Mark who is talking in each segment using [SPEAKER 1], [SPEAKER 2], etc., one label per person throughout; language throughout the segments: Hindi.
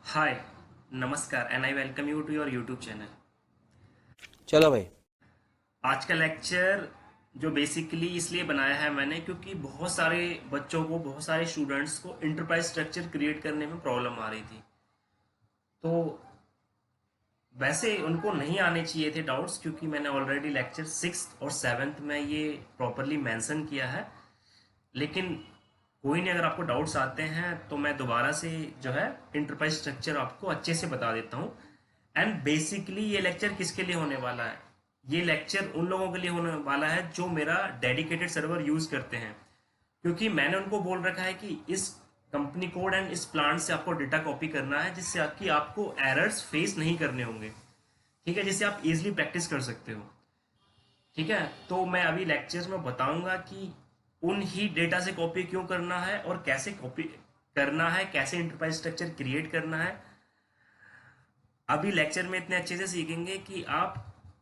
[SPEAKER 1] हाय, नमस्कार and I welcome you to your YouTube channel.
[SPEAKER 2] चलो भाई।
[SPEAKER 1] आज का लेक्चर जो बेसिकली इसलिए बनाया है मैंने क्योंकि बहुत सारे बच्चों को, बहुत सारे स्टूडेंट्स को इंटरप्राइज स्ट्रक्चर क्रिएट करने में प्रॉब्लम आ रही थी। तो वैसे उनको नहीं आने चाहिए थे डाउट्स, क्योंकि मैंने ऑलरेडी लेक्चर 6th और 7th में ये प्रॉपरली मेंशन किया है। लेकिन कोई नहीं, अगर आपको डाउट्स आते हैं तो मैं दोबारा से जो है इंटरप्राइज स्ट्रक्चर आपको अच्छे से बता देता हूँ। एंड बेसिकली ये लेक्चर किसके लिए होने वाला है? ये लेक्चर उन लोगों के लिए होने वाला है जो मेरा डेडिकेटेड सर्वर यूज करते हैं, क्योंकि मैंने उनको बोल रखा है कि इस कंपनी कोड एंड इस प्लांट से आपको डेटा कॉपी करना है, जिससे आपकी आपको एरर्स फेस नहीं करने होंगे। ठीक है, जिससे आप इजिली प्रैक्टिस कर सकते हो। ठीक है, तो मैं अभी लेक्चर्स में बताऊंगा कि उन ही डेटा से कॉपी क्यों करना है और कैसे कॉपी करना है, कैसे इंटरप्राइज स्ट्रक्चर क्रिएट करना है। अभी लेक्चर में इतने अच्छे से सीखेंगे कि आप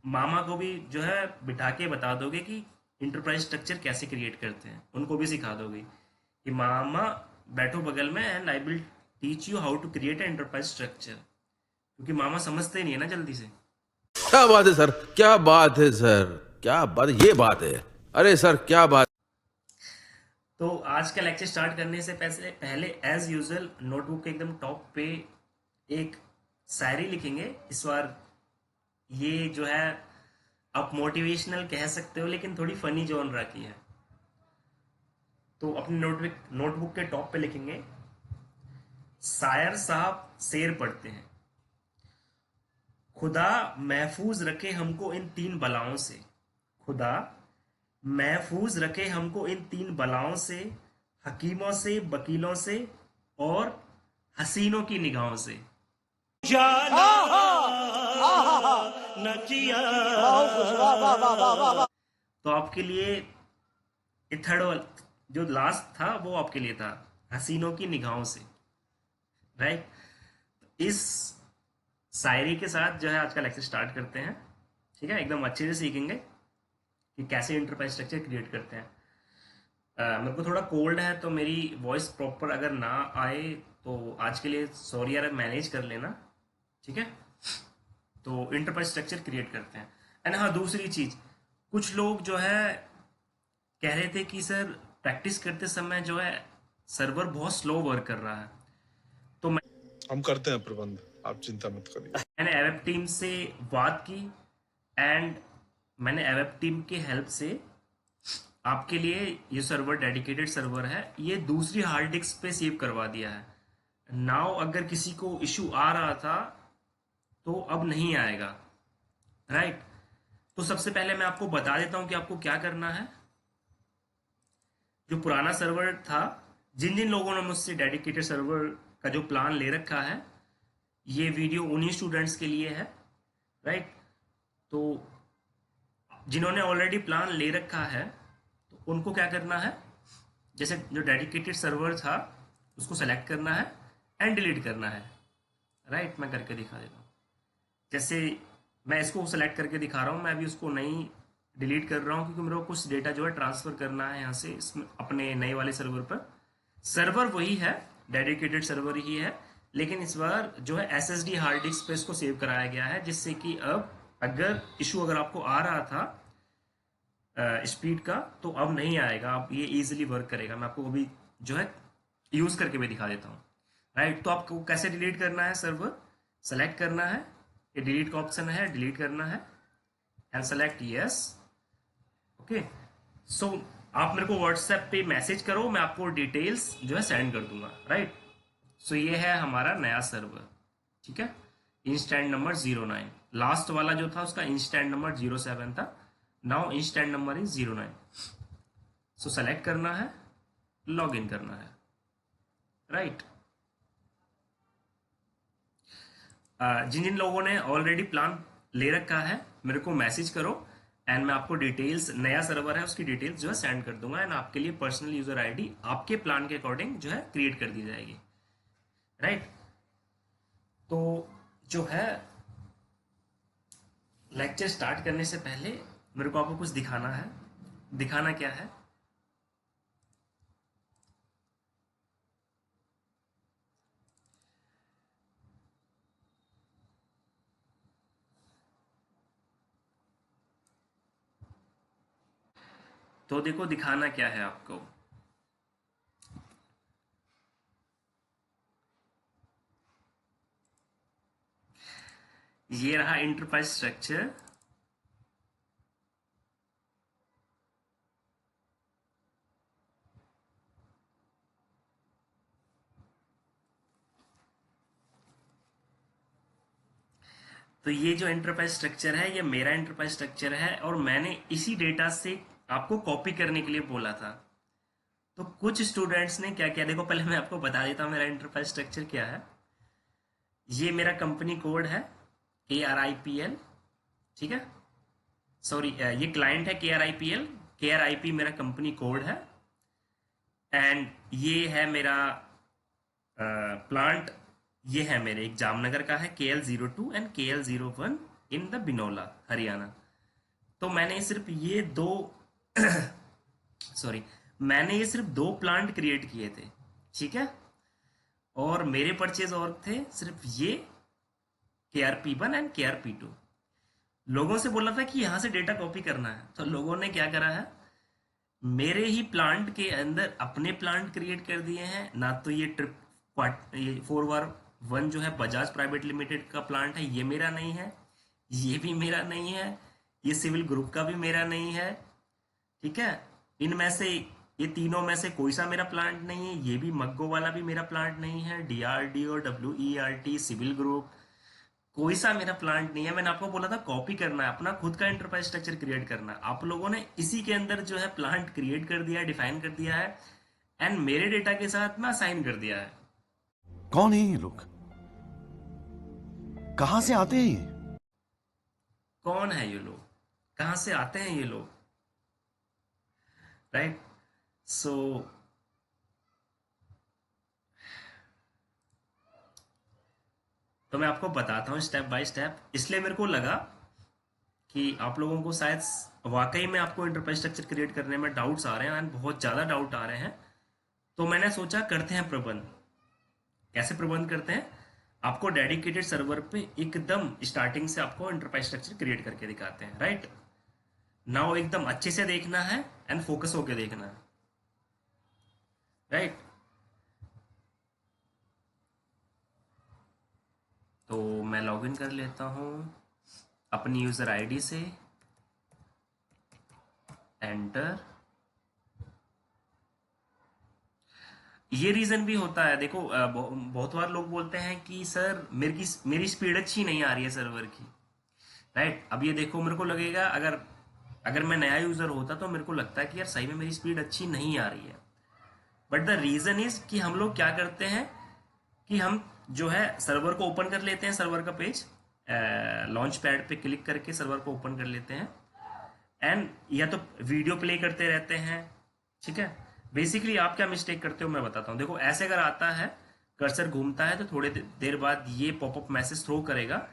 [SPEAKER 1] मामा को भी जो है बिठा के बता दोगे कि इंटरप्राइज स्ट्रक्चर कैसे क्रिएट करते हैं। उनको भी सिखा दोगे कि मामा बैठो बगल में and I will teach you how to create an enterprise structure, क्योंकि मामा समझते नहीं है ना जल्दी से।
[SPEAKER 2] क्या बात है सर, क्या बात है सर, क्या बात, ये बात है। अरे सर क्या बात।
[SPEAKER 1] तो आज का लेक्चर स्टार्ट करने से पहले पहले एज यूजुअल नोटबुक के एकदम टॉप पे एक शायरी लिखेंगे इस बार। ये जो है आप मोटिवेशनल कह सकते हो, लेकिन थोड़ी फनी जॉनरा की है। तो अपने नोटबुक के टॉप पे लिखेंगे, शायर साहब शेर पढ़ते हैं, खुदा महफूज रखे हमको इन तीन बलाओं से। खुदा महफूज रखे हमको इन तीन बलाओं से, हकीमों से, वकीलों से और हसीनों की निगाहों से। जाना न किया। तो आपके लिए ये थर्ड जो लास्ट था वो आपके लिए था, हसीनों की निगाहों से। राइट। इस शायरी के साथ जो है आज का लेक्चर स्टार्ट करते हैं। ठीक है, एकदम अच्छे से सीखेंगे कि कैसे इंटरप्राइज स्ट्रक्चर क्रिएट करते हैं। मेरे को थोड़ा कोल्ड है, तो मेरी वॉइस प्रॉपर अगर ना आए तो आज के लिए सॉरी यार, मैनेज कर लेना। ठीक है, तो इंटरप्राइज स्ट्रक्चर क्रिएट करते हैं। एंड हाँ, दूसरी चीज, कुछ लोग जो है कह रहे थे कि सर प्रैक्टिस करते समय जो है सर्वर बहुत स्लो वर्क कर रहा है। तो
[SPEAKER 3] हम करते हैं प्रबंध, आप चिंता मत करिए।
[SPEAKER 1] मैंने एवेप टीम से बात की एंड मैंने एवेप टीम की हेल्प से आपके लिए ये सर्वर डेडिकेटेड सर्वर है, ये दूसरी हार्ड डिस्क पे सेव करवा दिया है। नाउ अगर किसी को इशू आ रहा था तो अब नहीं आएगा। राइट। तो सबसे पहले मैं आपको बता देता हूं कि आपको क्या करना है। जो पुराना सर्वर था, जिन जिन लोगों ने मुझसे डेडिकेटेड सर्वर का जो प्लान ले रखा है, ये वीडियो उन्हीं स्टूडेंट्स के लिए है। राइट। तो जिन्होंने ऑलरेडी प्लान ले रखा है तो उनको क्या करना है, जैसे जो डेडिकेटेड सर्वर था उसको सेलेक्ट करना है एंड डिलीट करना है। राइट, मैं करके दिखा देता हूँ। जैसे मैं इसको सेलेक्ट करके दिखा रहा हूँ, मैं अभी उसको नहीं डिलीट कर रहा हूँ क्योंकि मेरे को कुछ डेटा जो है ट्रांसफर करना है यहाँ से इसमें अपने नए वाले सर्वर पर। सर्वर वही है, डेडिकेटेड सर्वर ही है, लेकिन इस बार जो है एसएसडी हार्ड डिस्क पे इसको सेव कराया गया है, जिससे कि अब अगर इशू अगर आपको आ रहा था स्पीड का, तो अब नहीं आएगा, अब ये इजीली वर्क करेगा। मैं आपको अभी जो है यूज करके भी दिखा देता हूँ। राइट। तो आपको कैसे डिलीट करना है, सर्वर सेलेक्ट करना है, ये डिलीट का ऑप्शन है, डिलीट करना है एंड सेलेक्ट यस। ओके, सो आप मेरे को व्हाट्सएप पे मैसेज करो, मैं आपको डिटेल्स जो है सेंड कर दूंगा। राइट। सो ये है हमारा नया सर्वर। ठीक है, इंस्टेंट नंबर 09, लास्ट वाला जो था उसका इंस्टेंट नंबर 07 था। Now instant number is 09। So select करना है, लॉग इन करना है। राइट। जिन जिन लोगों ने ऑलरेडी प्लान ले रखा है मेरे को मैसेज करो एंड मैं आपको डिटेल्स, नया सर्वर है उसकी डिटेल्स जो है सेंड कर दूंगा एंड आपके लिए पर्सनल यूजर आईडी आपके प्लान के अकॉर्डिंग जो है क्रिएट कर दी जाएगी। राइट। तो जो है लेक्चर स्टार्ट करने से पहले मेरे को आपको कुछ दिखाना है। दिखाना क्या है? तो देखो दिखाना क्या है आपको। ये रहा इंटरप्राइज स्ट्रक्चर। तो ये जो एंटरप्राइज स्ट्रक्चर है ये मेरा एंटरप्राइज स्ट्रक्चर है और मैंने इसी डेटा से आपको कॉपी करने के लिए बोला था। तो कुछ स्टूडेंट्स ने क्या किया, देखो पहले मैं आपको बता देता हूँ मेरा एंटरप्राइज स्ट्रक्चर क्या है। ये मेरा कंपनी कोड है KRIPL, ठीक है। सॉरी, ये क्लाइंट है KRIPL, KRIP मेरा कंपनी कोड है। एंड ये है मेरा प्लांट, ये है मेरे एक जामनगर का है KL02 and KL01 in the बिनौला हरियाणा। तो मैंने सिर्फ ये दो सॉरी, मैंने ये सिर्फ दो प्लांट क्रिएट किए थे, ठीक है। और मेरे परचेज और थे सिर्फ ये KRP1 एंड KRP2। लोगों से बोला था कि यहाँ से डेटा कॉपी करना है, तो लोगों ने क्या करा है, मेरे ही प्लांट के अंदर अपने प्लांट क्रिएट कर दिए हैं ना। तो ये ये 4/1 जो है बजाज प्राइवेट लिमिटेड का प्लांट है, ये मेरा नहीं है, ये भी मेरा नहीं है, ये सिविल ग्रुप का भी मेरा नहीं है, ठीक है। इनमें से ये तीनों में से कोई सा मेरा प्लांट नहीं है, ये भी मग्गो वाला भी मेरा प्लांट नहीं है, DRDO WERT सिविल ग्रुप कोई सा मेरा प्लांट नहीं है। मैंने आपको बोला था कॉपी करना है, अपना खुद का एंटरप्राइज स्ट्रक्चर क्रिएट करना है। आप लोगों ने इसी के अंदर जो है प्लांट क्रिएट कर दिया है, डिफाइन कर दिया है एंड मेरे डेटा के साथ में असाइन कर दिया है।
[SPEAKER 4] कौन है ये लोग, कहां से आते हैं ये?
[SPEAKER 1] कौन है ये लोग, कहां से आते हैं ये लोग, राइट। सो तो मैं आपको बताता हूँ स्टेप बाय स्टेप, इसलिए मेरे को लगा कि आप लोगों को शायद वाकई में आपको इंटरप्राइज स्ट्रक्चर क्रिएट करने में डाउट्स आ रहे हैं एंड बहुत ज़्यादा डाउट आ रहे हैं। तो मैंने सोचा करते हैं प्रबंध। कैसे प्रबंध करते हैं, आपको डेडिकेटेड सर्वर पे एकदम स्टार्टिंग से आपको इंटरप्राइज स्ट्रक्चर क्रिएट करके दिखाते हैं, राइट। नाउ एकदम अच्छे से देखना है एंड फोकस होके देखना है, राइट। तो मैं लॉगिन कर लेता हूँ अपनी यूज़र आईडी से, एंटर। ये रीज़न भी होता है, देखो बहुत बार लोग बोलते हैं कि सर मेरी स्पीड अच्छी नहीं आ रही है सर्वर की, राइट। अब ये देखो मेरे को लगेगा अगर मैं नया यूज़र होता तो मेरे को लगता है कि यार सही में मेरी स्पीड अच्छी नहीं आ रही है। बट द रीज़न इज़ कि हम लोग क्या करते हैं कि हम जो है सर्वर को ओपन कर लेते हैं, सर्वर का पेज लॉन्च पैड पे क्लिक करके सर्वर को ओपन कर लेते हैं एंड या तो वीडियो प्ले करते रहते हैं, ठीक है। बेसिकली आप क्या मिस्टेक करते हो मैं बताता हूँ। देखो ऐसे अगर आता है, कर्सर घूमता है तो थोड़ी देर बाद ये पॉपअप मैसेज थ्रो करेगा,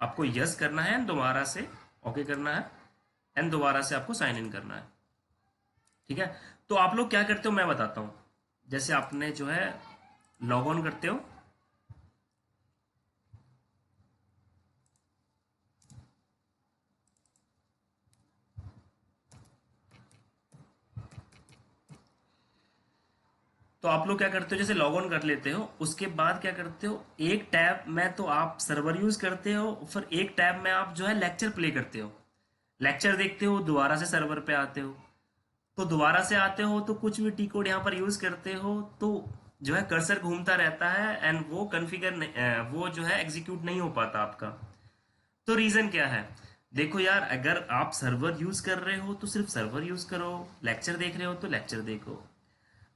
[SPEAKER 1] आपको यस करना है एंड दोबारा से ओके करना है एंड दोबारा से आपको साइन इन करना है, ठीक है। तो आप लोग क्या करते हो मैं बताता हूँ। जैसे आपने जो है लॉग ऑन करते हो, तो आप लोग क्या करते हो, जैसे लॉग ऑन कर लेते हो उसके बाद क्या करते हो, एक टैब में तो आप सर्वर यूज करते हो, फिर एक टैब में आप जो है लेक्चर प्ले करते हो, लेक्चर देखते हो, दोबारा से सर्वर पे आते हो। तो दोबारा से आते हो तो कुछ भी टी कोड यहाँ पर यूज करते हो तो जो है कर्सर घूमता रहता है एंड वो कॉन्फ़िगर वो जो है एग्जीक्यूट नहीं हो पाता आपका। तो रीजन क्या है, देखो यार अगर आप सर्वर यूज कर रहे हो तो सिर्फ सर्वर यूज करो, लेक्चर देख रहे हो तो लेक्चर देखो।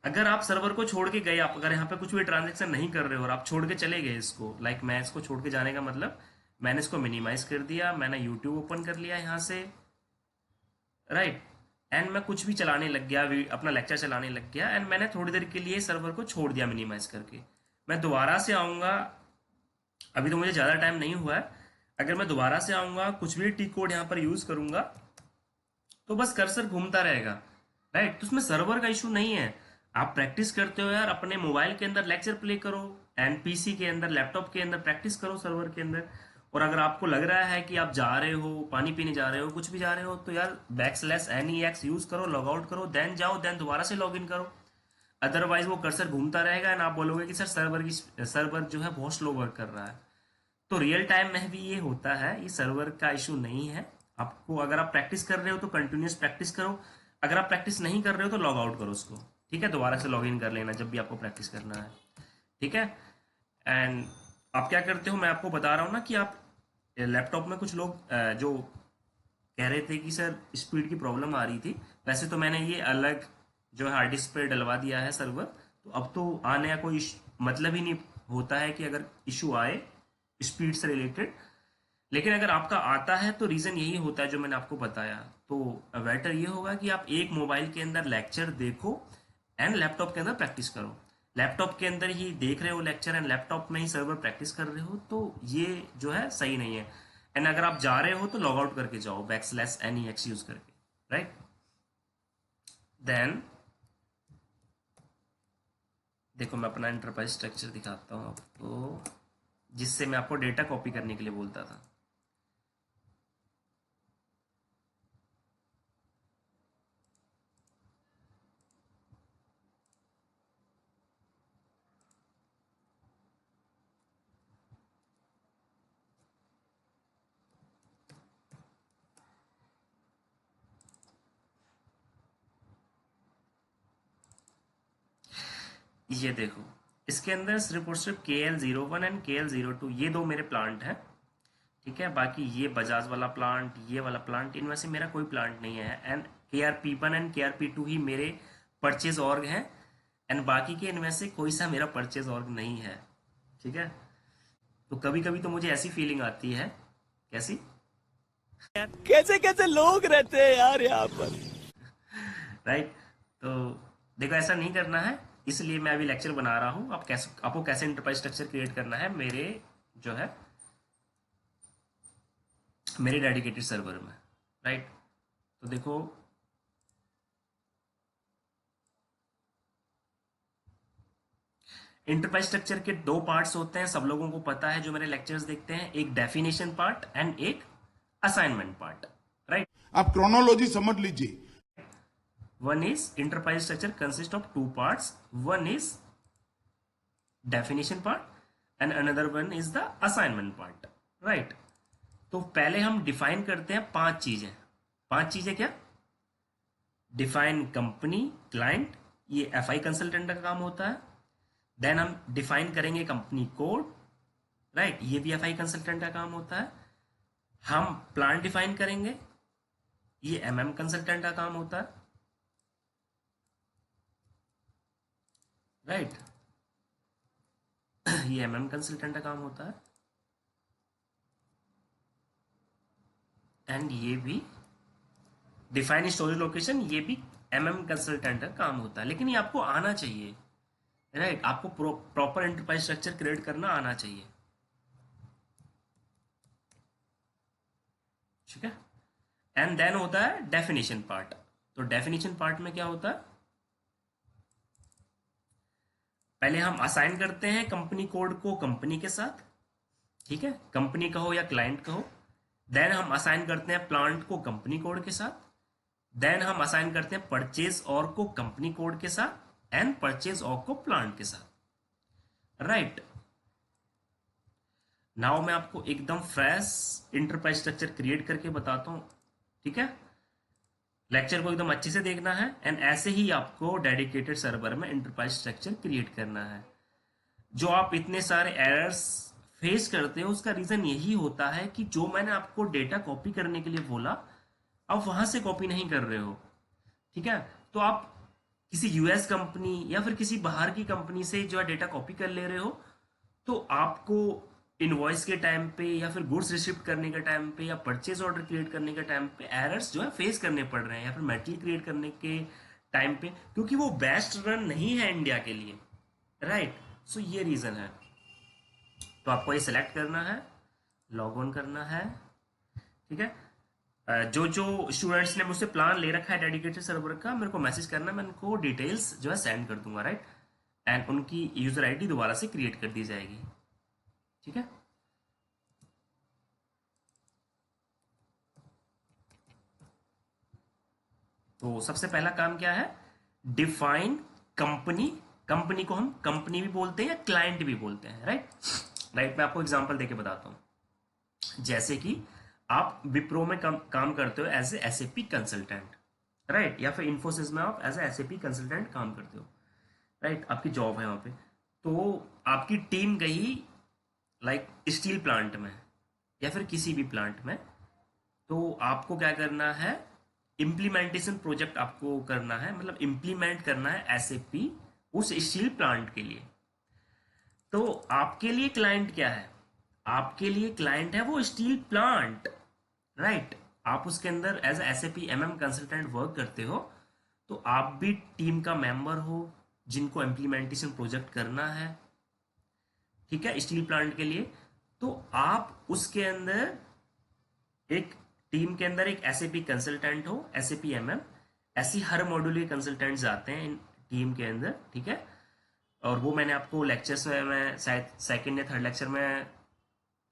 [SPEAKER 1] अगर आप सर्वर को छोड़ के गए, आप अगर यहाँ पे कुछ भी ट्रांजेक्शन नहीं कर रहे हो और आप छोड़ के चले गए इसको, लाइक मैं इसको छोड़ के जाने का मतलब मैंने इसको मिनिमाइज कर दिया, मैंने यूट्यूब ओपन कर लिया यहाँ से, राइट, एंड मैं कुछ भी चलाने लग गया, अपना लेक्चर चलाने लग गया एंड मैंने थोड़ी देर के लिए सर्वर को छोड़ दिया मिनिमाइज करके। मैं दोबारा से आऊँगा, अभी तो मुझे ज़्यादा टाइम नहीं हुआ है, अगर मैं दोबारा से आऊँगा कुछ भी टी कोड यहाँ पर यूज़ करूँगा तो बस कर्सर घूमता रहेगा, राइट। तो उसमें सर्वर का इशू नहीं है। आप प्रैक्टिस करते हो यार, अपने मोबाइल के अंदर लेक्चर प्ले करो एंड पीसी के अंदर, लैपटॉप के अंदर प्रैक्टिस करो सर्वर के अंदर, और अगर आपको लग रहा है कि आप जा रहे हो, पानी पीने जा रहे हो, कुछ भी जा रहे हो, तो यार \NEX यूज करो, लॉग आउट करो, देन जाओ, देन दोबारा से लॉग इन करो। अदरवाइज वो कर्सर घूमता रहेगा एंड आप बोलोगे कि सर सर्वर जो है बहुत स्लो वर्क कर रहा है। तो रियल टाइम में भी ये होता है, ये सर्वर का इशू नहीं है। आपको अगर आप प्रैक्टिस कर रहे हो तो कंटिन्यूस प्रैक्टिस करो, अगर आप प्रैक्टिस नहीं कर रहे हो तो लॉग आउट करो उसको, ठीक है, दोबारा से लॉग इन कर लेना जब भी आपको प्रैक्टिस करना है, ठीक है। एंड आप क्या करते हो, मैं आपको बता रहा हूँ ना कि आप लैपटॉप में कुछ लोग जो कह रहे थे कि सर स्पीड की प्रॉब्लम आ रही थी, वैसे तो मैंने ये अलग जो है हार्ड डिस्क पे डलवा दिया है सर्वर, तो अब तो आने का कोई मतलब ही नहीं होता है कि अगर इशू आए स्पीड से रिलेटेड। लेकिन अगर आपका आता है तो रीज़न यही होता है जो मैंने आपको बताया। तो बेटर ये होगा कि आप एक मोबाइल के अंदर लेक्चर देखो एंड लैपटॉप के अंदर प्रैक्टिस करो। लैपटॉप के अंदर ही देख रहे हो लेक्चर एंड लैपटॉप में ही सर्वर प्रैक्टिस कर रहे हो, तो ये जो है सही नहीं है। एंड अगर आप जा रहे हो तो लॉग आउट करके जाओ \NEX यूज करके, राइट। देन देखो मैं अपना एंटरप्राइज स्ट्रक्चर दिखाता हूँ आपको, जिससे मैं आपको डेटा कॉपी करने के लिए बोलता था। ये देखो, इसके अंदर सिर्फ और सिर्फ KL01 एंड KL02 ये दो मेरे प्लांट हैं, ठीक है। बाकी ये बजाज वाला प्लांट, ये वाला प्लांट, इनमें से मेरा कोई प्लांट नहीं है। एंड KRP1 एंड KRP2 ही मेरे परचेज ऑर्ग हैं, एंड बाकी के इनमें से कोई सा मेरा परचेज ऑर्ग नहीं है, ठीक है। तो कभी कभी तो मुझे ऐसी फीलिंग आती है, कैसी,
[SPEAKER 5] कैसे कैसे लोग रहते हैं यार यहाँ पर।
[SPEAKER 1] राइट। तो देखो ऐसा नहीं करना है, इसलिए मैं अभी लेक्चर बना रहा हूँ आपको कैसे एंटरप्राइज स्ट्रक्चर क्रिएट करना है मेरे जो है मेरे डेडिकेटेड सर्वर में, राइट। तो देखो इंटरप्राइज स्ट्रक्चर के दो पार्ट्स होते हैं, सब लोगों को पता है जो मेरे लेक्चर्स देखते हैं, एक डेफिनेशन पार्ट एंड एक असाइनमेंट पार्ट, राइट।
[SPEAKER 6] आप क्रोनोलॉजी समझ लीजिए।
[SPEAKER 1] One is enterprise structure consists of two parts. One is definition part and another one is the assignment part. Right? तो पहले हम डिफाइन करते हैं पांच चीजें क्या? डिफाइन कंपनी, क्लाइंट, ये FI कंसल्टेंट का काम होता है। देन हम डिफाइन करेंगे कंपनी कोड, राइट, ये भी FI कंसल्टेंट का काम होता है। हम प्लान डिफाइन करेंगे, ये MM कंसल्टेंट का काम होता है, राइट। ये MM कंसल्टेंट का काम होता है। एंड ये भी डिफाइन स्टोरेज लोकेशन, ये भी MM कंसल्टेंट का काम होता है। लेकिन ये आपको आना चाहिए, राइट, आपको प्रॉपर एंटरप्राइज स्ट्रक्चर क्रिएट करना आना चाहिए, ठीक है। एंड देन होता है डेफिनेशन पार्ट। तो डेफिनेशन पार्ट में क्या होता है, पहले हम असाइन करते हैं कंपनी कोड को कंपनी के साथ, ठीक है, कंपनी कहो या क्लाइंट कहो। देन हम असाइन करते हैं प्लांट को कंपनी कोड के साथ। देन हम असाइन करते हैं परचेज ऑर्ग को कंपनी कोड के साथ एंड परचेज ऑर्ग को प्लांट के साथ, राइट। नाउ मैं आपको एकदम फ्रेश इंटरप्राइज स्ट्रक्चर क्रिएट करके बताता हूं, ठीक है। लेक्चर को एकदम अच्छे से देखना है एंड ऐसे ही आपको डेडिकेटेड सर्वर में इंटरप्राइज स्ट्रक्चर क्रिएट करना है। जो आप इतने सारे एरर्स फेस करते हो उसका रीजन यही होता है कि जो मैंने आपको डेटा कॉपी करने के लिए बोला आप वहां से कॉपी नहीं कर रहे हो, ठीक है। तो आप किसी US कंपनी या फिर किसी बाहर की कंपनी से जो है डेटा कॉपी कर ले रहे हो, तो आपको इनवॉइस के टाइम पे या फिर गुड्स रिसीव करने के टाइम पे या परचेज ऑर्डर क्रिएट करने के टाइम पे एरर्स जो है फेस करने पड़ रहे हैं, या फिर मेटेरियल क्रिएट करने के टाइम पे, क्योंकि वो बेस्ट रन नहीं है इंडिया के लिए, राइट। सो ये रीजन है। तो आपको ये सिलेक्ट करना है, लॉग ऑन करना है, ठीक है। जो जो स्टूडेंट्स ने मुझसे प्लान ले रखा है डेडिकेटेड सर्वर का, मेरे को मैसेज करना, मैं उनको डिटेल्स जो है सेंड कर दूंगा, राइट। एंड उनकी यूजर ID दोबारा से क्रिएट कर दी जाएगी, ठीक है। तो सबसे पहला काम क्या है, डिफाइन कंपनी। कंपनी को हम कंपनी भी बोलते हैं या क्लाइंट भी बोलते हैं, राइट। मैं आपको एग्जांपल देके बताता हूं। जैसे कि आप विप्रो में काम करते हो as a SAP consultant, right, या फिर इन्फोसिस में आप एज ए एसएपी कंसल्टेंट काम करते हो, राइट, आपकी जॉब है वहां पे। तो आपकी टीम गई लाइक स्टील प्लांट में या फिर किसी भी प्लांट में, तो आपको क्या करना है, इम्प्लीमेंटेशन प्रोजेक्ट आपको करना है, मतलब इम्प्लीमेंट करना है एसएपी उस स्टील प्लांट के लिए। तो आपके लिए क्लाइंट क्या है, आपके लिए क्लाइंट है वो स्टील प्लांट, राइट। आप उसके अंदर as SAP MM consultant work करते हो, तो आप भी टीम का मेंबर हो जिनको इम्प्लीमेंटेशन प्रोजेक्ट करना है, ठीक है, स्टील प्लांट के लिए। तो आप उसके अंदर एक टीम के अंदर एक एसएपी कंसल्टेंट हो, एसएपी एमएम, ऐसी हर मॉड्यूल के कंसल्टेंट्स आते हैं इन टीम के अंदर, ठीक है। और वो मैंने आपको लेक्चर्स में, मैं शायद सेकंड या थर्ड लेक्चर में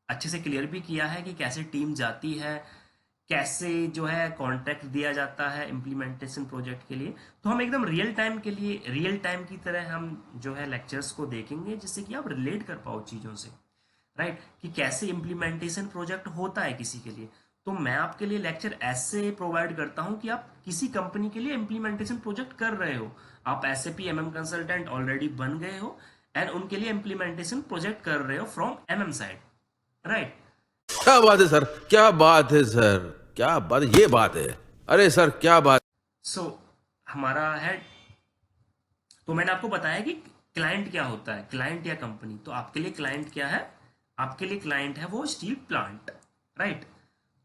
[SPEAKER 1] अच्छे से क्लियर भी किया है कि कैसे टीम जाती है, कैसे जो है कॉन्ट्रैक्ट दिया जाता है इम्प्लीमेंटेशन प्रोजेक्ट के लिए। तो हम एकदम रियल टाइम के लिए, रियल टाइम की तरह हम जो है लेक्चर्स को देखेंगे, जिससे कि आप रिलेट कर पाओ चीज़ों से, राइट, कि कैसे इम्प्लीमेंटेशन प्रोजेक्ट होता है किसी के लिए। तो मैं आपके लिए लेक्चर ऐसे प्रोवाइड करता हूं कि आप किसी कंपनी के लिए इम्प्लीमेंटेशन प्रोजेक्ट कर रहे हो, आप एसएपी एमएम कंसल्टेंट ऑलरेडी बन गए हो एंड उनके लिए इम्प्लीमेंटेशन प्रोजेक्ट कर रहे हो फ्रॉम एमएम साइड, राइट।
[SPEAKER 2] क्या बात है सर, क्या बात है सर, क्या बात, ये बात है। अरे सर क्या बात।
[SPEAKER 1] सो हमारा है, तो मैंने आपको बताया कि क्लाइंट क्या होता है, क्लाइंट या कंपनी। तो आपके लिए क्लाइंट क्या है, आपके लिए क्लाइंट है वो स्टील प्लांट, राइट।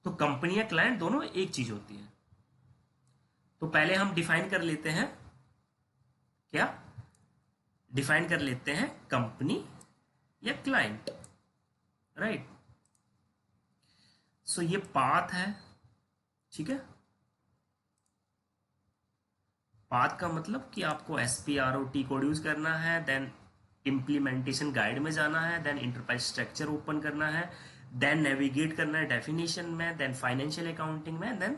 [SPEAKER 1] तो कंपनी या क्लाइंट दोनों एक चीज होती है। तो पहले हम डिफाइन कर लेते हैं, क्या डिफाइन कर लेते हैं, कंपनी या क्लाइंट, राइट। सो ये पाथ है, ठीक है। पाथ का मतलब कि आपको SPROT कोड यूज करना है, देन इम्प्लीमेंटेशन गाइड में जाना है, देन इंटरप्राइज स्ट्रक्चर ओपन करना है, देन नेविगेट करना है डेफिनेशन में, देन फाइनेंशियल अकाउंटिंग में, देन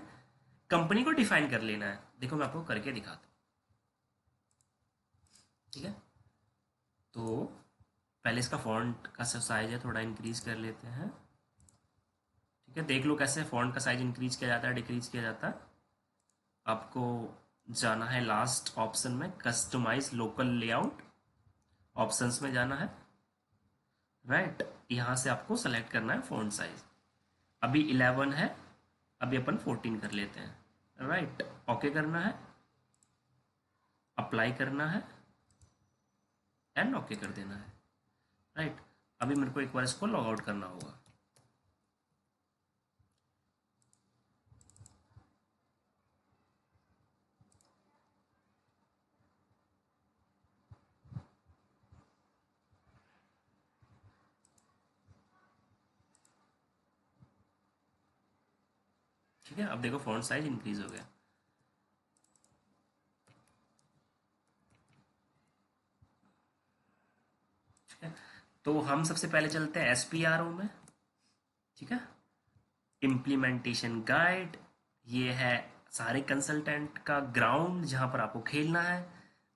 [SPEAKER 1] कंपनी को डिफाइन कर लेना है। देखो मैं आपको करके दिखाता हूँ, ठीक है। तो पहले इसका फॉन्ट का साइज है थोड़ा इंक्रीज कर लेते हैं, ठीक है। देख लो कैसे फॉन्ट का साइज इंक्रीज किया जाता है, डिक्रीज किया जाता है। आपको जाना है लास्ट ऑप्शन में, कस्टमाइज लोकल लेआउट, ऑप्शंस में जाना है, राइट। यहाँ से आपको सेलेक्ट करना है फॉन्ट साइज, अभी 11 है, अभी अपन 14 कर लेते हैं, राइट। ओके करना है, अप्लाई करना है एंड ओके कर देना है, राइट। अभी मेरे को एक बार इसको लॉग आउट करना होगा, ठीक है। अब देखो फॉन्ट साइज इंक्रीज हो गया, ठीक है। तो हम सबसे पहले चलते हैं SPRO में, ठीक है। इम्प्लीमेंटेशन गाइड, ये है सारे कंसल्टेंट का ग्राउंड जहां पर आपको खेलना है।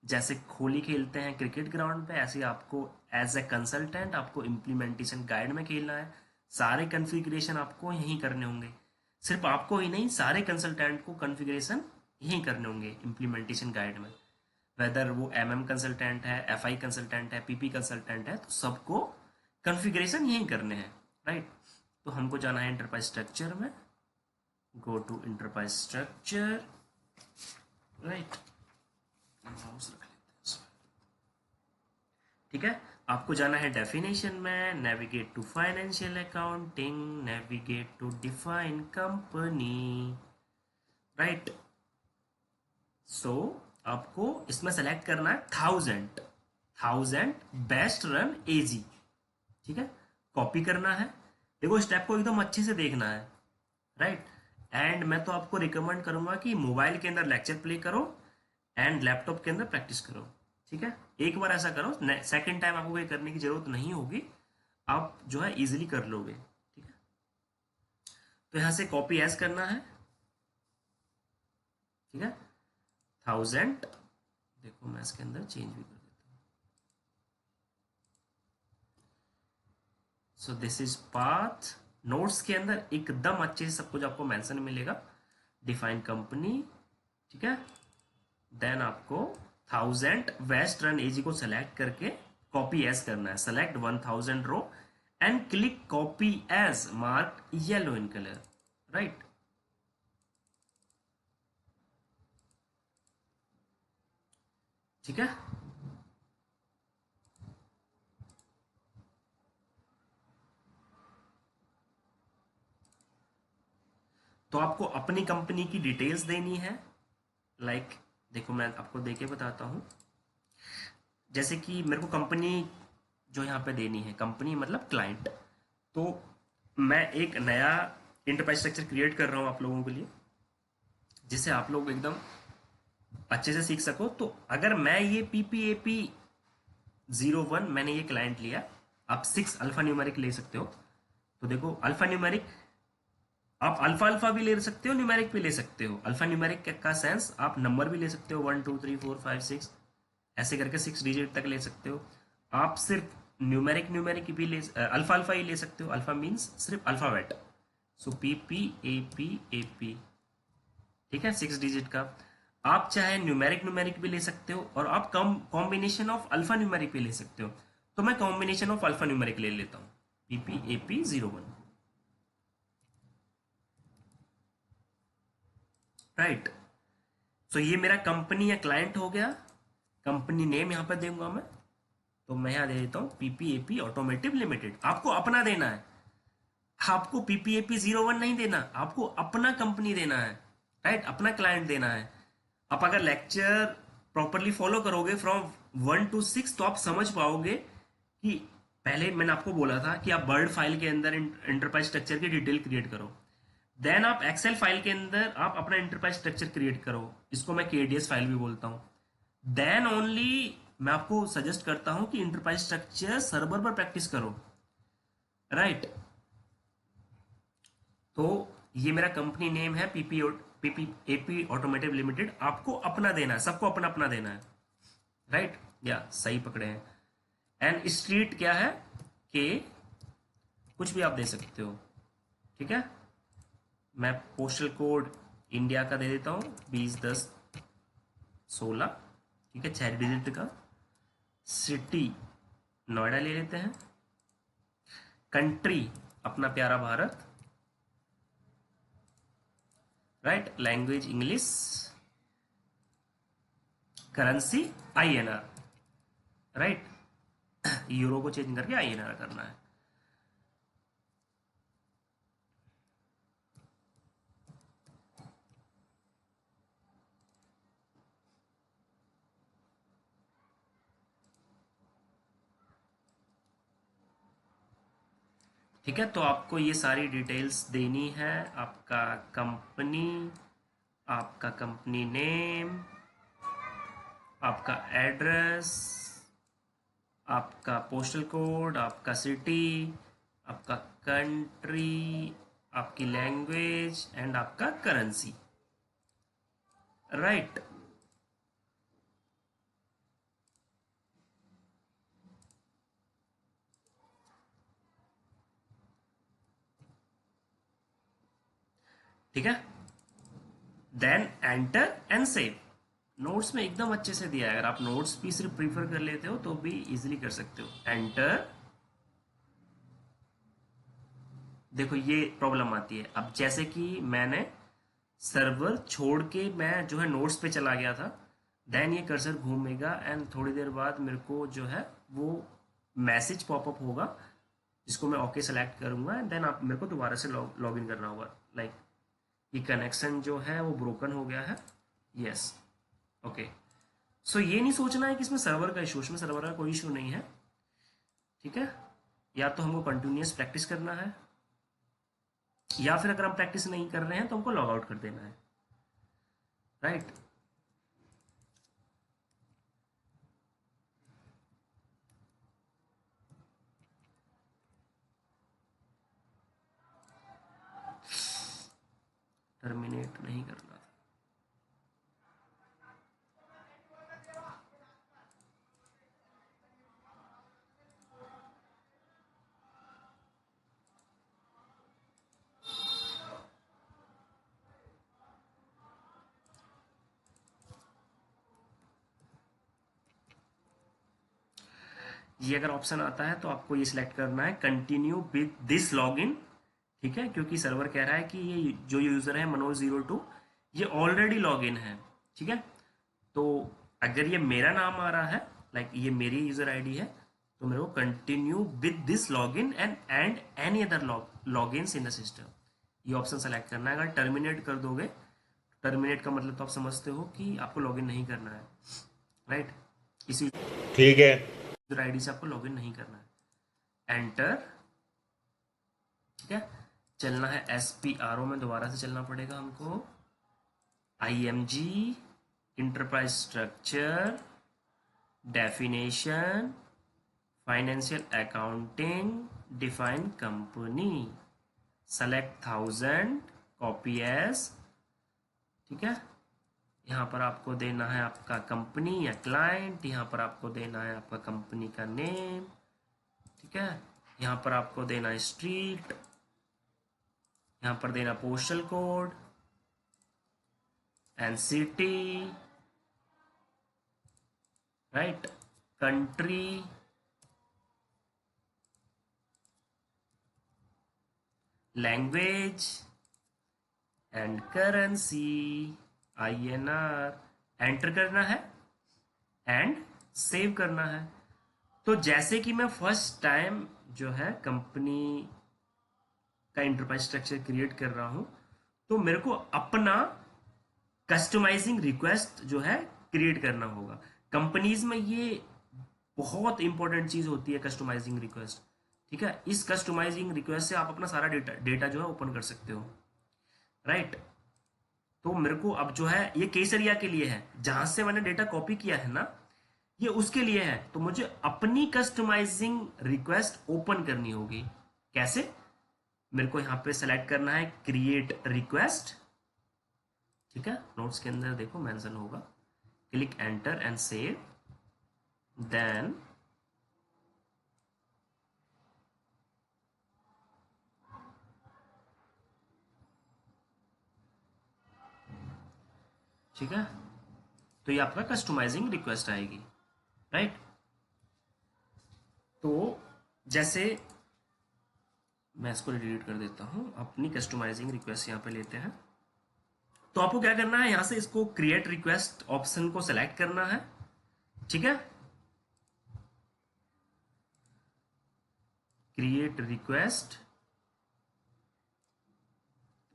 [SPEAKER 1] जैसे होली खेलते हैं क्रिकेट ग्राउंड पे, ऐसे आपको एज ए कंसल्टेंट आपको इम्प्लीमेंटेशन गाइड में खेलना है। सारे कॉन्फ़िगरेशन आपको यहीं करने होंगे, सिर्फ आपको ही नहीं, सारे कंसल्टेंट को कॉन्फ़िगरेशन यहीं करने होंगे इम्प्लीमेंटेशन गाइड में। वेदर वो MM कंसल्टेंट है, FI कंसल्टेंट है, PP कंसल्टेंट है, तो सबको कॉन्फ़िगरेशन यहीं करने हैं, राइट। तो हमको जाना है इंटरप्राइज स्ट्रक्चर में, go to enterprise structure, right, ठीक है। आपको जाना है डेफिनेशन में, navigate to financial accounting, navigate to define company, right. So आपको इसमें सेलेक्ट करना है 1000 बेस्ट रन एजी, ठीक है। कॉपी करना है, देखो स्टेप को एकदम अच्छे से देखना है, राइट। एंड मैं तो आपको रिकमेंड करूंगा कि मोबाइल के अंदर लेक्चर प्ले करो एंड लैपटॉप के अंदर प्रैक्टिस करो, ठीक है। एक बार ऐसा करो, सेकंड टाइम आपको ये करने की जरूरत नहीं होगी, आप जो है इजीली कर लोगे, ठीक है। तो यहां से कॉपी एज करना है, ठीक है। 1000, देखो मैं इसके अंदर चेंज भी कर देता हूँ। So this is path. Notes के अंदर एकदम अच्छे से सब कुछ आपको मेंशन मिलेगा। डिफाइन कंपनी, ठीक है। देन आपको 1000 वेस्टर्न एजी को सेलेक्ट करके कॉपी एज करना है। Select 1000 row and click copy as mark yellow in colour, right. ठीक है। तो आपको अपनी कंपनी की डिटेल्स देनी है। लाइक देखो मैं आपको देके बताता हूं। जैसे कि मेरे को कंपनी जो यहाँ पे देनी है, कंपनी मतलब क्लाइंट, तो मैं एक नया इंटरप्राइज स्ट्रक्चर क्रिएट कर रहा हूँ आप लोगों के लिए, जिससे आप लोग एकदम अच्छे से सीख सको। तो अगर मैं ये PPAP 01 मैंने ये क्लाइंट लिया, आप 6 अल्फा न्यूमेरिक ले सकते हो। तो देखो अल्फा न्यूमेरिक आप अल्फा अल्फा भी ले सकते हो, न्यूमेरिक भी ले सकते हो। अल्फा न्यूमेरिक का सेंस आप नंबर भी ले सकते हो, 1 2 3 4 5 6 ऐसे करके 6 डिजिट तक ले सकते हो। आप सिर्फ न्यूमेरिक न्यूमेरिक भी ले अल्फा अल्फा ही ले सकते हो। अल्फा मीन्स सिर्फ अल्फाबेट। सो PPAP, ठीक है, 6 डिजिट का। आप चाहे न्यूमेरिक न्यूमेरिक भी ले सकते हो और आप कम कॉम्बिनेशन ऑफ अल्फा न्यूमेरिक भी ले सकते हो। तो मैं कॉम्बिनेशन ऑफ अल्फा न्यूमेरिक ले लेता हूँ, PPAP 01, राइट। तो ये मेरा कंपनी या क्लाइंट हो गया। कंपनी नेम यहाँ पर दूंगा मैं, तो मैं यहाँ दे देता हूँ PPAP ऑटोमेटिव लिमिटेड। आपको अपना देना है, आपको PPAP 01 नहीं देना, आपको अपना कंपनी देना है, राइट, अपना क्लाइंट देना है। आप अगर लेक्चर प्रॉपरली फॉलो करोगे फ्रॉम 1 to 6 तो आप समझ पाओगे कि पहले मैंने आपको बोला था कि आप वर्ड फाइल के अंदर इंटरप्राइज स्ट्रक्चर की डिटेल क्रिएट करो, देन आप एक्सेल फाइल के अंदर आप अपना इंटरप्राइज स्ट्रक्चर क्रिएट करो, इसको मैं KDS फाइल भी बोलता हूँ। देन ओनली मैं आपको सजेस्ट करता हूँ कि इंटरप्राइज स्ट्रक्चर सर्वर पर प्रैक्टिस करो, राइट। तो ये मेरा कंपनी नेम है PPAP ऑटोमेटिव लिमिटेड। आपको अपना देना है, सबको अपना अपना देना है, राइट, या सही पकड़े हैं। एंड स्ट्रीट क्या है, के कुछ भी आप दे सकते हो, ठीक है। मैं पोस्टल कोड इंडिया का दे देता हूँ 201016, ठीक है, 6 डिजिट का। सिटी नोएडा ले लेते हैं। कंट्री अपना प्यारा Bharat, right. Language English. Currency INR, right. Euro को चेंज करके INR करना है। ठीक है, तो आपको ये सारी डिटेल्स देनी है। आपका कंपनी नेम, आपका एड्रेस, आपका पोस्टल कोड, आपका सिटी, आपका कंट्री, आपकी लैंग्वेज एंड आपका करेंसी, राइट। ठीक है, then enter and save. Notes में एकदम अच्छे से दिया है। अगर आप नोट्स भी सिर्फ प्रीफर कर लेते हो तो भी इजीली कर सकते हो। एंटर, देखो ये प्रॉब्लम आती है। अब जैसे कि मैंने सर्वर छोड़ के मैं जो है नोट्स पे चला गया था, देन ये कर्सर घूमेगा एंड थोड़ी देर बाद मेरे को जो है वो मैसेज पॉपअप होगा, जिसको मैं ओके सेलेक्ट करूंगा एंड देन आप मेरे को दोबारा से लॉग इन करना होगा। लाइक ये कनेक्शन जो है वो ब्रोकन हो गया है, यस, ओके। सो ये नहीं सोचना है कि इसमें सर्वर का इशू, इसमें सर्वर का कोई इशू नहीं है, ठीक है। या तो हमको कंटिन्यूस प्रैक्टिस करना है, या फिर अगर हम प्रैक्टिस नहीं कर रहे हैं तो हमको लॉग आउट कर देना है, राइट। टर्मिनेट नहीं करना था। ये अगर ऑप्शन आता है तो आपको ये सिलेक्ट करना है कंटिन्यू विद दिस लॉगिन, ठीक है, क्योंकि सर्वर कह रहा है कि ये जो यूजर है मनोज02 ये ऑलरेडी लॉगिन है, ठीक है। तो अगर ये मेरा नाम आ रहा है, लाइक ये मेरी यूजर आईडी है, तो मेरे को continue with this login and any other logins in the system, ये ऑप्शन सेलेक्ट करना है। अगर टर्मिनेट कर दोगे, टर्मिनेट का मतलब तो आप समझते हो कि आपको लॉगिन नहीं करना है, राइट, इसी
[SPEAKER 7] ठीक है।
[SPEAKER 1] यूजर आईडी से आपको लॉगिन नहीं करना है। एंटर, ठीक है। चलना है SPRO में, दोबारा से चलना पड़ेगा हमको। IMG, enterprise structure, definition, financial accounting, define company, select 1000, copy as, ठीक है। यहाँ पर आपको देना है आपका कंपनी या क्लाइंट, यहाँ पर आपको देना है आपका कंपनी का नेम, ठीक है। यहाँ पर आपको देना है स्ट्रीट, यहाँ पर देना postal code and city, right, country, language and currency INR, enter करना है एंड सेव करना है। तो जैसे कि मैं फर्स्ट टाइम जो है कंपनी का इंटरप्राइज स्ट्रक्चर क्रिएट कर रहा हूं, तो मेरे को अपना कस्टमाइजिंग रिक्वेस्ट जो है क्रिएट करना होगा। कंपनीज में ये बहुत इंपॉर्टेंट चीज होती है, कस्टमाइजिंग रिक्वेस्ट, ठीक है। इस कस्टमाइजिंग रिक्वेस्ट से आप अपना सारा डेटा जो है ओपन कर सकते हो, राइट। तो मेरे को अब जो है ये केसरिया के लिए है, जहां से मैंने डेटा कॉपी किया है ना, ये उसके लिए है। तो मुझे अपनी कस्टमाइजिंग रिक्वेस्ट ओपन करनी होगी। कैसे? मेरे को यहाँ पे सेलेक्ट करना है क्रिएट रिक्वेस्ट, ठीक है, नोट्स के अंदर देखो मेंशन होगा, click enter and save, then ठीक है, तो ये आपका कस्टमाइजिंग रिक्वेस्ट आएगी, राइट। तो जैसे मैं इसको डिलीट कर देता हूं, अपनी कस्टमाइजिंग रिक्वेस्ट यहां पे लेते हैं। तो आपको क्या करना है, यहां से इसको क्रिएट रिक्वेस्ट ऑप्शन को सेलेक्ट करना है, ठीक है। क्रिएट रिक्वेस्ट,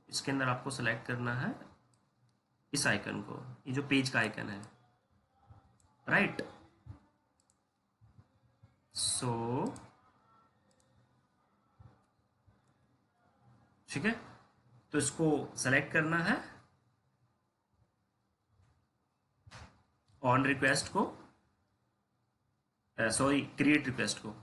[SPEAKER 1] इसके अंदर आपको सेलेक्ट करना है इस आइकन को, ये जो पेज का आइकन है, राइट। सो ठीक है, तो इसको सेलेक्ट करना है, ऑन रिक्वेस्ट को, सॉरी क्रिएट रिक्वेस्ट को।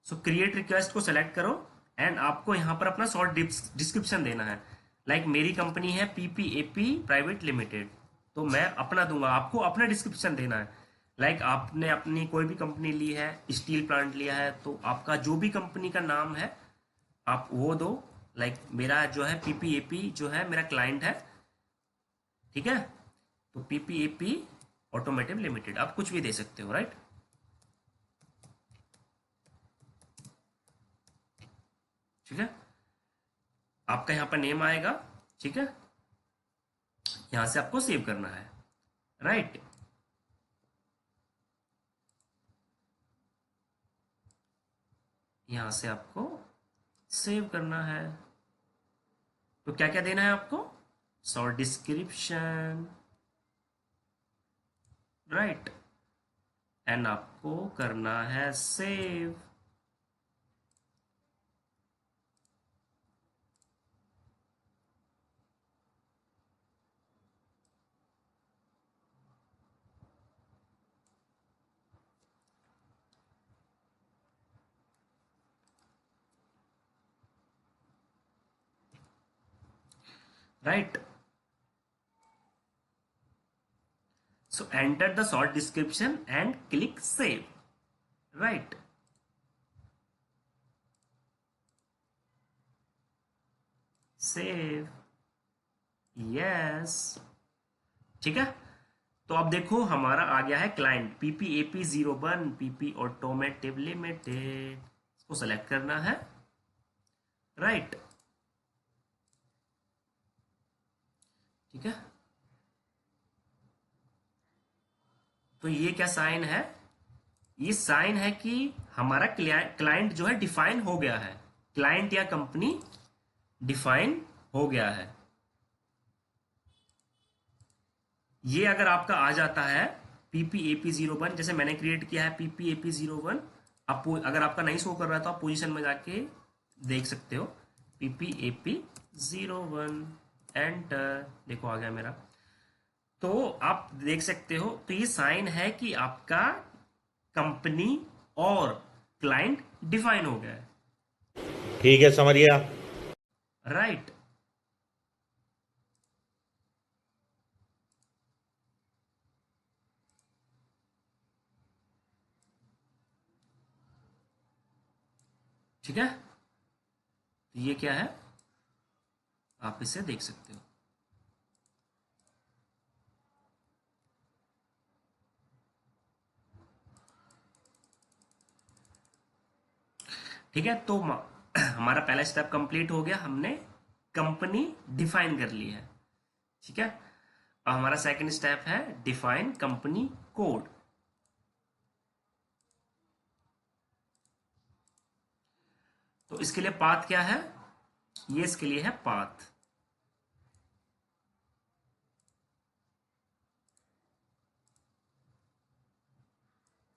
[SPEAKER 1] सो क्रिएट रिक्वेस्ट को सेलेक्ट करो एंड आपको यहां पर अपना शॉर्ट डिस्क्रिप्शन देना है। लाइक मेरी कंपनी है PPAP प्राइवेट लिमिटेड, तो मैं अपना दूंगा, आपको अपना डिस्क्रिप्शन देना है। लाइक आपने अपनी कोई भी कंपनी ली है, स्टील प्लांट लिया है, तो आपका जो भी कंपनी का नाम है आप वो दो। लाइक मेरा जो है PPAP जो है मेरा क्लाइंट है, ठीक है, तो PPAP ऑटोमेटिव लिमिटेड, आप कुछ भी दे सकते हो, राइट। ठीक है, आपका यहां पर नेम आएगा, ठीक है, यहां से आपको सेव करना है, राइट। यहां से आपको सेव करना है। तो क्या क्या देना है आपको, शॉर्ट डिस्क्रिप्शन, राइट, एंड आपको करना है save. Right. So enter the short description and click save. Right. Save. Yes. ठीक है, तो अब देखो हमारा आ गया है client PPAP01 PP automotive limited, इसको सेलेक्ट करना है, राइट। ठीक है, तो ये क्या साइन है? ये साइन है कि हमारा क्लाइंट जो है डिफाइन हो गया है, क्लाइंट या कंपनी डिफाइन हो गया है। ये अगर आपका आ जाता है PPAP01, जैसे मैंने क्रिएट किया है PPAP01, आप अगर आपका नहीं शो कर रहा है तो आप पोजीशन में जाके देख सकते हो PPAP01, एंटर, देखो आ गया मेरा। तो आप देख सकते हो, तो ये साइन है कि आपका कंपनी और क्लाइंट डिफाइन हो गया है,
[SPEAKER 7] ठीक है, समझ गया।
[SPEAKER 1] राइट। ठीक है, तो ये क्या है, आप इसे देख सकते हो। ठीक है, तो हमारा पहला स्टेप कंप्लीट हो गया, हमने कंपनी डिफाइन कर ली है। ठीक है, अब हमारा सेकंड स्टेप है डिफाइन कंपनी कोड। तो इसके लिए पाथ क्या है? ये इसके लिए है पाथ।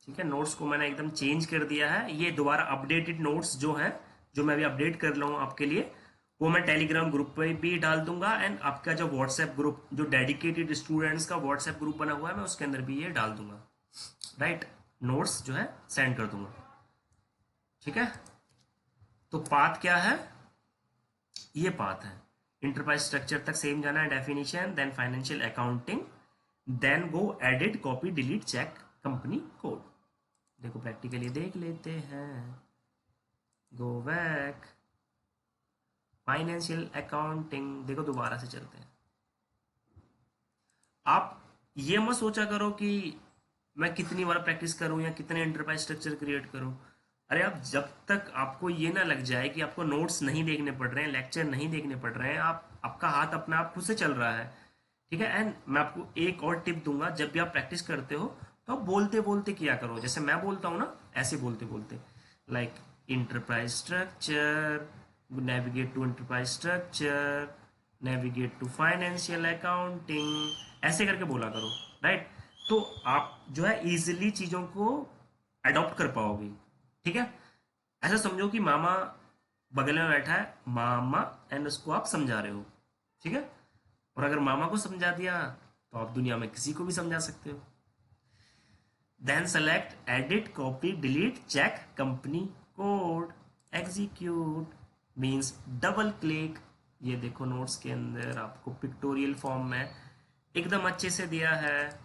[SPEAKER 1] ठीक है, नोट्स को मैंने एकदम चेंज कर दिया है, ये दोबारा अपडेटेड नोट्स जो है, जो मैं अभी अपडेट कर रहा हूँ आपके लिए, वो मैं टेलीग्राम ग्रुप पे भी डाल दूंगा, एंड आपका जो व्हाट्सएप ग्रुप, जो डेडिकेटेड स्टूडेंट्स का व्हाट्सएप ग्रुप बना हुआ है, मैं उसके अंदर भी ये डाल दूंगा, राइट। नोट्स जो है सेंड कर दूंगा। ठीक है, तो पाथ क्या है? ये पाथ है, इंटरप्राइज स्ट्रक्चर तक सेम जाना है, definition, then financial accounting, then go edit copy delete check company code. देखो प्रैक्टिकली देख लेते हैं, गो बैक, फाइनेंशियल अकाउंटिंग, देखो दोबारा से चलते हैं। आप ये मत सोचा करो कि मैं कितनी बार प्रैक्टिस करूं या कितने एंटरप्राइज स्ट्रक्चर क्रिएट करूं। अरे आप जब तक आपको ये ना लग जाए कि आपको नोट्स नहीं देखने पड़ रहे हैं, लेक्चर नहीं देखने पड़ रहे हैं, आपका हाथ अपना आप खुद से चल रहा है। ठीक है, एंड मैं आपको एक और टिप दूंगा, जब भी आप प्रैक्टिस करते हो तो आप बोलते बोलते किया करो, जैसे मैं बोलता हूँ ना, ऐसे बोलते बोलते, like enterprise structure, navigate to enterprise structure, navigate to financial accounting, ऐसे करके बोला करो, राइट। तो आप जो है इजिली चीजों को अडॉप्ट कर पाओगे। ठीक है, ऐसा समझो कि मामा बगल में बैठा है, मामा, एंड उसको आप समझा रहे हो। ठीक है, और अगर मामा को समझा दिया तो आप दुनिया में किसी को भी समझा सकते हो। Then select edit copy delete check company code, execute means double click. ये देखो नोट्स के अंदर आपको पिक्टोरियल फॉर्म में एकदम अच्छे से दिया है।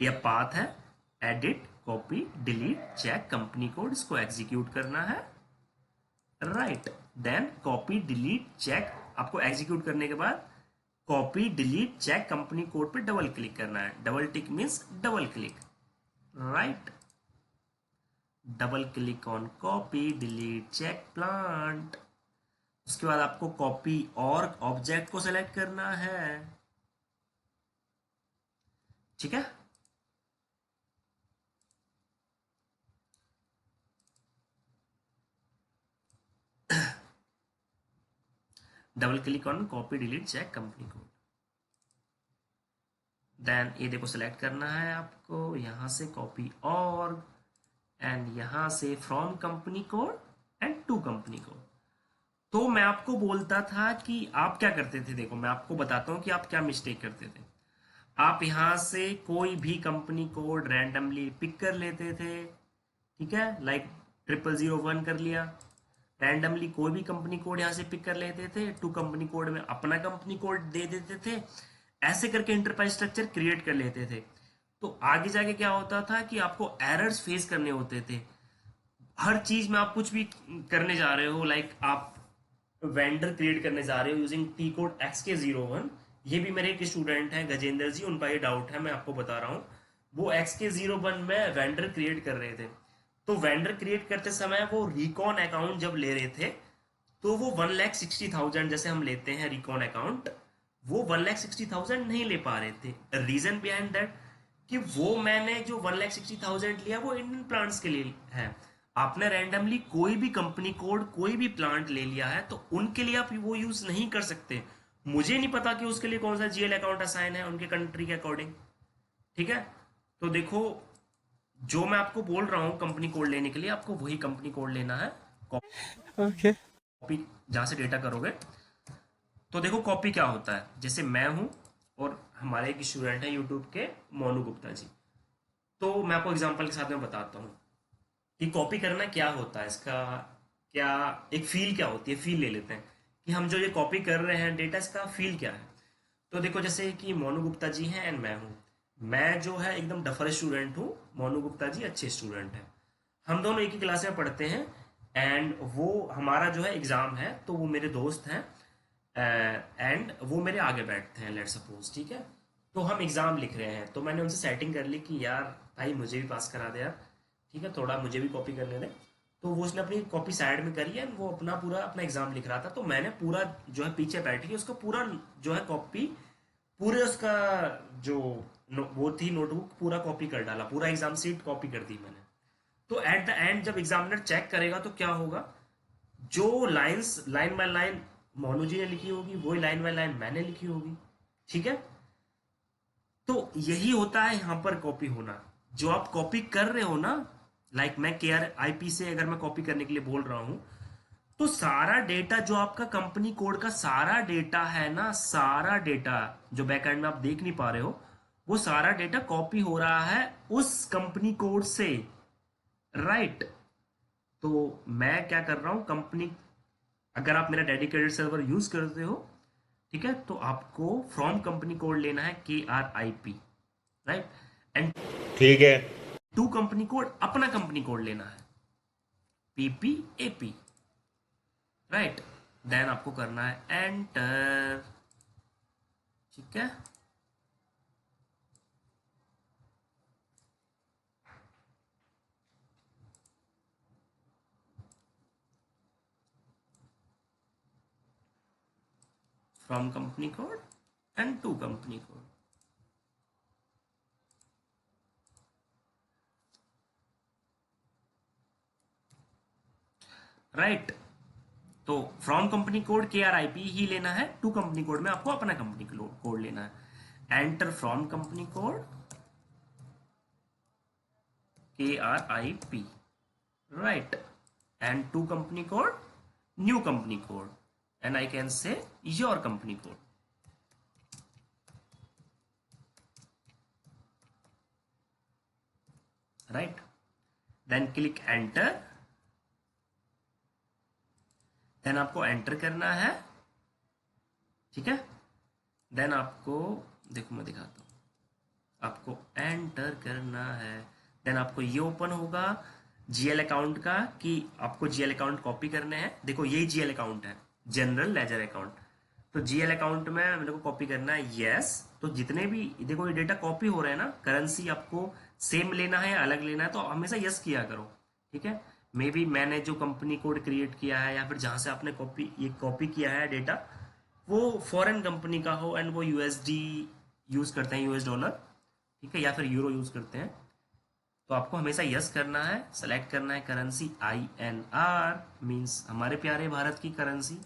[SPEAKER 1] यह पाथ है, edit copy delete check company code, इसको एग्जीक्यूट करना है, right. Then copy delete check, आपको एग्जीक्यूट करने के बाद copy delete check company code पे डबल क्लिक करना है, double tick means double click, right. Double click on copy delete check plant. उसके बाद आपको कॉपी और ऑब्जेक्ट को सेलेक्ट करना है। ठीक है, double click on copy delete check company code, then ये देखो सेलेक्ट करना है आपको, यहां से कॉपी और, एंड यहां से from company code and to company code. तो मैं आपको बोलता था कि आप क्या करते थे, देखो मैं आपको बताता हूं कि आप क्या मिस्टेक करते थे। आप यहां से कोई भी कंपनी कोड रैंडमली पिक कर लेते थे। ठीक है, लाइक 0001 कर लिया, रैंडमली कोई भी कंपनी कोड यहाँ से पिक कर लेते थे, टू कंपनी कोड में अपना कंपनी कोड दे देते थे, ऐसे करके एंटरप्राइज स्ट्रक्चर क्रिएट कर लेते थे। तो आगे जाके क्या होता था कि आपको एरर्स फेस करने होते थे। हर चीज में आप कुछ भी करने जा रहे हो, लाइक आप वेंडर क्रिएट करने जा रहे हो यूजिंग टी कोड XK01, ये भी मेरे एक स्टूडेंट हैं गजेंद्र जी, उनका ये डाउट है, मैं आपको बता रहा हूँ। वो XK01 में वेंडर क्रिएट कर रहे थे, तो वेंडर क्रिएट करते समय वो रिकॉन अकाउंट जब ले रहे थे तो वो 1,60,000 जैसे हम लेते हैं रिकॉन अकाउंट, वो 1,60,000 नहीं ले पा रहे थे। रीजन बिहाइंड दैट कि वो मैंने जो 1,60,000 लिया वो इंडियन प्लांट्स के लिए है। आपने रैंडमली कोई भी कंपनी कोड कोई भी प्लांट ले लिया है तो उनके लिए आप वो यूज नहीं कर सकते। मुझे नहीं पता कि उसके लिए कौन सा GL अकाउंट असाइन है उनके कंट्री के अकॉर्डिंग, ठीक है। तो देखो, जो मैं आपको बोल रहा हूँ कंपनी कोड लेने के लिए, आपको वही कंपनी कोड लेना है।
[SPEAKER 5] ओके
[SPEAKER 1] कॉपी जहां से डेटा करोगे, तो देखो कॉपी क्या होता है। जैसे मैं हूं और हमारे एक स्टूडेंट है यूट्यूब के मोनू गुप्ता जी, तो मैं आपको एग्जांपल के साथ में बताता हूँ कि कॉपी करना क्या होता है, इसका क्या एक फील क्या होती है। फील ले लेते हैं कि हम जो ये कॉपी कर रहे हैं डेटा, इसका फील क्या है। तो देखो, जैसे कि मोनू गुप्ता जी हैं एंड मैं हूँ। मैं जो है एकदम डफर स्टूडेंट हूँ, मोनू गुप्ता जी अच्छे स्टूडेंट हैं। हम दोनों एक ही क्लास में पढ़ते हैं एंड वो हमारा जो है एग्जाम है, तो वो मेरे दोस्त हैं एंड वो मेरे आगे बैठते हैं, लेट सपोज, ठीक है। तो हम एग्जाम लिख रहे हैं, तो मैंने उनसे सेटिंग कर ली कि यार भाई मुझे भी पास करा दे यार, ठीक है, थोड़ा मुझे भी कॉपी करने दे। तो वो उसने अपनी कॉपी साइड में करी है, वो अपना पूरा अपना एग्जाम लिख रहा था, तो मैंने पूरा जो है पीछे बैठ के उसका पूरा जो है कॉपी, पूरे उसका जो वो थी नोटबुक पूरा कॉपी कर डाला, पूरा एग्जाम सीट कॉपी कर दी मैंने। तो एट द एंड जब एग्जामिनर चेक करेगा तो क्या होगा, जो lines line by line Monu ji ने लिखी होगी वही लाइन बाय लाइन मैंने लिखी होगी, ठीक है। तो यही होता है यहाँ पर कॉपी होना। जो आप कॉपी कर रहे हो ना, लाइक मैं KRIP से अगर मैं कॉपी करने के लिए बोल रहा हूं, तो सारा डेटा जो आपका कंपनी कोड का सारा डेटा है ना, सारा डेटा जो बैकएंड में आप देख नहीं पा रहे हो, वो सारा डेटा कॉपी हो रहा है उस कंपनी कोड से, राइट। तो मैं क्या कर रहा हूं, कंपनी, अगर आप मेरा डेडिकेटेड सर्वर यूज करते हो, ठीक है, तो आपको फ्रॉम कंपनी कोड लेना है KRIP, राइट। एंड
[SPEAKER 7] ठीक है।
[SPEAKER 1] टू कंपनी कोड अपना कंपनी कोड लेना है PPAP, राइट। देन आपको करना है एंटर, ठीक है। From company code and to company code, right. तो फ्रॉम कंपनी कोड KRIP ही लेना है, टू कंपनी कोड में आपको अपना कंपनी कोड लेना है। Enter from company code KRIP, right, and to company code new company code, and I can say your company code, right. Then click enter, then आपको एंटर करना है, ठीक है। देन आपको देखो मैं दिखाता हूँ, आपको एंटर करना है। देन आपको ये ओपन होगा GL अकाउंट का, कि आपको GL अकाउंट कॉपी करने हैं। देखो यही GL अकाउंट है, जनरल लेजर अकाउंट। तो GL अकाउंट में मेरे को कॉपी करना है, यस। तो जितने भी देखो ये डेटा कॉपी हो रहे हैं ना, करेंसी आपको सेम लेना है अलग लेना है, तो हमेशा यस किया करो, ठीक है। मे बी मैंने जो कंपनी कोड क्रिएट किया है या फिर जहां से आपने कॉपी किया है डेटा, वो फॉरेन कंपनी का हो एंड वो USD यूज करते हैं, US डॉलर, ठीक है, या फिर यूरो यूज करते हैं। तो आपको हमेशा यस करना है, सेलेक्ट करना है करेंसी INR, मीन्स हमारे प्यारे भारत की currency.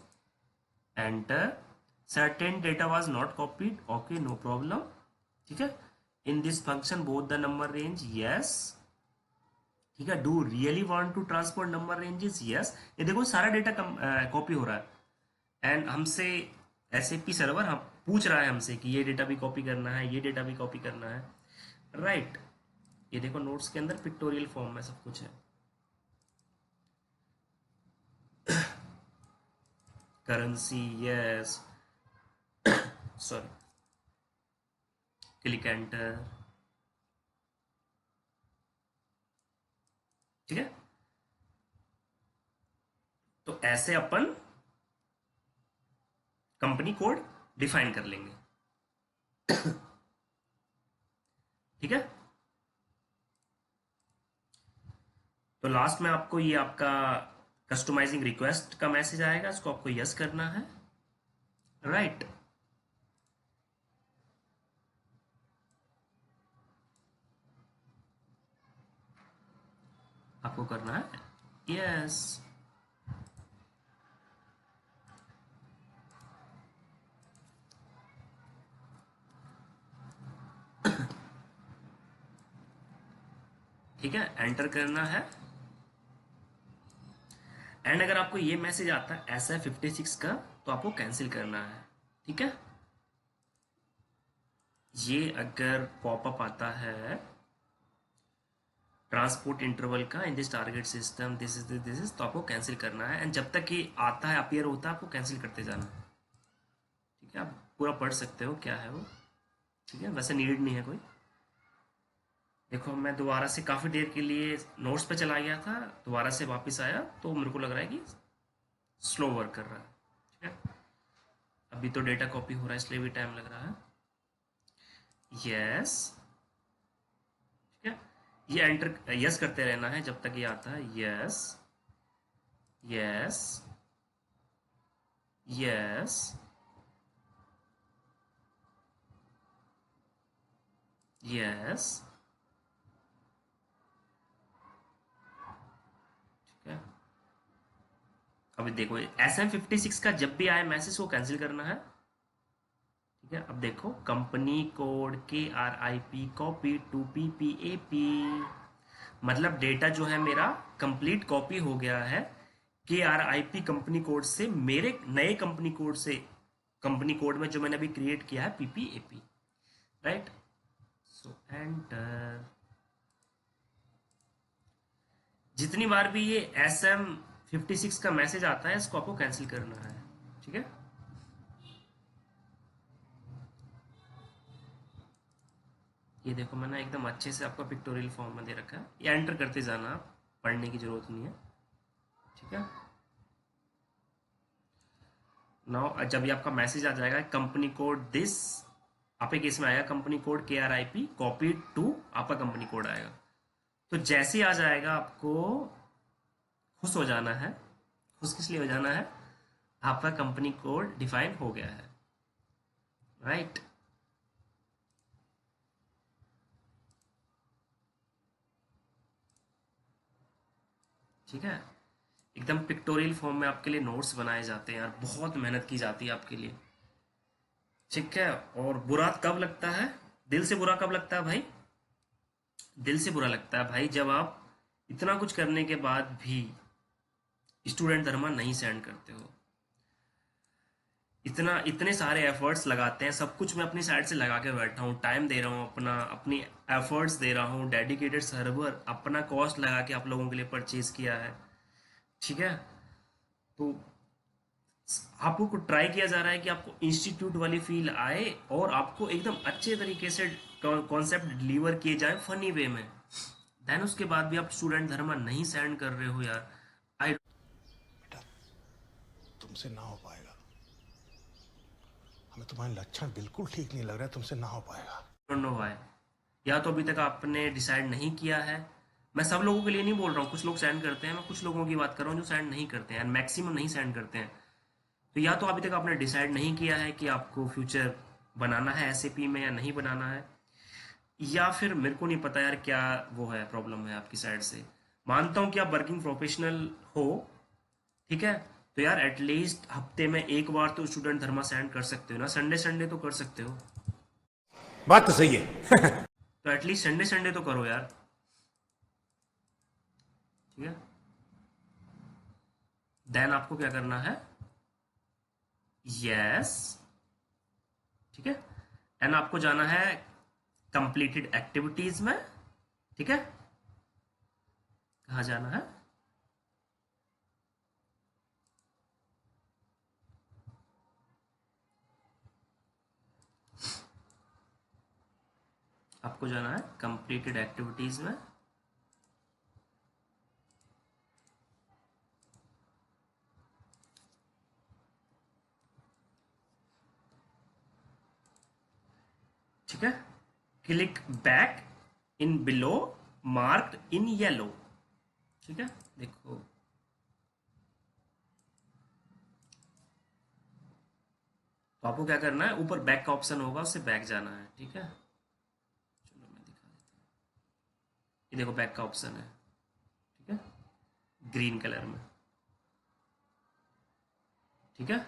[SPEAKER 1] Enter, certain data was not copied, okay no problem, ठीक है। In this function both the number range, yes, ठीक है। Do really want to transport number ranges, yes. ये देखो सारा डेटा कॉपी हो रहा है एंड हमसे SAP सर्वर हम पूछ रहा है हमसे कि ये डेटा भी कॉपी करना है, ये डेटा भी कॉपी करना है, राइट। ये देखो नोट्स के अंदर पिक्टोरियल फॉर्म में सब कुछ है। Currency, yes, sorry, click enter, ठीक है। तो ऐसे अपन कंपनी कोड डिफाइन कर लेंगे, ठीक है। तो लास्ट में आपको ये आपका कस्टमाइजिंग रिक्वेस्ट का मैसेज आएगा, इसको आपको यस करना है, राइट। आपको करना है यस। ठीक है, एंटर करना है। एंड अगर आपको ये मैसेज आता है SF56 का, तो आपको कैंसिल करना है। ठीक है, ये अगर पॉपअप आता है ट्रांसपोर्ट इंटरवल का in this target system this is, तो आपको कैंसिल करना है। एंड जब तक ये आता है, अपीयर होता है, आपको कैंसिल करते जाना है। ठीक है, आप पूरा पढ़ सकते हो क्या है वो। ठीक है, वैसे नीड नहीं है कोई। देखो, मैं दोबारा से काफ़ी देर के लिए नोट्स पे चला गया था, दोबारा से वापस आया तो मेरे को लग रहा है कि स्लो वर्क कर रहा है। ठीक है, अभी तो डेटा कॉपी हो रहा है इसलिए भी टाइम लग रहा है। यस, ठीक है, ये एंटर यस करते रहना है जब तक ये आता है। Yes yes yes yes. ठीक है, अभी देखो SM56 का जब भी आए मैसेज को कैंसिल करना है। ठीक है, अब देखो company code KRIP copy to PPAP, मतलब डेटा जो है मेरा कंप्लीट कॉपी हो गया है KRIP कंपनी कोड से मेरे नए कंपनी कोड से, कंपनी कोड में जो मैंने अभी क्रिएट किया है PPAP, राइट। सो एंटर। जितनी बार भी ये SM56 का मैसेज आता है, इसको आपको कैंसिल करना है। ठीक है, ये देखो मैंने एकदम अच्छे से आपको पिक्टोरियल फॉर्म में दे रखा है, ये एंटर करते जाना, आप पढ़ने की जरूरत नहीं है। ठीक है, नाउ जब ये आपका मैसेज आ जाएगा कंपनी कोड दिस, आपके केस में आएगा company code KRIP copy to आपका कंपनी कोड आएगा। तो जैसे ही आ जाएगा आपको खुश हो जाना है। खुश किस लिए हो जाना है? आपका कंपनी कोड डिफाइन हो गया है, राइट। ठीक है, एकदम पिक्टोरियल फॉर्म में आपके लिए नोट्स बनाए जाते हैं यार, बहुत मेहनत की जाती है आपके लिए। ठीक है, और बुरा कब लगता है, दिल से बुरा कब लगता है भाई? दिल से बुरा लगता है भाई जब आप इतना कुछ करने के बाद भी स्टूडेंट धर्मा नहीं सेंड करते हो। इतने सारे एफर्ट्स लगाते हैं, सब कुछ मैं अपनी साइड से लगा के बैठा हूँ, टाइम दे रहा हूँ अपना, अपनी एफर्ट्स दे रहा हूँ, डेडिकेटेड सर्वर अपना कॉस्ट लगा के आप लोगों के लिए परचेज किया है। ठीक है, तो आपको ट्राई किया जा रहा है कि आपको इंस्टीट्यूट वाली फील आए और आपको एकदम अच्छे तरीके से कॉन्सेप्ट डिलीवर किए जाए फनी वे में। देन उसके बाद भी आप स्टूडेंट धर्मा नहीं सेंड कर रहे हो यार। आई
[SPEAKER 3] बेटा, तुमसे ना हो पाएगा। हमें तुम्हारे लक्षण बिल्कुल ठीक नहीं लग रहा है, तुमसे ना हो पाएगा।
[SPEAKER 1] डोंट नो व्हाई, या तो अभी तक आपने डिसाइड नहीं किया है। मैं सब लोगों के लिए नहीं बोल रहा हूँ, कुछ लोग सेंड करते हैं, मैं कुछ लोगों की बात कर रहा हूँ जो सेंड नहीं करते हैं, मैक्सिमम नहीं सेंड करते हैं। तो या तो अभी तक आपने डिसाइड नहीं किया है कि आपको फ्यूचर बनाना है SAP में या नहीं बनाना है, या फिर मेरे को नहीं पता यार क्या वो है, प्रॉब्लम है आपकी साइड से। मानता हूँ कि आप वर्किंग प्रोफेशनल हो, ठीक है, तो यार एटलीस्ट हफ्ते में एक बार तो स्टूडेंट धर्मा सेंड कर सकते हो ना, संडे संडे तो कर सकते हो।
[SPEAKER 7] बात तो सही है।
[SPEAKER 1] तो एटलीस्ट संडे संडे तो करो यार। ठीक है, देन आपको क्या करना है, यस, ठीक है, एंड आपको जाना है कंप्लीटेड एक्टिविटीज में। ठीक है, कहाँ जाना है, आपको जाना है कंप्लीटेड एक्टिविटीज में। ठीक है, click back in below marked in yellow. ठीक है, देखो तो आपको क्या करना है, ऊपर बैक का ऑप्शन होगा, उससे बैक जाना है। ठीक है, चलो मैं दिखा देता हूँ। ये देखो बैक का ऑप्शन है, ठीक है, ग्रीन कलर में। ठीक है,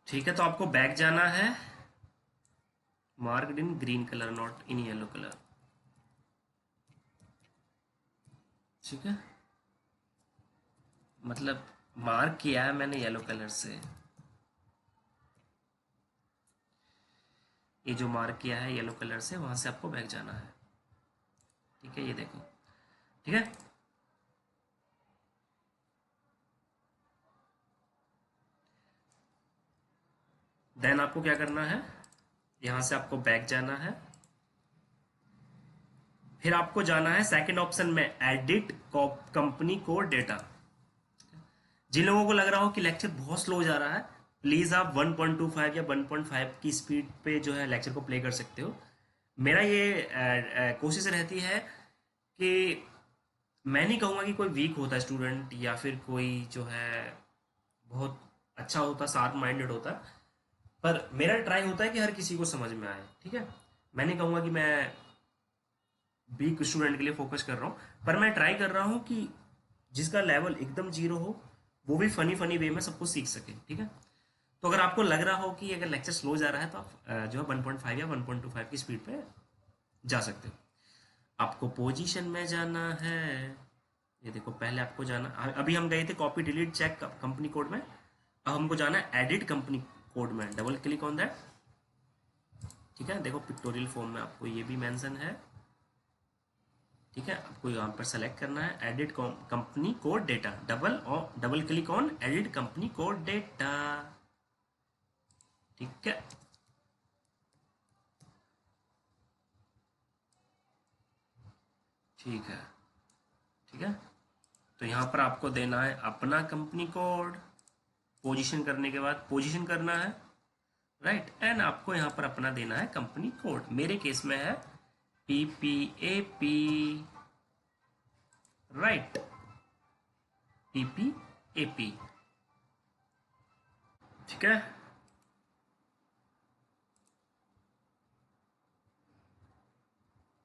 [SPEAKER 1] ठीक है, तो आपको बैक जाना है, marked in green colour not in yellow colour. ठीक है, मतलब मार्क किया है मैंने येलो कलर से, ये जो मार्क किया है येलो कलर से, वहां से आपको बैक जाना है। ठीक है, ये देखो। ठीक है, देन आपको क्या करना है, यहां से आपको बैक जाना है, फिर आपको जाना है सेकंड ऑप्शन में, एडिट कंपनी कोड डेटा। जिन लोगों को लग रहा हो कि लेक्चर बहुत स्लो जा रहा है, प्लीज आप 1.25 या 1.5 की स्पीड पे जो है लेक्चर को प्ले कर सकते हो। मेरा ये कोशिश रहती है कि मैं नहीं कहूँगा कि कोई वीक होता है स्टूडेंट, या फिर कोई जो है बहुत अच्छा होता, शार्प माइंडेड होता, पर मेरा ट्राई होता है कि हर किसी को समझ में आए। ठीक है, मैं नहीं कहूँगा कि मैं वीक स्टूडेंट के लिए फोकस कर रहा हूँ, पर मैं ट्राई कर रहा हूँ कि जिसका लेवल एकदम जीरो हो वो भी फनी फनी वे में सबको सीख सके। ठीक है, तो अगर आपको लग रहा हो कि अगर लेक्चर स्लो जा रहा है तो आप जो है 1.5 या 1.25 की स्पीड पे जा सकते हो। आपको पोजीशन में जाना है, ये देखो पहले आपको जाना, अभी हम गए थे copy delete check company code में, अब हमको जाना है एडिट कंपनी कोड में, डबल क्लिक ऑन दैट। ठीक है, देखो पिक्टोरियल फॉर्म में आपको ये भी मेंशन है। ठीक है, आपको यहाँ पर सेलेक्ट करना है edit company code data, double click on edit company code data. ठीक है, ठीक है, ठीक है, तो यहाँ पर आपको देना है अपना कंपनी कोड, पोजीशन करने के बाद पोजीशन करना है, राइट, एंड आपको यहाँ पर अपना देना है कंपनी कोड। मेरे केस में है PPAP, राइट, PPAP। ठीक है,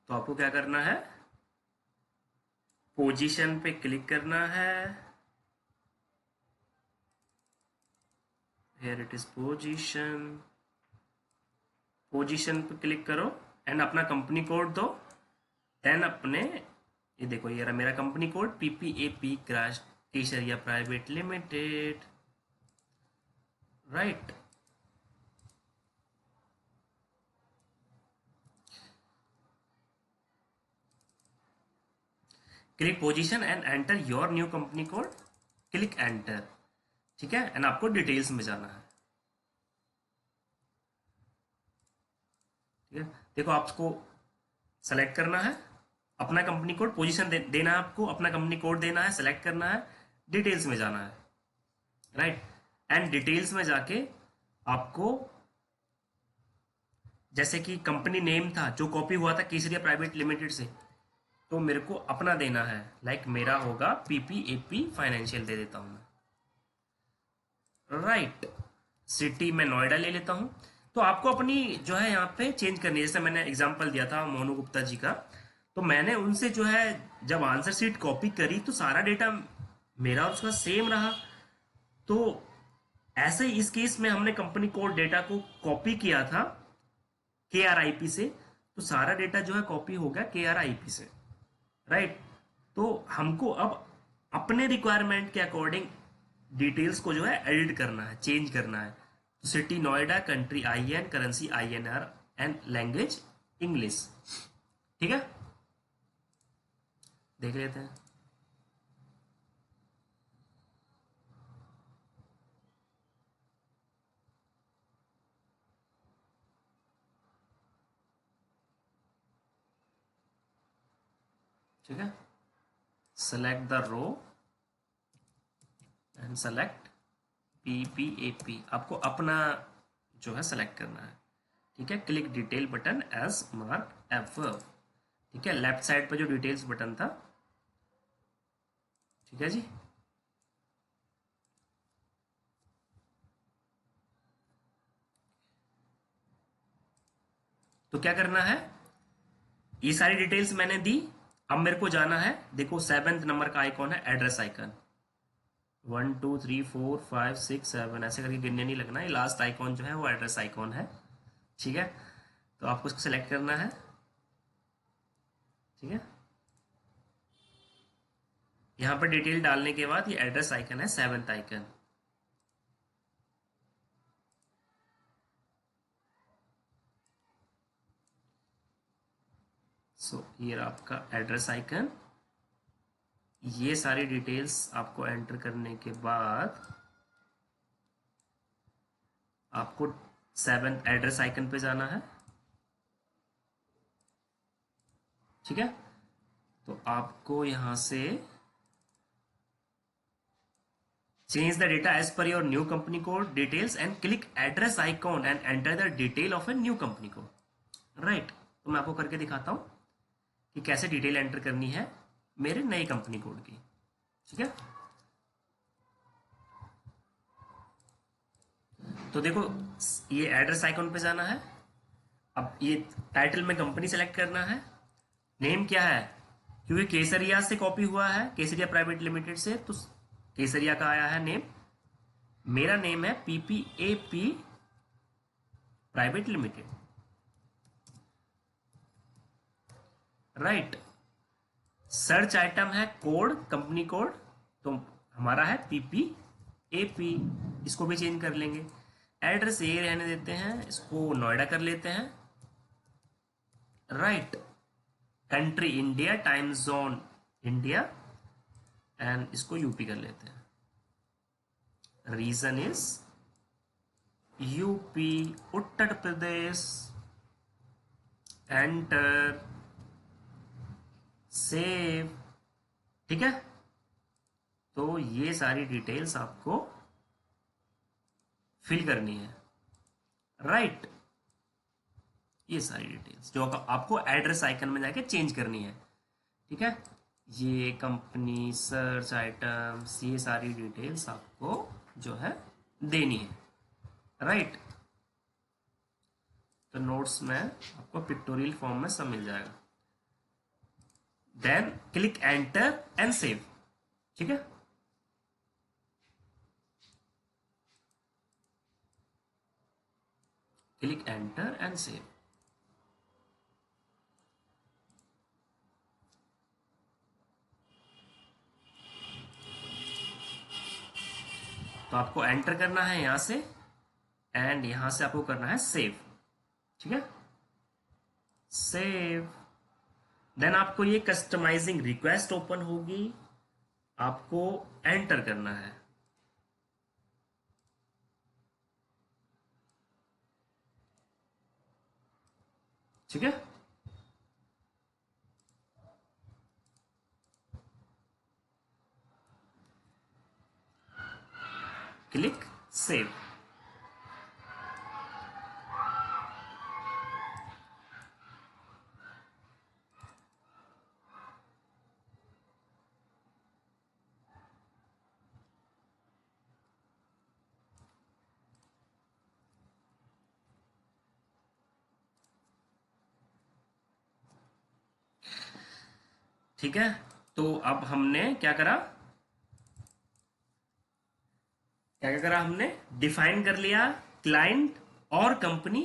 [SPEAKER 1] तो आपको क्या करना है, पोजीशन पे क्लिक करना है, here it is position, position पे क्लिक करो एंड अपना कंपनी कोड दो, देन अपने ये देखो ये रहा मेरा company code PPAP crash Kesariya private limited, right. Click position and enter your new company code, click enter. ठीक है, एंड आपको डिटेल्स में जाना है। ठीक है, देखो आपको सेलेक्ट करना है अपना कंपनी कोड, पोजीशन देना है आपको, अपना कंपनी कोड देना है, सेलेक्ट करना है, डिटेल्स में जाना है, राइट, एंड डिटेल्स में जाके आपको जैसे कि कंपनी नेम था जो कॉपी हुआ था केसरिया प्राइवेट लिमिटेड से, तो मेरे को अपना देना है, लाइक मेरा होगा PPAP फाइनेंशियल दे देता हूं मैं, राइट। सिटी में नोएडा ले लेता हूं। तो आपको अपनी जो है यहाँ पे चेंज करनी है, जैसे मैंने एग्जांपल दिया था मोनू गुप्ता जी का, तो मैंने उनसे जो है जब आंसर शीट कॉपी करी तो सारा डेटा मेरा और उसका सेम रहा। तो ऐसे ही इस केस में हमने कंपनी कोड डेटा को कॉपी किया था KRIP से, तो सारा डेटा जो है कॉपी हो गया KRIP से, राइट। तो हमको अब अपने रिक्वायरमेंट के अकॉर्डिंग डिटेल्स को जो है एडिट करना है, चेंज करना है। तो city Noida, country IN, currency INR and language English. ठीक है, देख लेते हैं। ठीक है, select the row and select PPAP, आपको अपना जो है सेलेक्ट करना है। ठीक है, click detail button as mark above. ठीक है, लेफ्ट साइड पर जो डिटेल्स बटन था। ठीक है जी, तो क्या करना है, ये सारी डिटेल्स मैंने दी। अब मेरे को जाना है, देखो 7th नंबर का आइकॉन है एड्रेस आइकन। 1 2 3 4 5 6 7 ऐसे करके गिनने नहीं लगना, ये लास्ट आइकॉन जो है वो एड्रेस आइकॉन है। ठीक है, तो आपको इसको सेलेक्ट करना है। ठीक है, यहां पर डिटेल डालने के बाद ये एड्रेस आइकन है 7th आइकन। सो ये आपका एड्रेस आइकन। ये सारी डिटेल्स आपको एंटर करने के बाद आपको 7th एड्रेस आइकन पे जाना है। ठीक है, तो आपको यहां से change the data as per your new company code details and click address icon and enter the detail of a new company code. Right, तो मैं आपको करके दिखाता हूं कि कैसे डिटेल एंटर करनी है मेरे नई कंपनी कोड की। ठीक है, तो देखो ये एड्रेस आइकॉन पे जाना है। अब ये टाइटल में कंपनी सेलेक्ट करना है। नेम क्या है, क्योंकि केसरिया से कॉपी हुआ है, केसरिया प्राइवेट लिमिटेड से, तो केसरिया का आया है नेम। मेरा नेम है PPAP private limited. Right, search item है कोड, कंपनी कोड, तो हमारा है PPAP, इसको भी चेंज कर लेंगे। एड्रेस ये रहने देते हैं, इसको नोएडा कर लेते हैं। Right, country India, time zone India, and इसको यूपी कर लेते हैं। Region is UP, Uttar Pradesh. Enter, save. ठीक है, तो ये सारी डिटेल्स आपको फिल करनी है। राइट, ये सारी डिटेल्स जो आपको एड्रेस आइकन में जाके चेंज करनी है। ठीक है, ये कंपनी, सर्च आइटम्स, ये सारी डिटेल्स आपको जो है देनी है। राइट, तो नोट्स में आपको पिक्टोरियल फॉर्म में सब मिल जाएगा। Then click enter and save. ठीक है, क्लिक एंटर एंड सेव। तो आपको एंटर करना है यहां से, एंड यहां से आपको करना है सेव। ठीक है, सेव। देन आपको ये कस्टमाइजिंग रिक्वेस्ट ओपन होगी, आपको एंटर करना है। ठीक है, क्लिक सेव। ठीक है, तो अब हमने क्या करा, क्या क्या करा हमने, डिफाइन कर लिया क्लाइंट और company,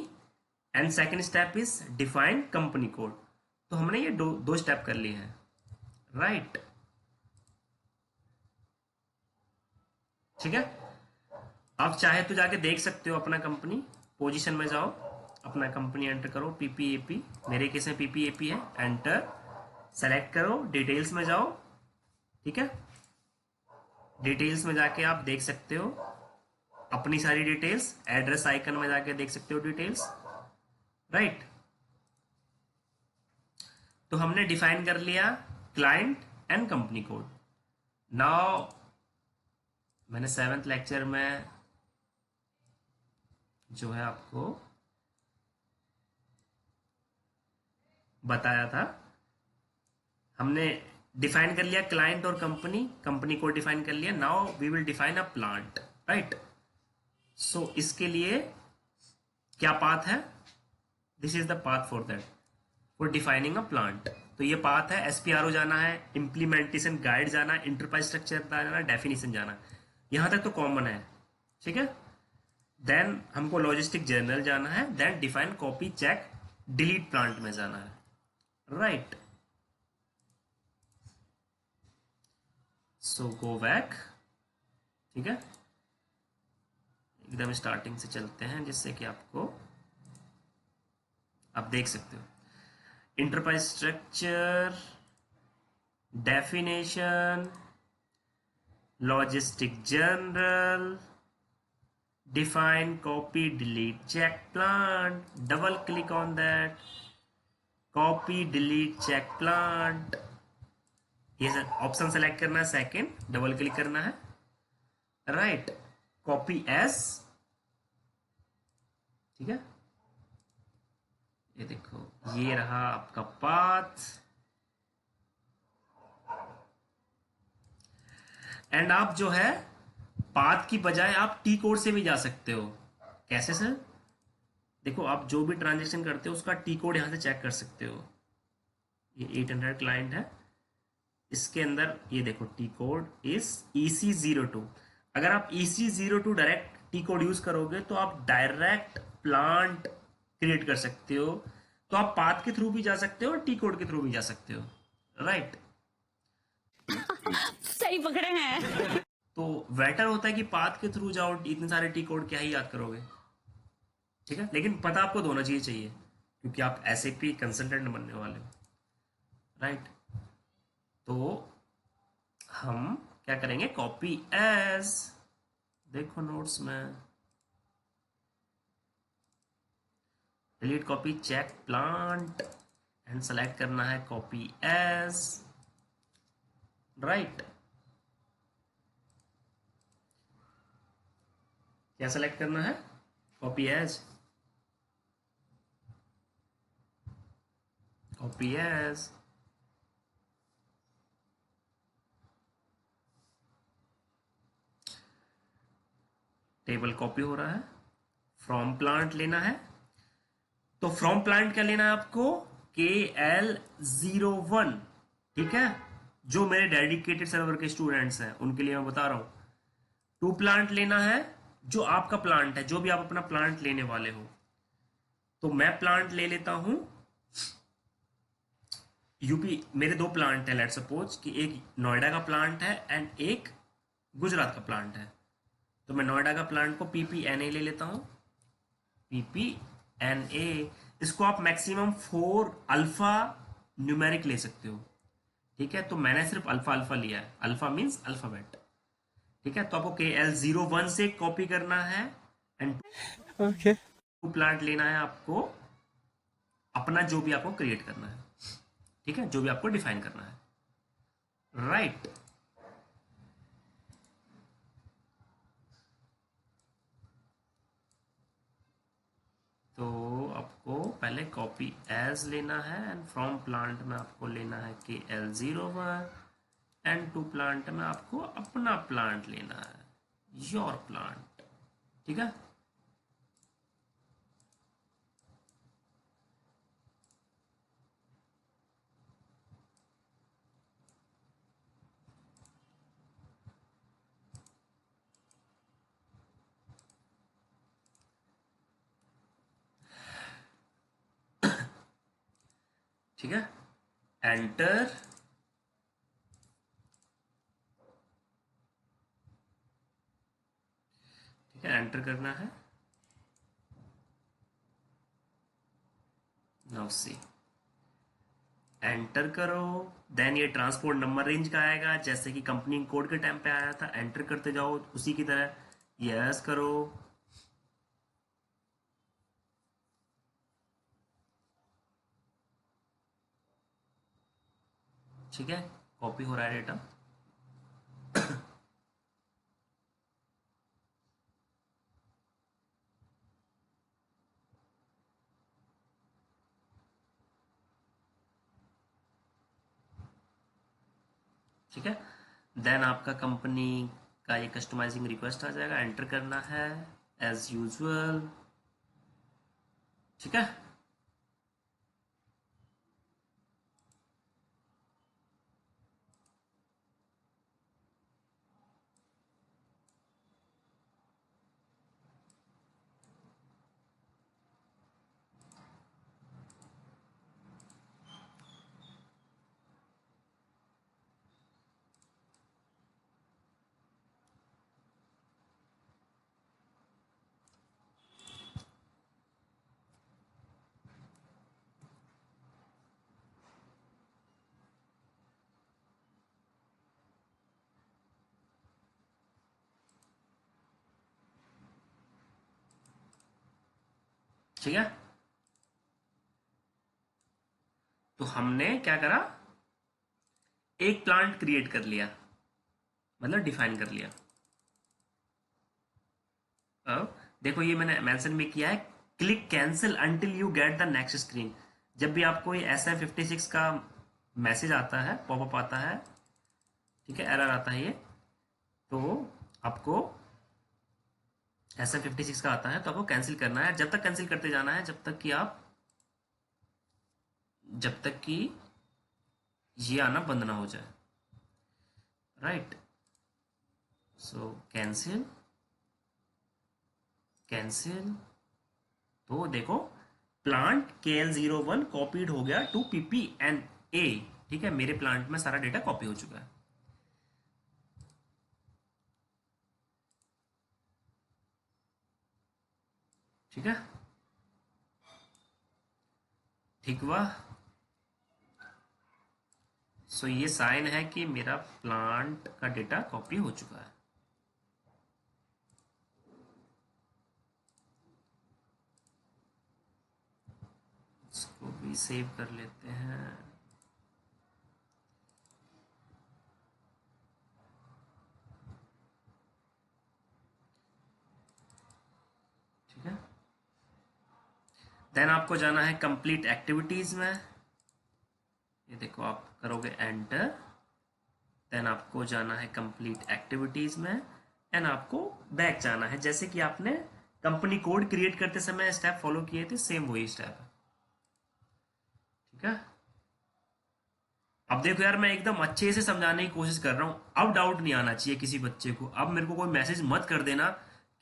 [SPEAKER 1] and second step is define company code. तो हमने ये दो स्टेप कर लिए हैं। राइट, ठीक है, आप चाहे तो जाके देख सकते हो अपना कंपनी, पोजीशन में जाओ, अपना कंपनी एंटर करो, पीपीएपी, मेरे केस में पीपीएपी है, एंटर, सेलेक्ट करो, डिटेल्स में जाओ, ठीक है। डिटेल्स में जाके आप देख सकते हो अपनी सारी डिटेल्स, एड्रेस आइकन में जाके देख सकते हो डिटेल्स, राइट। तो हमने डिफाइन कर लिया client and company code. Now मैंने 7th लेक्चर में जो है आपको बताया था, हमने डिफाइन कर लिया क्लाइंट और कंपनी, कंपनी को डिफाइन कर लिया। Now we will define a plant, right. So इसके लिए क्या पाथ है, this is the path for that, for defining a plant. तो ये पाथ है, एसपीआरओ जाना है, इंप्लीमेंटेशन गाइड जाना है, इंटरप्राइज स्ट्रक्चर जाना है, डेफिनेशन जाना है, यहां तक तो कॉमन है, ठीक है। देन हमको लॉजिस्टिक जर्नल जाना है, then define copy check delete plant में जाना है, राइट। सो गो बैक, ठीक है, एकदम स्टार्टिंग से चलते हैं जिससे कि आपको आप देख सकते हो enterprise structure, definition, logistic general, define copy delete check plant, double click on that, copy delete check plant, ये ऑप्शन सेलेक्ट करना है, सेकंड डबल क्लिक करना है, राइट, कॉपी एज, ठीक है। ये देखो ये रहा आपका पाथ, एंड आप जो है पाथ की बजाय आप टी कोड से भी जा सकते हो। कैसे सर? देखो आप जो भी ट्रांजेक्शन करते हो उसका टी कोड यहां से चेक कर सकते हो। ये 800 क्लाइंट है, इसके अंदर ये देखो टी कोड इज EC02। अगर आप EC02 direct T code use करोगे तो आप डायरेक्ट प्लांट क्रिएट कर सकते हो। तो आप पाथ के थ्रू भी जा सकते हो और टी कोड के थ्रू भी जा सकते हो, राइट।
[SPEAKER 8] सही पकड़े हैं।
[SPEAKER 1] तो बेटर होता है कि पाथ के थ्रू जाओ, इतने सारे टी कोड क्या ही याद करोगे, ठीक है। लेकिन पता आपको दोनों चीजें चाहिए क्योंकि आप SAP कंसल्टेंट बनने वाले हो, राइट। तो हम क्या करेंगे, कॉपी एज, देखो नोट्स में, delete copy check plant and select करना है कॉपी एज, राइट। क्या सेलेक्ट करना है, copy as, copy as, table copy हो रहा है, फ्रॉम प्लांट लेना है। तो फ्रॉम प्लांट क्या लेना है आपको, KL01, ठीक है। जो मेरे डेडिकेटेड सर्वर के स्टूडेंट्स हैं उनके लिए मैं बता रहा हूं, 2 प्लांट लेना है, जो आपका प्लांट है, जो भी आप अपना प्लांट लेने वाले हो। तो मैं प्लांट ले लेता हूं यूपी, मेरे 2 प्लांट है, लेट सपोज कि एक नोएडा का प्लांट है एंड एक गुजरात का प्लांट है। तो मैं नोएडा का प्लांट को PPNA ले लेता हूं, PPNA। इसको आप मैक्सिमम 4 अल्फा न्यूमेरिक ले सकते हो, ठीक है। तो मैंने सिर्फ अल्फा अल्फा लिया है, अल्फा मीन्स अल्फाबेट, ठीक है। तो आपको KL01 से कॉपी करना है एंड
[SPEAKER 5] ओके
[SPEAKER 1] 2 प्लांट लेना है आपको, अपना जो भी आपको क्रिएट करना है, ठीक है, जो भी आपको डिफाइन करना है, राइट। तो आपको पहले कॉपी एज लेना है एंड फ्रॉम प्लांट में आपको लेना है KL01 एंड 2 प्लांट में आपको अपना प्लांट लेना है, योर प्लांट, ठीक है। ठीक है, एंटर, ठीक है, एंटर करना है। नाउ सी, एंटर करो। देन ये ट्रांसपोर्ट नंबर रेंज का आएगा, जैसे कि कंपनी कोड के टाइम पे आया था। एंटर करते जाओ उसी की तरह, यस करो। ठीक है, कॉपी हो रहा है डेटा। ठीक है, देन आपका कंपनी का ये कस्टमाइजिंग रिक्वेस्ट आ जाएगा, एंटर करना है एज यूजुअल। ठीक है, ठीक है। तो हमने क्या करा, एक प्लांट क्रिएट कर लिया, मतलब डिफाइन कर लिया। अब देखो ये मैंने मेंशन भी किया है, click cancel until you get the next screen. जब भी आपको ये SM56 का मैसेज आता है, पॉपअप आता है, ठीक है, एरर आता है ये, तो आपको SM56 का आता है तो आपको कैंसिल करना है। जब तक कैंसिल करते जाना है जब तक कि ये आना बंद ना हो जाए, राइट। सो कैंसिल कैंसिल, तो देखो प्लांट KL01 कॉपीड हो गया टू PPNA। ठीक है, मेरे प्लांट में सारा डेटा कॉपी हो चुका है। ठीक है, ठीक हुआ। सो ये साइन है कि मेरा प्लांट का डेटा कॉपी हो चुका है। इसको भी सेव कर लेते हैं। ठीक है, देन आपको जाना है कंप्लीट एक्टिविटीज में। ये देखो आप करोगे एंटर, देन आपको जाना है कंप्लीट एक्टिविटीज में, एंड आपको बैक जाना है, जैसे कि आपने कंपनी कोड क्रिएट करते समय स्टेप फॉलो किए थे, सेम वही स्टेप है। ठीक है, अब देखो यार, मैं एकदम अच्छे से समझाने की कोशिश कर रहा हूं, अब डाउट नहीं आना चाहिए किसी बच्चे को। अब मेरे को कोई मैसेज मत कर देना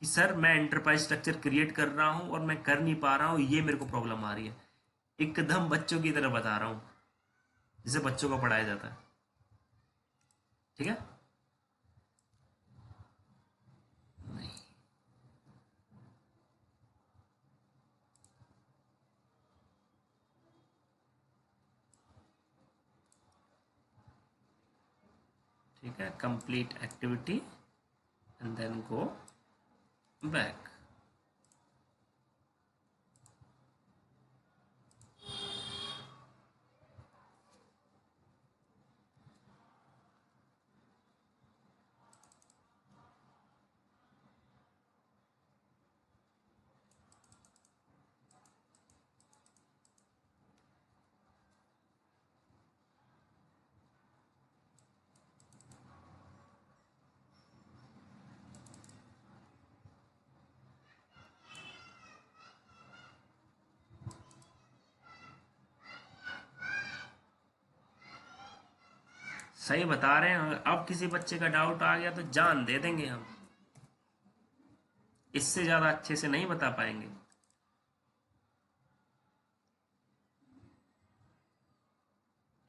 [SPEAKER 1] कि सर मैं एंटरप्राइज स्ट्रक्चर क्रिएट कर रहा हूं और मैं कर नहीं पा रहा हूं, ये मेरे को प्रॉब्लम आ रही है। एकदम बच्चों की तरह बता रहा हूं, जिसे बच्चों को पढ़ाया जाता है। ठीक है, ठीक है, complete activity and then go back. सही बता रहे हैं, अब किसी बच्चे का डाउट आ गया तो जान दे देंगे हम, इससे ज्यादा अच्छे से नहीं बता पाएंगे।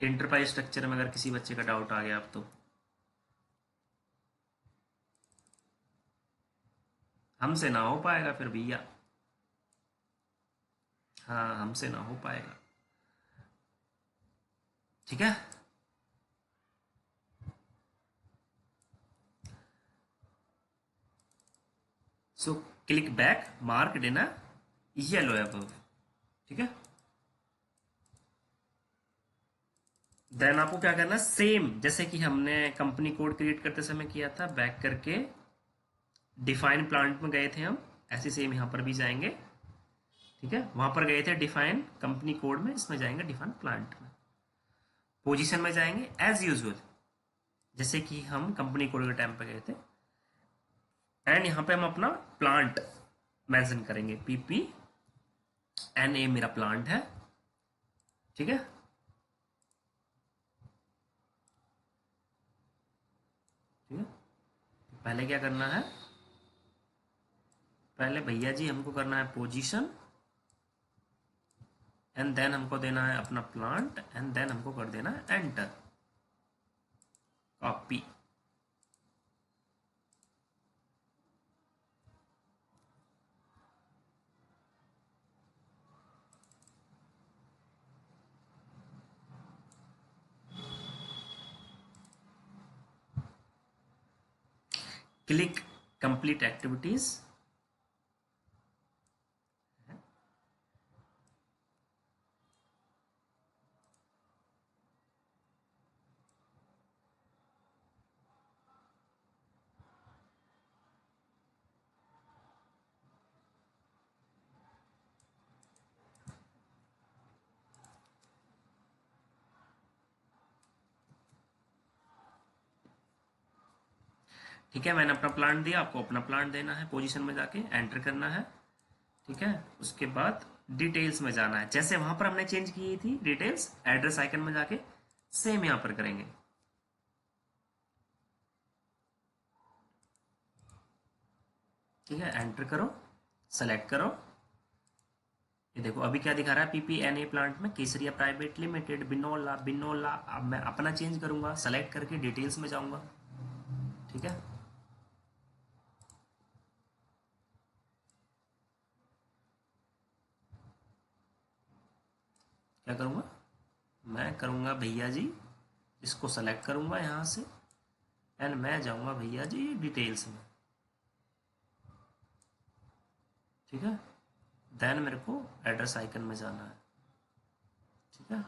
[SPEAKER 1] एंटरप्राइज स्ट्रक्चर में अगर किसी बच्चे का डाउट आ गया अब तो हमसे ना हो पाएगा फिर भैया, हाँ हमसे ना हो पाएगा। ठीक है। सो क्लिक बैक, मार्क देना येलो अबव, ठीक है। देन आपको क्या करना, सेम जैसे कि हमने कंपनी कोड क्रिएट करते समय किया था, बैक करके डिफाइन प्लांट में गए थे हम, ऐसे सेम यहां पर भी जाएंगे, ठीक है। वहां पर गए थे डिफाइन कंपनी कोड में, इसमें जाएंगे डिफाइन प्लांट में, पोजीशन में जाएंगे एज यूजुअल जैसे कि हम कंपनी कोड के टाइम पे गए थे, एंड यहां पे हम अपना प्लांट मेंशन करेंगे, PPNA मेरा प्लांट है, ठीक है। ठीक है, पहले क्या करना है, पहले भैया जी हमको करना है पोजीशन, एंड देन हमको देना है अपना प्लांट, एंड देन हमको कर देना है enter, copy. Click complete activities, ठीक है। मैंने अपना प्लांट दिया, आपको अपना प्लांट देना है, पोजीशन में जाके एंटर करना है, ठीक है। उसके बाद डिटेल्स में जाना है, जैसे वहां पर हमने चेंज की थी डिटेल्स, एड्रेस आइकन में जाके सेम यहां पर करेंगे, ठीक है। एंटर करो, सेलेक्ट करो, ये देखो अभी क्या दिखा रहा है, PPNA प्लांट में केसरिया प्राइवेट लिमिटेड बिनोला बिनोला। अब मैं अपना चेंज करूंगा, सेलेक्ट करके डिटेल्स में जाऊंगा, ठीक है। क्या करूंगा, मैं करूंगा भैया जी, इसको सेलेक्ट करूंगा यहां से, एंड मैं जाऊंगा भैया जी डिटेल्स में, ठीक है। देन मेरे को एड्रेस आइकन में जाना है, ठीक है।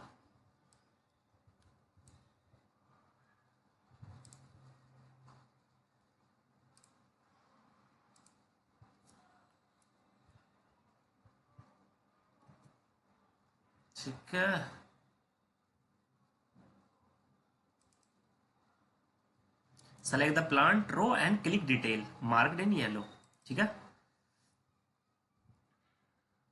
[SPEAKER 1] ठीक है, select the plant row and click detail, marked in yellow, ठीक है।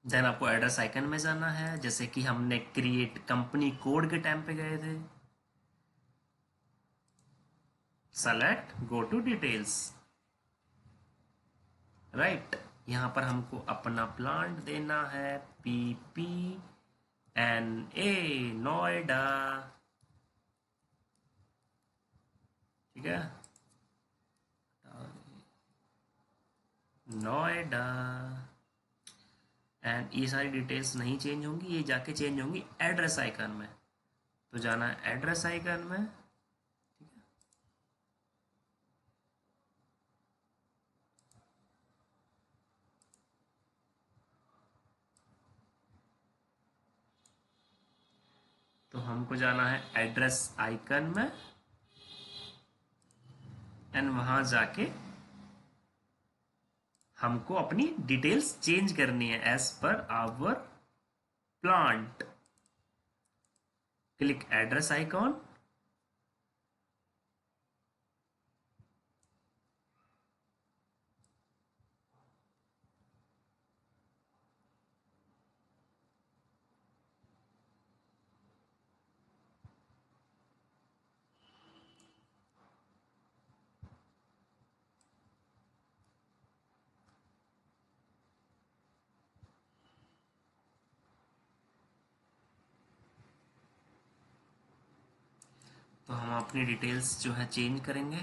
[SPEAKER 1] देन आपको एड्रेस आइकन में जाना है, जैसे कि हमने क्रिएट कंपनी कोड के टाइम पे गए थे, select go to details, right. यहां पर हमको अपना प्लांट देना है, PPNA नोएडा, ठीक है, नोएडा। एंड ये सारी डिटेल्स नहीं चेंज होंगी, ये जाके चेंज होंगी एड्रेस आइकन में, तो जाना है एड्रेस आइकन में, ठीक है। तो हमको जाना है एड्रेस आइकन में, एंड वहां जाके हमको अपनी डिटेल्स चेंज करनी है as per our plant, click address icon, तो हम अपनी डिटेल्स जो है चेंज करेंगे।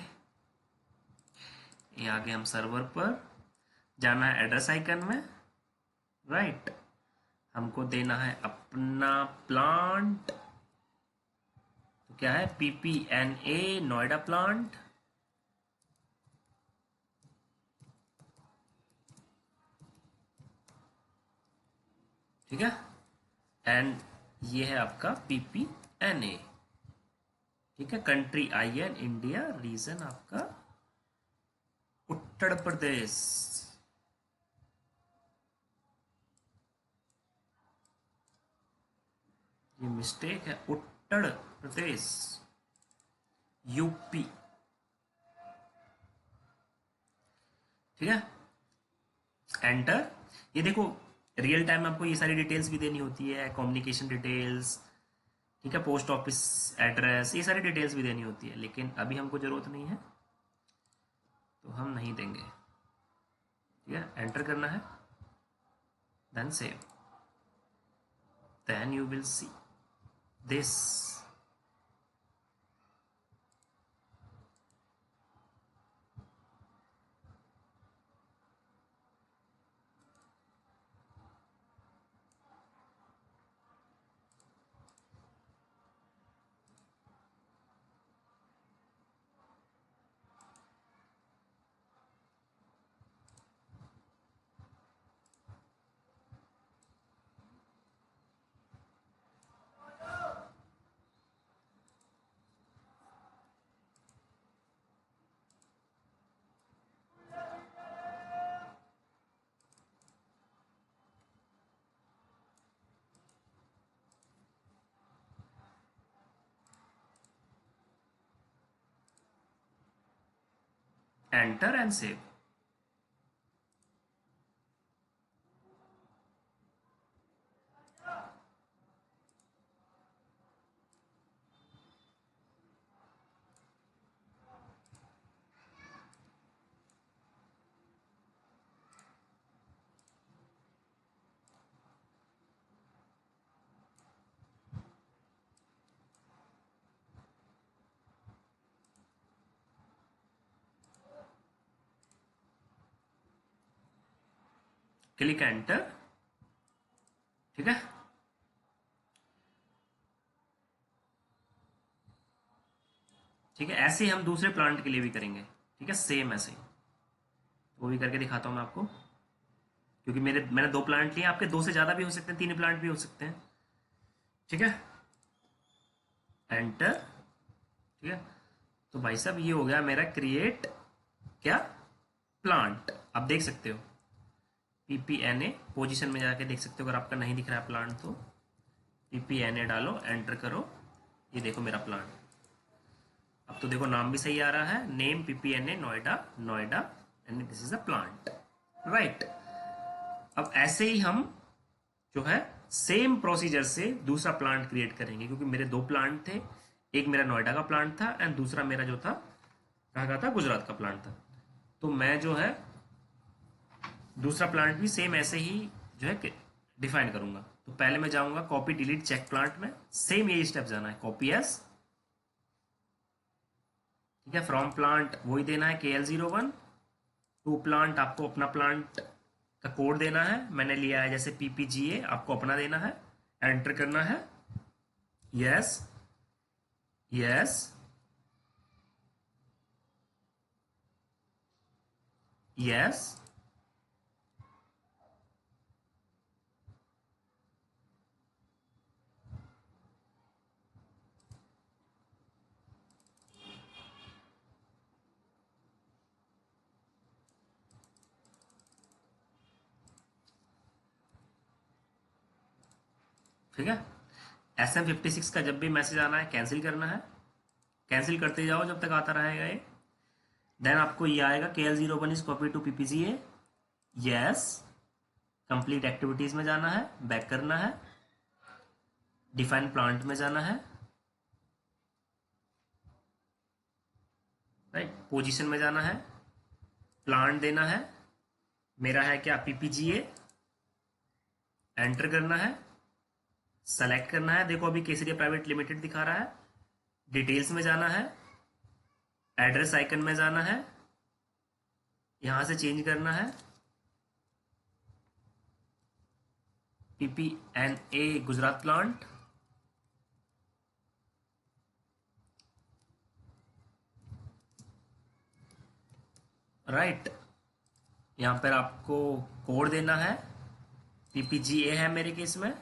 [SPEAKER 1] ये आगे हम सर्वर पर जाना है एड्रेस आइकन में, राइट। हमको देना है अपना प्लांट, क्या है, PPNA नोएडा प्लांट, ठीक है, एंड ये है आपका PPNA, ठीक है। कंट्री IN इंडिया, रीजन आपका उत्तर प्रदेश, ये मिस्टेक है, उत्तर प्रदेश, UP, ठीक है। एंटर। ये देखो रियल टाइम में आपको ये सारी डिटेल्स भी देनी होती है, कम्युनिकेशन डिटेल्स, ठीक है, पोस्ट ऑफिस एड्रेस, ये सारी डिटेल्स भी देनी होती है, लेकिन अभी हमको ज़रूरत नहीं है तो हम नहीं देंगे, ठीक है। एंटर करना है, then save, then you will see this. Enter and save. Click enter, ठीक है। ठीक है, ऐसे ही हम दूसरे प्लांट के लिए भी करेंगे, ठीक है, सेम ऐसे ही। वो भी करके दिखाता हूं मैं आपको, क्योंकि मैंने 2 प्लांट लिए, आपके 2 से ज़्यादा भी हो सकते हैं, 3 प्लांट भी हो सकते हैं, ठीक है। एंटर, ठीक है। तो भाई साहब ये हो गया मेरा क्रिएट क्या, प्लांट। आप देख सकते हो PPNA, पोजीशन में जाके देख सकते हो, अगर आपका नहीं दिख रहा है प्लांट तो PPNA डालो, एंटर करो, ये देखो मेरा प्लांट। अब तो देखो नाम भी सही आ रहा है, name PPNA Noida, Noida, and this is a plant, right. अब ऐसे ही हम जो है सेम प्रोसीजर से दूसरा प्लांट क्रिएट करेंगे, क्योंकि मेरे 2 प्लांट थे, एक मेरा नोएडा का प्लांट था एंड दूसरा मेरा जो था कहाँ का था, गुजरात का प्लांट था। तो मैं जो है दूसरा प्लांट भी सेम ऐसे ही जो है डिफाइन करूंगा। तो पहले मैं जाऊंगा कॉपी डिलीट चेक प्लांट में, सेम यही स्टेप जाना है, कॉपी एस, ठीक है, फ्रॉम प्लांट वही देना है KL01 टू प्लांट, आपको अपना प्लांट का कोड देना है, मैंने लिया है जैसे PPGA, आपको अपना देना है, एंटर करना है, यस यस यस, ठीक है। SM56 का जब भी मैसेज आना है कैंसिल करना है, कैंसिल करते जाओ जब तक आता रहेगा ये। देन आपको ये आएगा KL01 is copy to PPGA, yes, complete activities में जाना है, बैक करना है, डिफाइन प्लांट में जाना है, राइट, पोजीशन में जाना है, प्लांट देना है, मेरा है क्या PPGA, एंटर करना है, सेलेक्ट करना है, देखो अभी केसरिया प्राइवेट लिमिटेड दिखा रहा है, डिटेल्स में जाना है, एड्रेस आइकन में जाना है, यहां से चेंज करना है PPNA गुजरात प्लांट, राइट। यहाँ पर आपको कोड देना है, PPGA है मेरे केस में,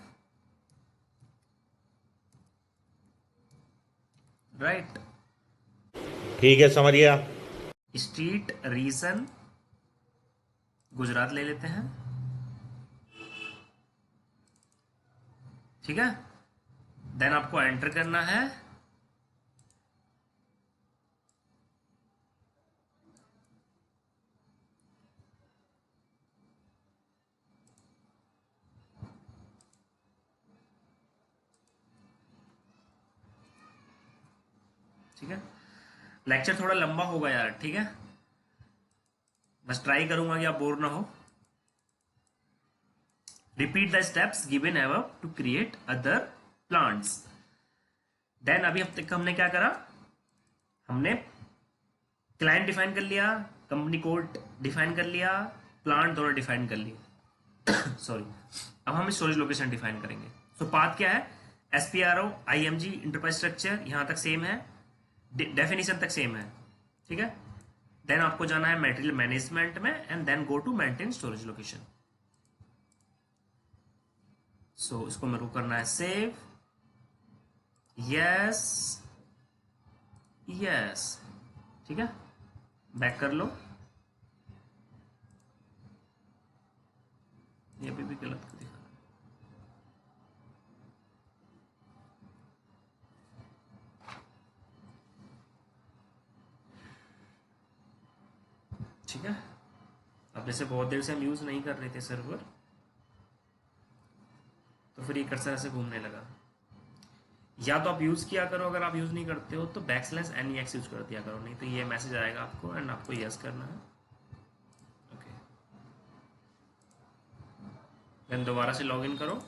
[SPEAKER 1] राइट।
[SPEAKER 7] ठीक है, समझ गया।
[SPEAKER 1] स्ट्रीट रीजन गुजरात ले लेते हैं, ठीक है। देन आपको एंटर करना है, ठीक है। लेक्चर थोड़ा लंबा होगा यार, ठीक है, बस ट्राई करूंगा कि आप बोर ना हो। Repeat the steps given above to create other plants. Then अभी अब तक हमने क्या करा, हमने क्लाइंट डिफाइन कर लिया, कंपनी कोड डिफाइन कर लिया, प्लांट दोनों डिफाइन कर लिए सॉरी। अब हम स्टोरेज लोकेशन डिफाइन करेंगे। सो पाथ क्या है, SPRO IMG इंटरप्राइज स्ट्रक्चर, यहां तक सेम है, डेफिनेशन तक सेम है, ठीक है। देन आपको जाना है मटेरियल मैनेजमेंट में and then go to maintain storage location. So इसको मेरे को करना है सेव, यस यस, ठीक है। बैक कर लो, ये भी गलत दिखा रहा है। ठीक है। अब जैसे बहुत देर से हम यूज नहीं कर रहे थे सर्वर, तो फिर ये कर्सर ऐसे घूमने लगा। या तो आप यूज किया करो, अगर आप यूज नहीं करते हो तो \NEX यूज कर दिया करो, नहीं तो ये मैसेज आएगा आपको एंड आपको यस करना है, ओके। देन दोबारा से लॉगिन करो,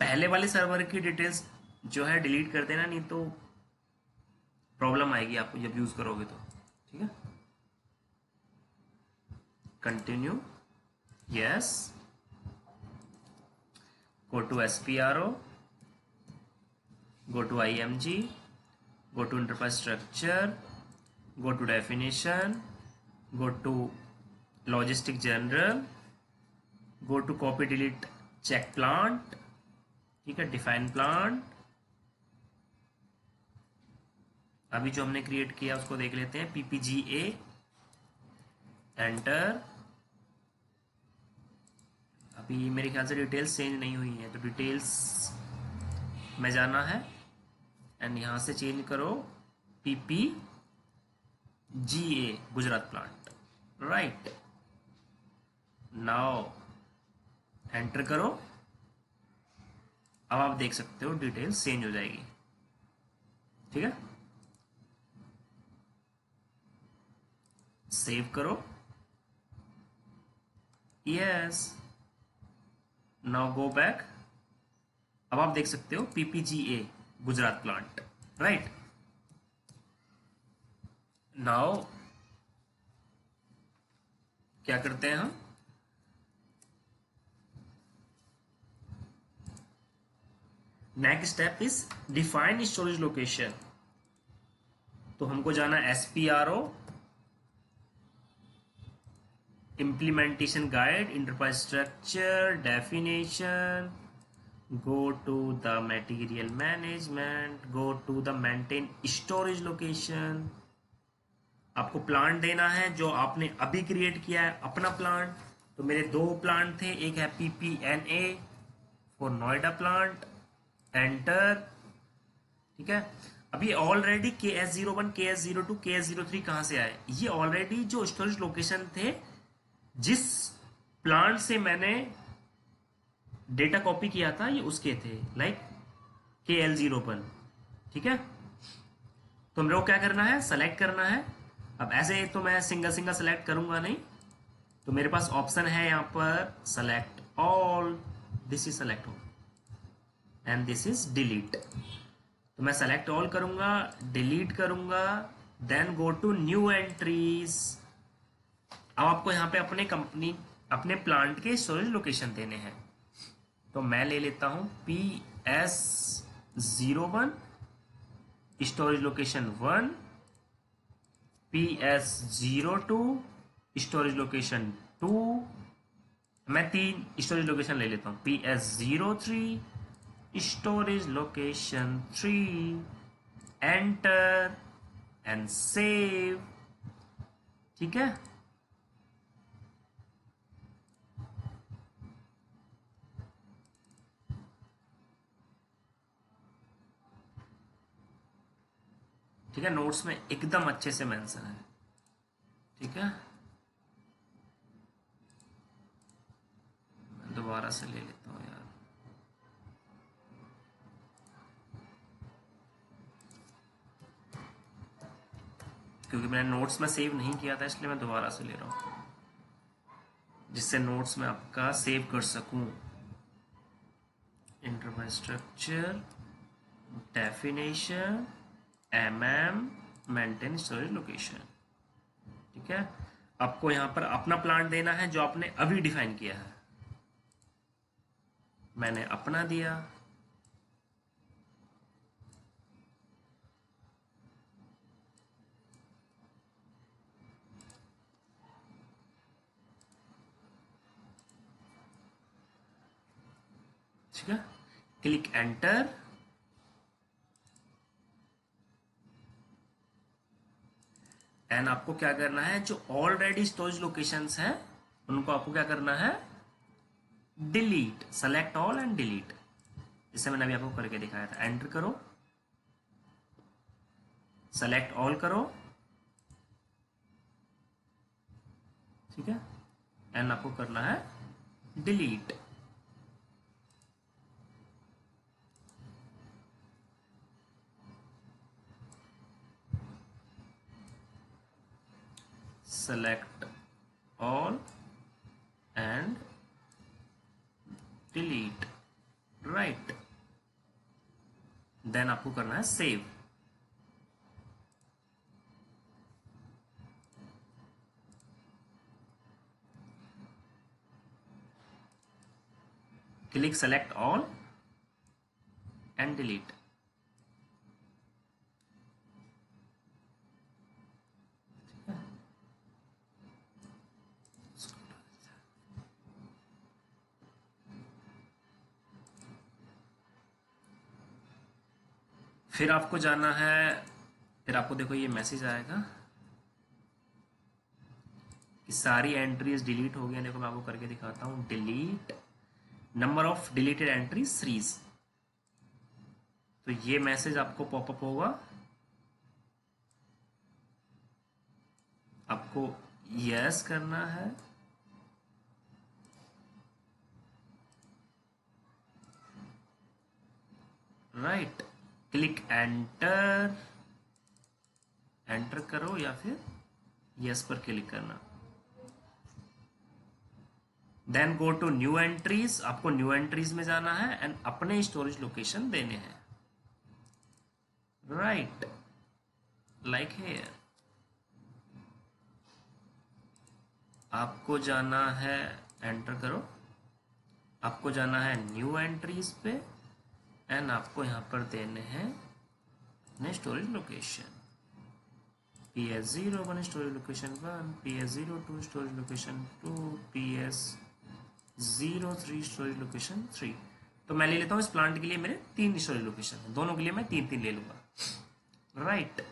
[SPEAKER 1] पहले वाले सर्वर की डिटेल्स जो है डिलीट कर देना, नहीं तो प्रॉब्लम आएगी आपको जब यूज करोगे तो, ठीक है। Continue, yes, go to SPRO, go to IMG, go to enterprise structure, go to definition, go to logistic general, go to copy delete check plant, ठीक है, डिफाइन प्लांट। अभी जो हमने क्रिएट किया उसको देख लेते हैं, PPGA, एंटर। अभी मेरे ख्याल से डिटेल्स चेंज नहीं हुई है, तो डिटेल्स में जाना है एंड यहां से चेंज करो PPGA Gujarat plant, right. Now enter करो, अब आप देख सकते हो डिटेल्स चेंज हो जाएगी, ठीक है। सेव करो, यस, नाउ गो बैक। अब आप देख सकते हो PPGA Gujarat plant, right. Now क्या करते हैं हम, next step is define storage location. तो हमको जाना SPRO implementation guide, enterprise structure, definition, go to the material management, go to the maintain storage location। आपको प्लांट देना है जो आपने अभी क्रिएट किया है, अपना प्लांट। तो मेरे दो प्लांट थे, एक है PPNA for Noida plant, enter, ठीक है। अभी ऑलरेडी KS01, KS02, KS03 कहां से आए, ये ऑलरेडी जो स्टोरेज लोकेशन थे जिस प्लांट से मैंने डेटा कॉपी किया था, ये उसके थे, लाइक KL01, ठीक है। तो मेरे को क्या करना है, सेलेक्ट करना है। अब ऐसे तो मैं सिंगल सिंगल सेलेक्ट करूंगा नहीं, तो मेरे पास ऑप्शन है यहाँ पर select all, this is select all and this is delete. तो मैं सेलेक्ट ऑल करूंगा, डिलीट करूंगा, then go to new entries अब आपको यहाँ पे अपने प्लांट के स्टोरेज लोकेशन देने हैं। तो मैं ले लेता हूँ PS01 storage location 1, PS02 storage location 2, मैं 3 स्टोरेज लोकेशन ले लेता हूँ, PS03 storage location 3, enter and save. ठीक है, ठीक है, नोट्स में एकदम अच्छे से मेंशन है। ठीक है, मैं दोबारा से ले लेता हूँ यार। क्योंकि मैंने नोट्स में सेव नहीं किया था, इसलिए मैं दोबारा से ले रहा हूँ, जिससे नोट्स में आपका सेव कर सकूं। Interface structure, definition, maintain storage location. ठीक है, आपको यहां पर अपना प्लांट देना है जो आपने अभी डिफाइन किया है। मैंने अपना दिया, ठीक है, क्लिक एंटर, एंड आपको क्या करना है, जो ऑलरेडी स्टोरेज लोकेशंस हैं उनको आपको क्या करना है, delete, select all and delete. जैसे मैंने अभी आपको करके दिखाया था, एंटर करो, सेलेक्ट ऑल करो, ठीक है, एंड आपको करना है delete. select all and delete, right, then आपको करना है save. Click select all and delete। फिर आपको जाना है, फिर आपको देखो ये मैसेज आएगा कि सारी एंट्रीज डिलीट हो गई। देखो मैं आपको करके दिखाता हूँ, delete number of deleted entries series. तो ये मैसेज आपको पॉपअप होगा, आपको यस करना है, राइट, क्लिक एंटर, एंटर करो या फिर यस पर क्लिक करना। Then go to new entries, आपको न्यू एंट्रीज में जाना है एंड अपने स्टोरेज लोकेशन देने हैं, राइट, लाइक हेयर। आपको जाना है, एंटर करो, आपको जाना है न्यू एंट्रीज पे एंड आपको यहाँ पर देने हैं अपने storage location, PS01 storage location 1, PS02 storage location 2, PS03 storage location 3। तो मैं ले लेता हूँ इस प्लांट के लिए मेरे 3 स्टोरेज लोकेशन है, दोनों के लिए मैं 3-3 ले लूंगा, राइट।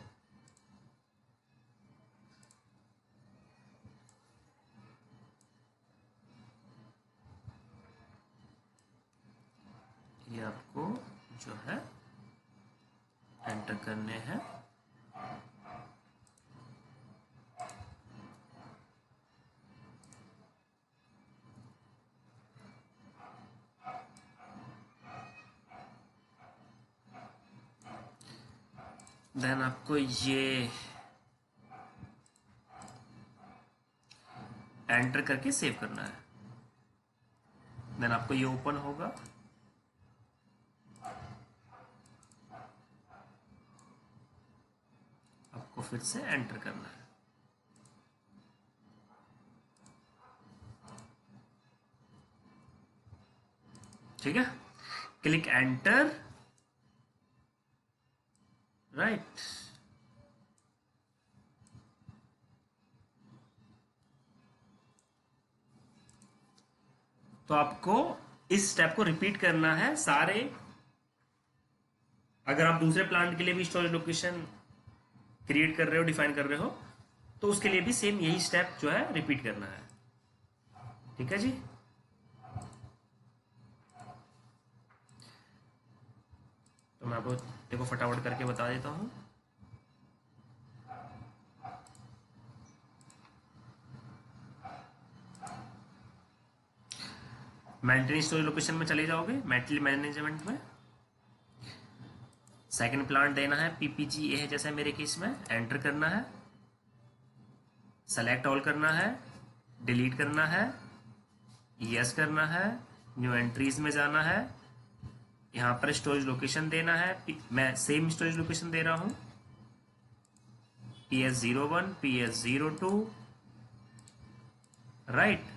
[SPEAKER 1] ये आपको जो है एंटर करने हैं, देन आपको ये एंटर करके सेव करना है। देन आपको ये ओपन होगा, आपको फिर से एंटर करना है, ठीक है, क्लिक एंटर, राइट। तो आपको इस स्टेप को रिपीट करना है सारे। अगर आप दूसरे प्लांट के लिए भी स्टोरेज लोकेशन क्रिएट कर रहे हो, डिफाइन कर रहे हो, तो उसके लिए भी सेम यही स्टेप जो है रिपीट करना है। ठीक है जी। तो मैं आपको देखो फटाफट करके बता देता हूं। मेंटेनेंस स्टोरेज लोकेशन में चले जाओगे, मेटेरियल मैनेजमेंट में सेकंड प्लांट देना है, पीपीजी है जैसे मेरे केस में, एंटर करना है, सेलेक्ट ऑल करना है, डिलीट करना है, यस करना है, न्यू एंट्रीज में जाना है, यहाँ पर स्टोरेज लोकेशन देना है। मैं सेम स्टोरेज लोकेशन दे रहा हूँ, PS01 PS02, right.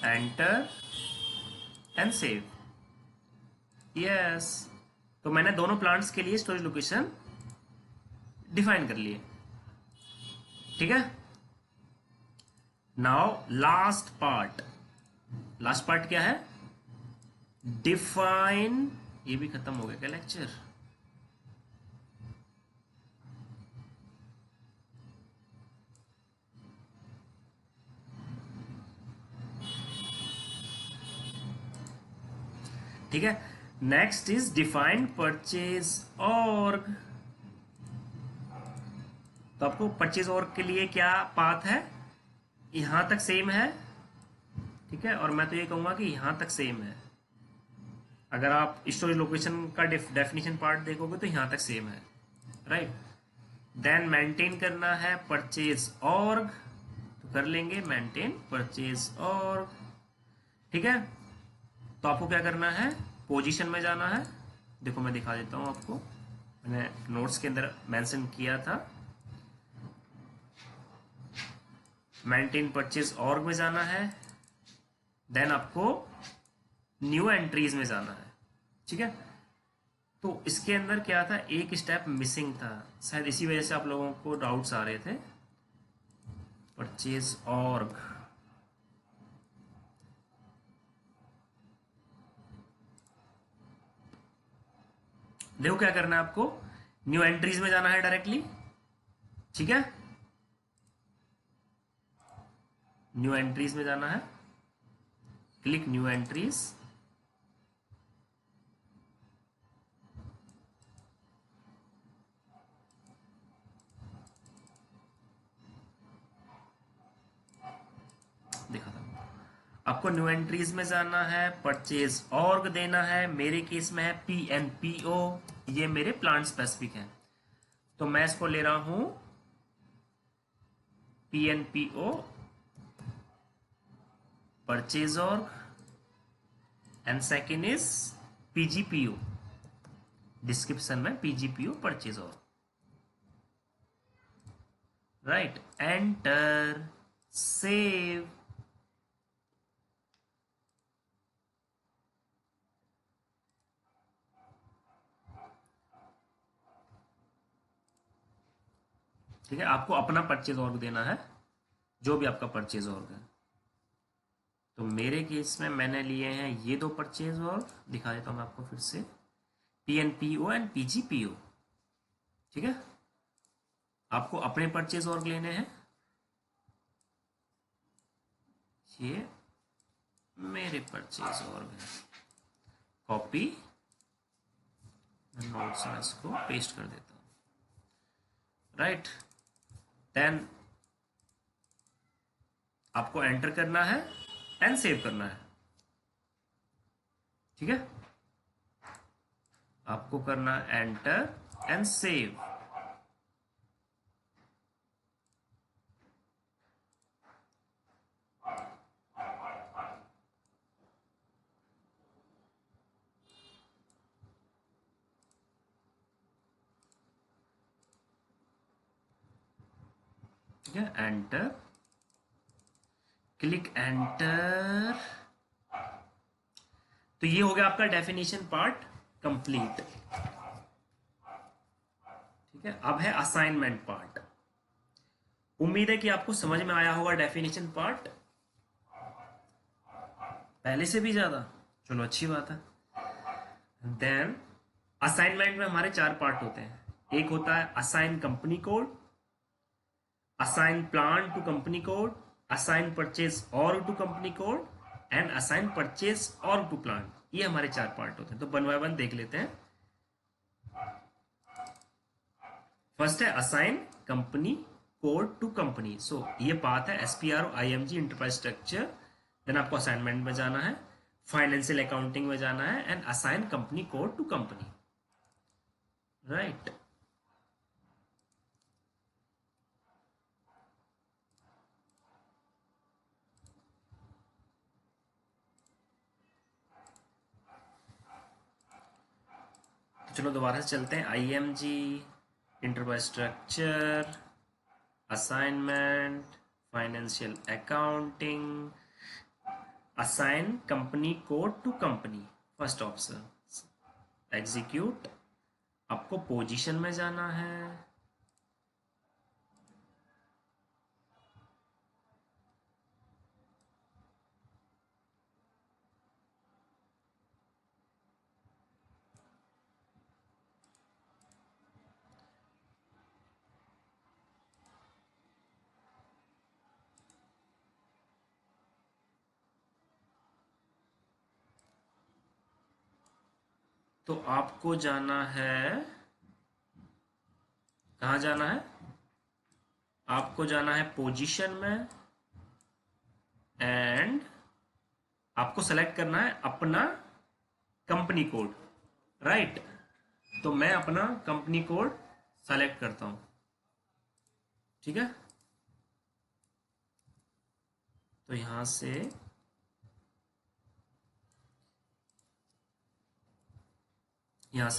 [SPEAKER 1] Enter and save, yes. तो मैंने दोनों प्लांट्स के लिए स्टोरेज लोकेशन डिफाइन कर लिए। ठीक है, now last part. Last part क्या है? डिफाइन। ये भी खत्म हो गया क्या लेक्चर? ठीक है, next is define purchase org. तो आपको परचेज ऑर्ग के लिए क्या पाथ है? यहां तक सेम है, ठीक है, और मैं तो ये कहूंगा कि यहां तक सेम है। अगर आप स्टोरेज लोकेशन का डेफिनेशन पार्ट देखोगे तो यहां तक सेम है, राइट। देन मेंटेन करना है परचेज ऑर्ग, तो कर लेंगे मेंटेन परचेज ऑर्ग। ठीक है, तो आपको क्या करना है? पोजीशन में जाना है। देखो मैं दिखा देता हूं आपको, मैंने नोट्स के अंदर मेंशन किया था। मेंटेन परचेज ऑर्ग में जाना है, देन आपको न्यू एंट्रीज में जाना है। ठीक है, तो इसके अंदर क्या था, एक स्टेप मिसिंग था, शायद इसी वजह से आप लोगों को डाउट्स आ रहे थे। परचेज ऑर्ग, देखो क्या करना है आपको, न्यू एंट्रीज में जाना है डायरेक्टली। ठीक है, न्यू एंट्रीज में जाना है, क्लिक न्यू एंट्रीज, देखा था आपको। न्यू एंट्रीज में जाना है, परचेज ऑर्ग देना है, मेरे केस में है PNPO, ये मेरे प्लांट स्पेसिफिक है, तो मैं इसको ले रहा हूं PNPO purchase org, and second is PGPO, description में PGPO purchase org, right. Enter, save. ठीक है, आपको अपना परचेज ऑर्ग देना है, जो भी आपका परचेज ऑर्ग है। तो मेरे केस में मैंने लिए हैं ये दो परचेज ऑर्ग, दिखा देता हूं मैं आपको फिर से, PNPO एंड PGPO। ठीक है, आपको अपने परचेज ऑर्ग लेने हैं, ये मेरे परचेज ऑर्ग है, कॉपी, नोट्स में इसको पेस्ट कर देता हूं, राइट। देन आपको एंटर करना है एंड सेव करना है। ठीक है, आपको करना एंटर एंड सेव। ठीक है, एंटर क्लिक एंटर। तो ये हो गया आपका डेफिनेशन पार्ट कंप्लीट। ठीक है, अब है असाइनमेंट पार्ट। उम्मीद है कि आपको समझ में आया होगा डेफिनेशन पार्ट, पहले से भी ज्यादा। चलो अच्छी बात है। देन असाइनमेंट में हमारे 4 पार्ट होते हैं। एक होता है assign company code, assign plan to company code, assign purchase org to company code and assign purchase org to plan. ये हमारे 4 पार्ट होते हैं। तो वन बाय वन देख लेते हैं। फर्स्ट है assign company code to company. So ये पार्ट है SPRO IMG enterprise structure. Then आपको असाइनमेंट में जाना है, फाइनेंशियल अकाउंटिंग में जाना है and assign company code to company. Right, चलो दोबारा से चलते हैं। IMG enterprise structure, assignment, financial accounting, assign company code to company. First option execute. आपको पोजीशन में जाना है, तो आपको जाना है, कहाँ जाना है? आपको जाना है पोजीशन में एंड आपको सेलेक्ट करना है अपना कंपनी कोड। राइट, तो मैं अपना कंपनी कोड सेलेक्ट करता हूं। ठीक है, तो यहां से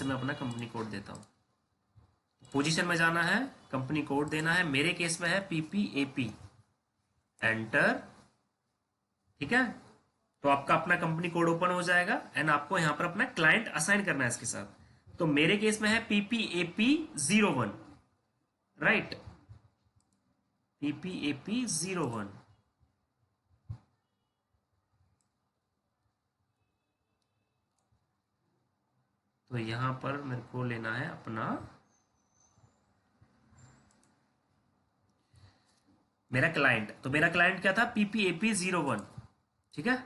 [SPEAKER 1] मैं अपना कंपनी कोड देता हूं। पोजीशन में जाना है, कंपनी कोड देना है। मेरे केस में है PPAP, एंटर। ठीक है, तो आपका अपना कंपनी कोड ओपन हो जाएगा एंड आपको यहां पर अपना क्लाइंट असाइन करना है इसके साथ। तो मेरे केस में है PPAP01। Right, PPAP01। तो यहां पर मेरे को लेना है अपना, मेरा क्लाइंट। तो मेरा क्लाइंट क्या था? PPAP01। ठीक है,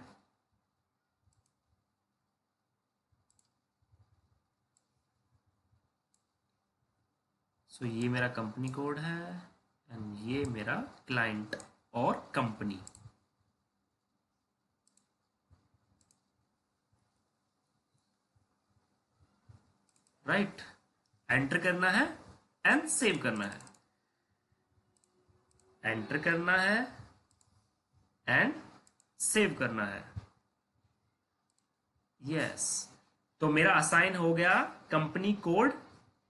[SPEAKER 1] सो ये मेरा कंपनी कोड है एंड ये मेरा क्लाइंट और कंपनी। राइट, एंटर करना है एंड सेव करना है। एंटर करना है एंड सेव करना है। यस, तो मेरा असाइन हो गया कंपनी कोड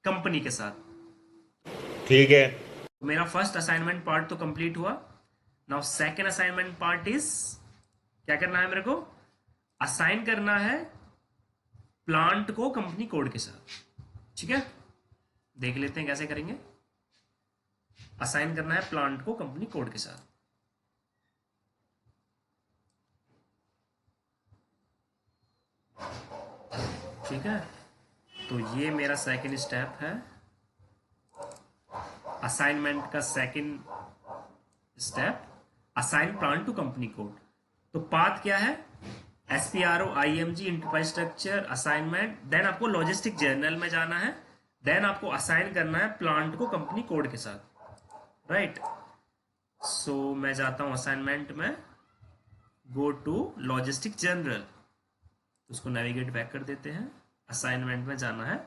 [SPEAKER 1] कंपनी के साथ।
[SPEAKER 7] ठीक है।
[SPEAKER 1] मेरा फर्स्ट असाइनमेंट पार्ट तो कंप्लीट हुआ। Now second assignment part is, क्या करना है मेरे को? असाइन करना है प्लांट को कंपनी कोड के साथ। ठीक है, देख लेते हैं कैसे करेंगे। असाइन करना है प्लांट को कंपनी कोड के साथ। ठीक है, तो ये मेरा सेकंड स्टेप है, असाइनमेंट का second step, assign plant to company code. तो पाथ क्या है? SPRO IMG enterprise structure, assignment. Then आपको लॉजिस्टिक जर्नल में जाना है। देन आपको असाइन करना है प्लांट को कंपनी कोड के साथ। राइट, सो मैं जाता हूं असाइनमेंट में, गो टू लॉजिस्टिक जनरल। उसको नेविगेट बैक कर देते हैं। असाइनमेंट में जाना है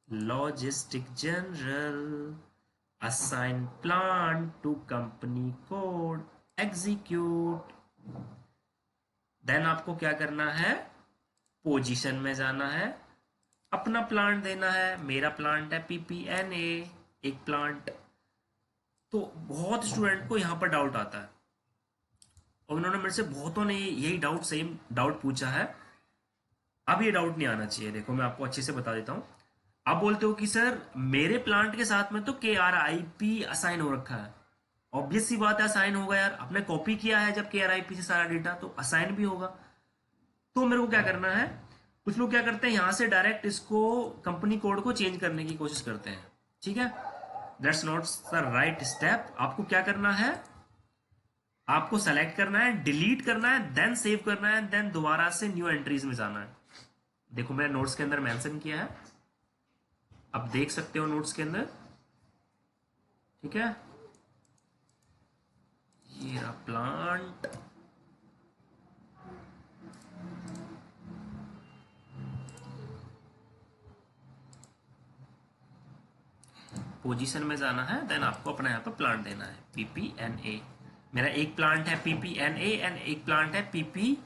[SPEAKER 1] logistic general, assign plant to company code, execute. Then आपको क्या करना है? पोजीशन में जाना है, अपना प्लांट देना है। मेरा प्लांट है PPNA, एक प्लांट। तो बहुत स्टूडेंट को यहां पर डाउट आता है, और उन्होंने मेरे से बहुतों ने यही डाउट, सेम डाउट पूछा है। अब ये डाउट नहीं आना चाहिए। देखो मैं आपको अच्छे से बता देता हूँ। आप बोलते हो कि सर मेरे प्लांट के साथ में तो KRIP असाइन हो रखा है। ऑब्वियस सी बात है असाइन होगा यार, आपने कॉपी किया है जब KRIP से सारा डेटा, तो असाइन भी होगा। तो मेरे को क्या करना है, कुछ लोग क्या करते हैं यहां से डायरेक्ट इसको कंपनी कोड को चेंज करने की कोशिश करते हैं। ठीक है, that's not the right step. आपको क्या करना है, आपको सेलेक्ट करना है, डिलीट करना है, देन सेव करना है, देन दोबारा से न्यू एंट्रीज में जाना है। देखो मैंने नोट्स के अंदर मेंशन किया है, आप देख सकते हो नोट्स के अंदर। ठीक है, ये रहा प्लांट, पोजीशन में जाना है, देन आपको अपना यहाँ पर प्लांट देना है PPNA। मेरा एक प्लांट है PPNA एंड एक प्लांट है PPGA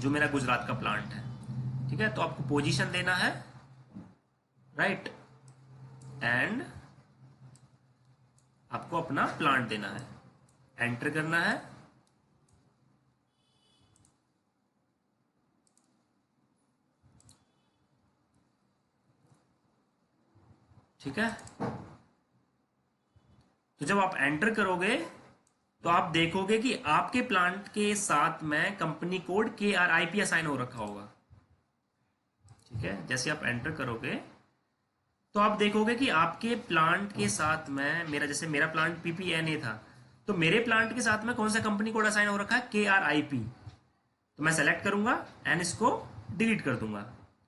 [SPEAKER 1] जो मेरा गुजरात का प्लांट है। ठीक है, तो आपको पोजीशन देना है, राइट, एंड आपको अपना प्लांट देना है, एंटर करना है। ठीक है, तो जब आप एंटर करोगे तो आप देखोगे कि आपके प्लांट के साथ में कंपनी कोड KRIP असाइन हो रखा होगा। ठीक है, जैसे आप एंटर करोगे तो आप देखोगे कि आपके प्लांट के साथ में मेरा, जैसे मेरा प्लांट PPNA था, तो मेरे प्लांट के साथ में कौन सा कंपनी कोड असाइन हो रखा है, KRIP। तो मैं सेलेक्ट करूंगा एंड इसको डिलीट कर दूंगा,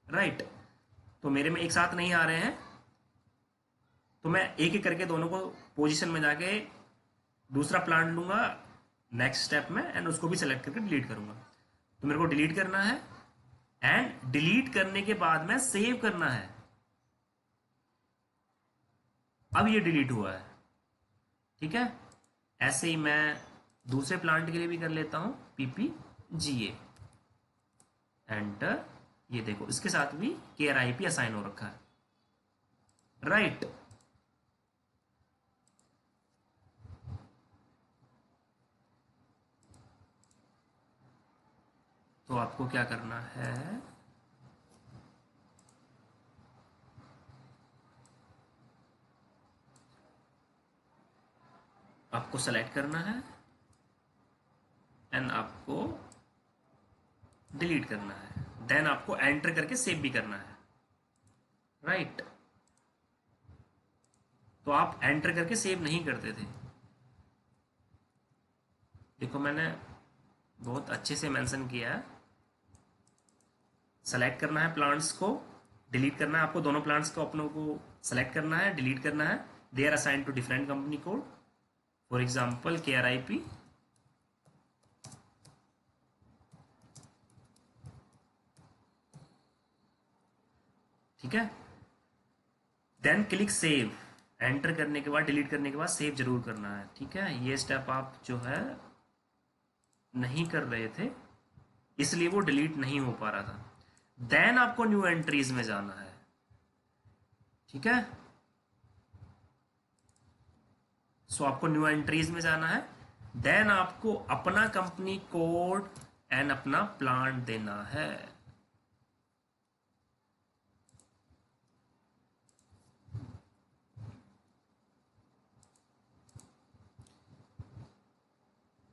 [SPEAKER 1] राइट। तो मेरे में एक साथ नहीं आ रहे हैं, तो मैं एक एक करके दोनों को पोजीशन में जाके दूसरा प्लांट लूंगा नेक्स्ट स्टेप में एंड उसको भी सेलेक्ट करके डिलीट करूंगा। तो मेरे को डिलीट करना है एंड डिलीट करने के बाद में सेव करना है। अब ये डिलीट हुआ है। ठीक है, ऐसे ही मैं दूसरे प्लांट के लिए भी कर लेता हूं PPGA, एंटर। ये देखो इसके साथ भी KRIP असाइन हो रखा है, राइट। तो आपको क्या करना है, आपको सेलेक्ट करना है एंड आपको डिलीट करना है, देन आपको एंटर करके सेव भी करना है, राइट। तो आप एंटर करके सेव नहीं करते थे। देखो मैंने बहुत अच्छे से मेंशन किया है। सेलेक्ट करना है प्लांट्स को, डिलीट करना है, आपको दोनों प्लांट्स को अपनों को सेलेक्ट करना है, डिलीट करना है। They are assigned to different company code, for example KRIP। ठीक है, देन क्लिक सेव। एंटर करने के बाद, डिलीट करने के बाद सेव जरूर करना है। ठीक है, ये स्टेप आप जो है नहीं कर रहे थे इसलिए वो डिलीट नहीं हो पा रहा था। देन आपको न्यू एंट्रीज में जाना है। ठीक है, सो आपको न्यू एंट्रीज में जाना है, देन आपको अपना कंपनी कोड एंड अपना प्लांट देना है।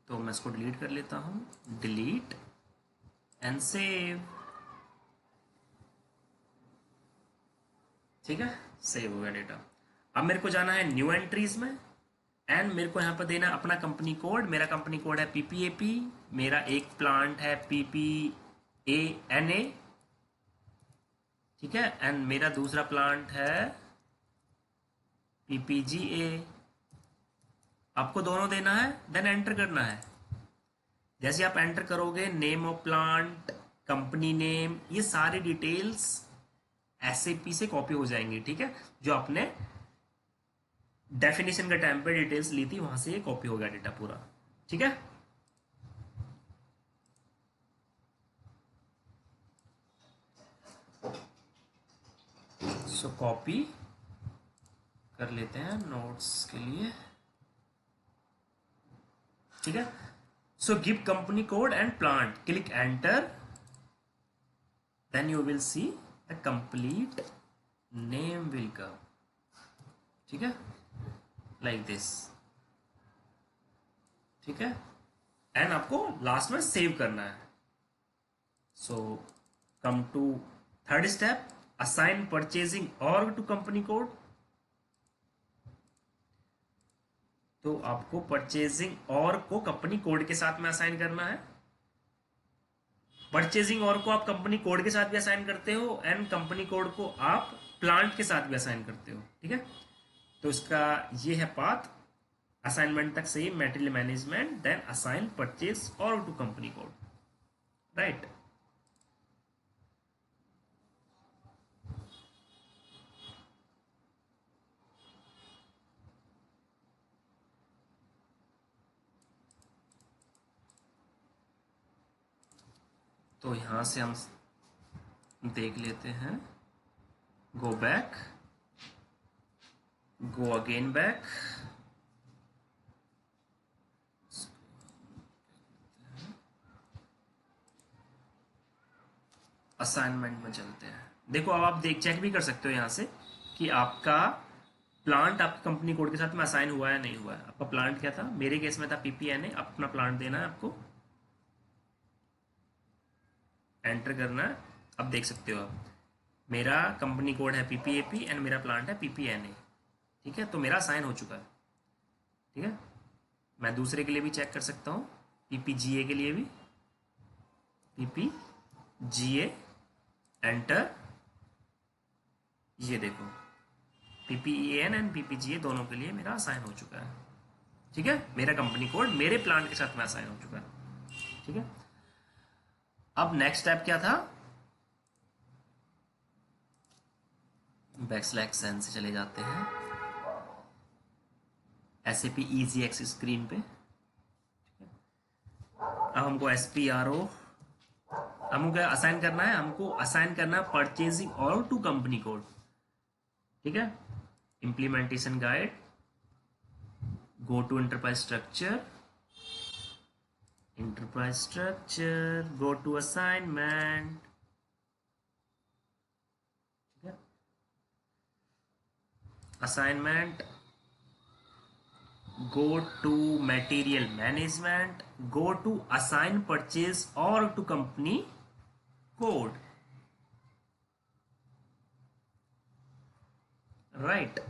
[SPEAKER 1] तो मैं इसको डिलीट कर लेता हूं, डिलीट एंड सेव। ठीक है, सेव हो गया डेटा। अब मेरे को जाना है न्यू एंट्रीज में एंड मेरे को यहाँ पर देना अपना कंपनी कोड। मेरा कंपनी कोड है PPAP, मेरा एक प्लांट है PPANA। ठीक है, एंड मेरा दूसरा प्लांट है PPGA। आपको दोनों देना है, देन एंटर करना है। जैसे आप एंटर करोगे, name of plant, company name, ये सारी डिटेल्स SAP से कॉपी हो जाएंगी। ठीक है, जो आपने डेफिनेशन के टाइम पे डिटेल्स ली थी वहां से ये कॉपी हो गया डेटा पूरा। ठीक है, सो कॉपी कर लेते हैं नोट्स के लिए। ठीक है, so give company code and plant, click enter, then you will see the complete name will come. ठीक है, लाइक दिस। ठीक है, एंड आपको लास्ट में सेव करना है। So come to third step, assign purchasing org to company code. तो आपको परचेजिंग ऑर्ग को कंपनी कोड के साथ में असाइन करना है। परचेजिंग ऑर्ग को आप कंपनी कोड के साथ भी असाइन करते हो एंड कंपनी कोड को आप प्लांट के साथ भी असाइन करते हो। ठीक है, तो इसका ये है पाथ, असाइनमेंट तक सही, material management, then assign purchase org to company code, right. तो यहां से हम देख लेते हैं, go back, go again back, assignment में चलते हैं। देखो अब आप चेक भी कर सकते हो यहां से कि आपका प्लांट आपकी कंपनी कोड के साथ में असाइन हुआ है नहीं हुआ है। आपका प्लांट क्या था, मेरे केस में था पीपीएनए, अपना प्लांट देना है आपको, एंटर करना है। अब देख सकते हो आप, मेरा कंपनी कोड है पीपीएपी एंड मेरा प्लांट है पीपीएनए। ठीक है, तो मेरा साइन हो चुका है। ठीक है, मैं दूसरे के लिए भी चेक कर सकता हूँ, पीपीजीए के लिए भी, पीपीजीए, एंटर, ये देखो पीपीएन एंड पीपीजीए दोनों के लिए मेरा साइन हो चुका है। ठीक है, मेरा कंपनी कोड मेरे प्लांट के साथ में साइन हो चुका है। ठीक है, अब नेक्स्ट स्टेप क्या था, बैकस्लैश एन से चले जाते हैं SAP इजी एक्सेस स्क्रीन पे। अब हमको SPRO, हमको क्या असाइन करना है, हमको असाइन करना है परचेजिंग और टू कंपनी कोड। ठीक है, implementation guide, go to enterprise structure, enterprise structure, go to assignment। ठीक है, assignment, go to material management, go to assign purchase or to company code, right।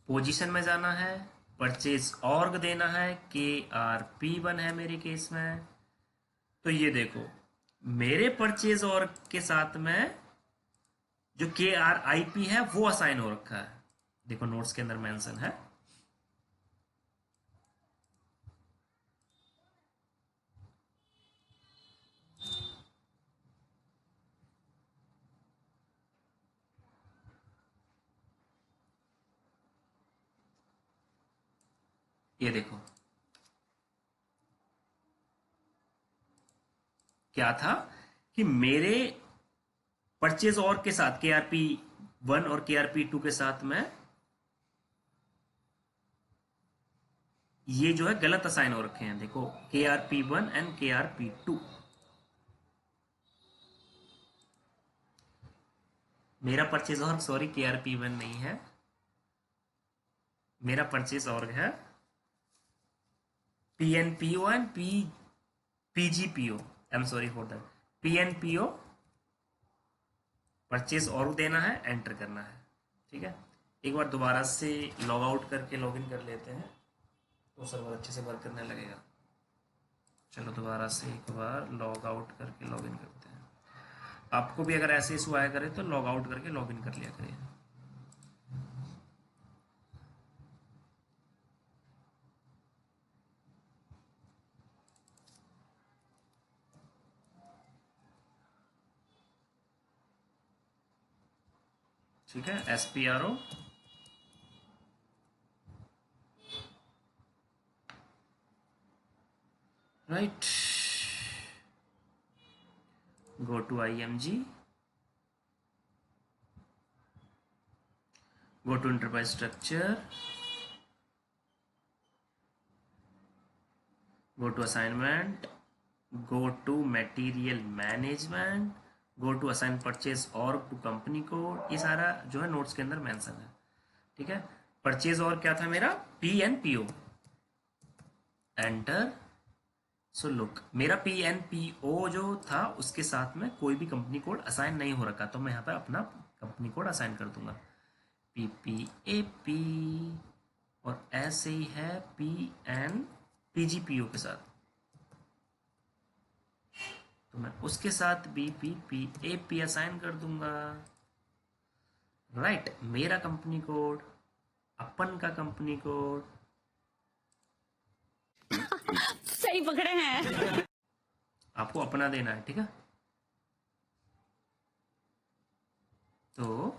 [SPEAKER 1] Position में जाना है, परचेज ऑर्ग देना है, KRP1 है मेरे केस में। तो ये देखो मेरे परचेज ऑर्ग के साथ में जो KRIP है वो असाइन हो रखा है, देखो नोट्स के अंदर मेंशन है। ये देखो क्या था कि मेरे परचेज ऑर्ग के साथ KRP1 और KRP2 के साथ में ये जो है गलत असाइन हो रखे हैं। देखो KRP1 एंड KRP2, मेरा परचेज ऑर्ग सॉरी KRP1 नहीं है, मेरा परचेज ऑर्ग है PNPO and PGPO, I am sorry for that, PNPO। Purchase org देना है, एंटर करना है। ठीक है, एक बार दोबारा से लॉग आउट करके लॉगिन कर लेते हैं तो सर्वर अच्छे से वर्क करने लगेगा। चलो दोबारा से एक बार लॉग आउट करके लॉगिन करते हैं। आपको भी अगर ऐसे इशू आया करे तो लॉग आउट करके लॉगिन कर लिया करिए। ठीक है, SPRO, right, go to IMG, go to enterprise structure, go to assignment, go to material management, go to assign purchase org to company code. ये सारा जो है नोट्स के अंदर मेंशन है, ठीक है। परचेज और क्या था मेरा, P N P O, enter. So look, मेरा पी एन पी ओ जो था उसके साथ में कोई भी कंपनी कोड असाइन नहीं हो रखा, तो मैं यहाँ पर अपना कंपनी कोड असाइन कर दूंगा, पी पी ए पी। और ऐसे ही है P N P G P O के साथ, तो मैं उसके साथ भी P P A P assign कर दूंगा। राइट, मेरा कंपनी कोड, अपन का कंपनी कोड,
[SPEAKER 8] सही पकड़े हैं।
[SPEAKER 1] आपको अपना देना है, ठीक है। तो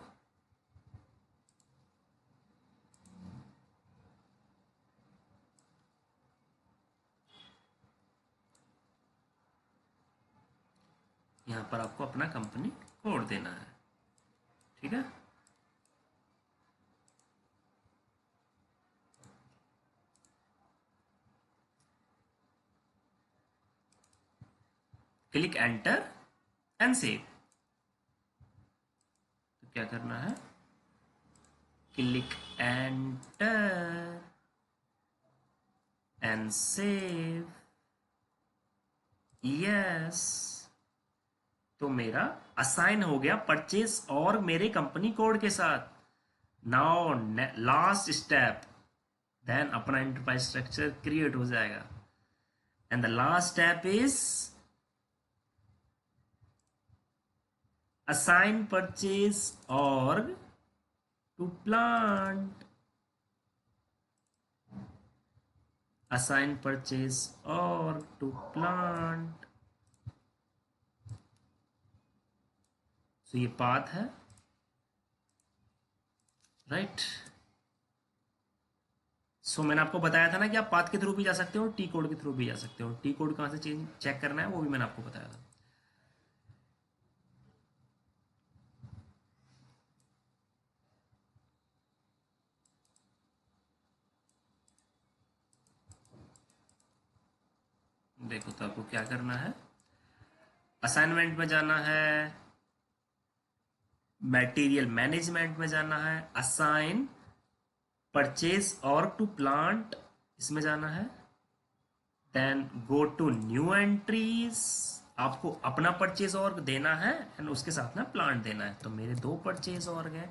[SPEAKER 1] यहां पर आपको अपना कंपनी कोड देना है, ठीक है। Click enter and save. तो क्या करना है, click enter and save, yes. तो मेरा असाइन हो गया परचेज और मेरे कंपनी कोड के साथ। नाउ लास्ट स्टेप, देन अपना एंटरप्राइज स्ट्रक्चर क्रिएट हो जाएगा। And the last step is assign purchase org to plant, assign purchase org to plant। तो ये पाथ है, राइट। सो मैंने आपको बताया था ना कि आप पाथ के थ्रू भी जा सकते हो, टी कोड के थ्रू भी जा सकते हो। टी कोड कहाँ से चेक करना है वो भी मैंने आपको बताया था। देखो, तो आपको क्या करना है, असाइनमेंट में जाना है, मटेरियल मैनेजमेंट में जाना है, assign purchase org to plant इसमें जाना है, then go to new entries, आपको अपना परचेज ऑर्ग देना है एंड उसके साथ में प्लांट देना है। तो मेरे दो परचेज ऑर्ग हैं,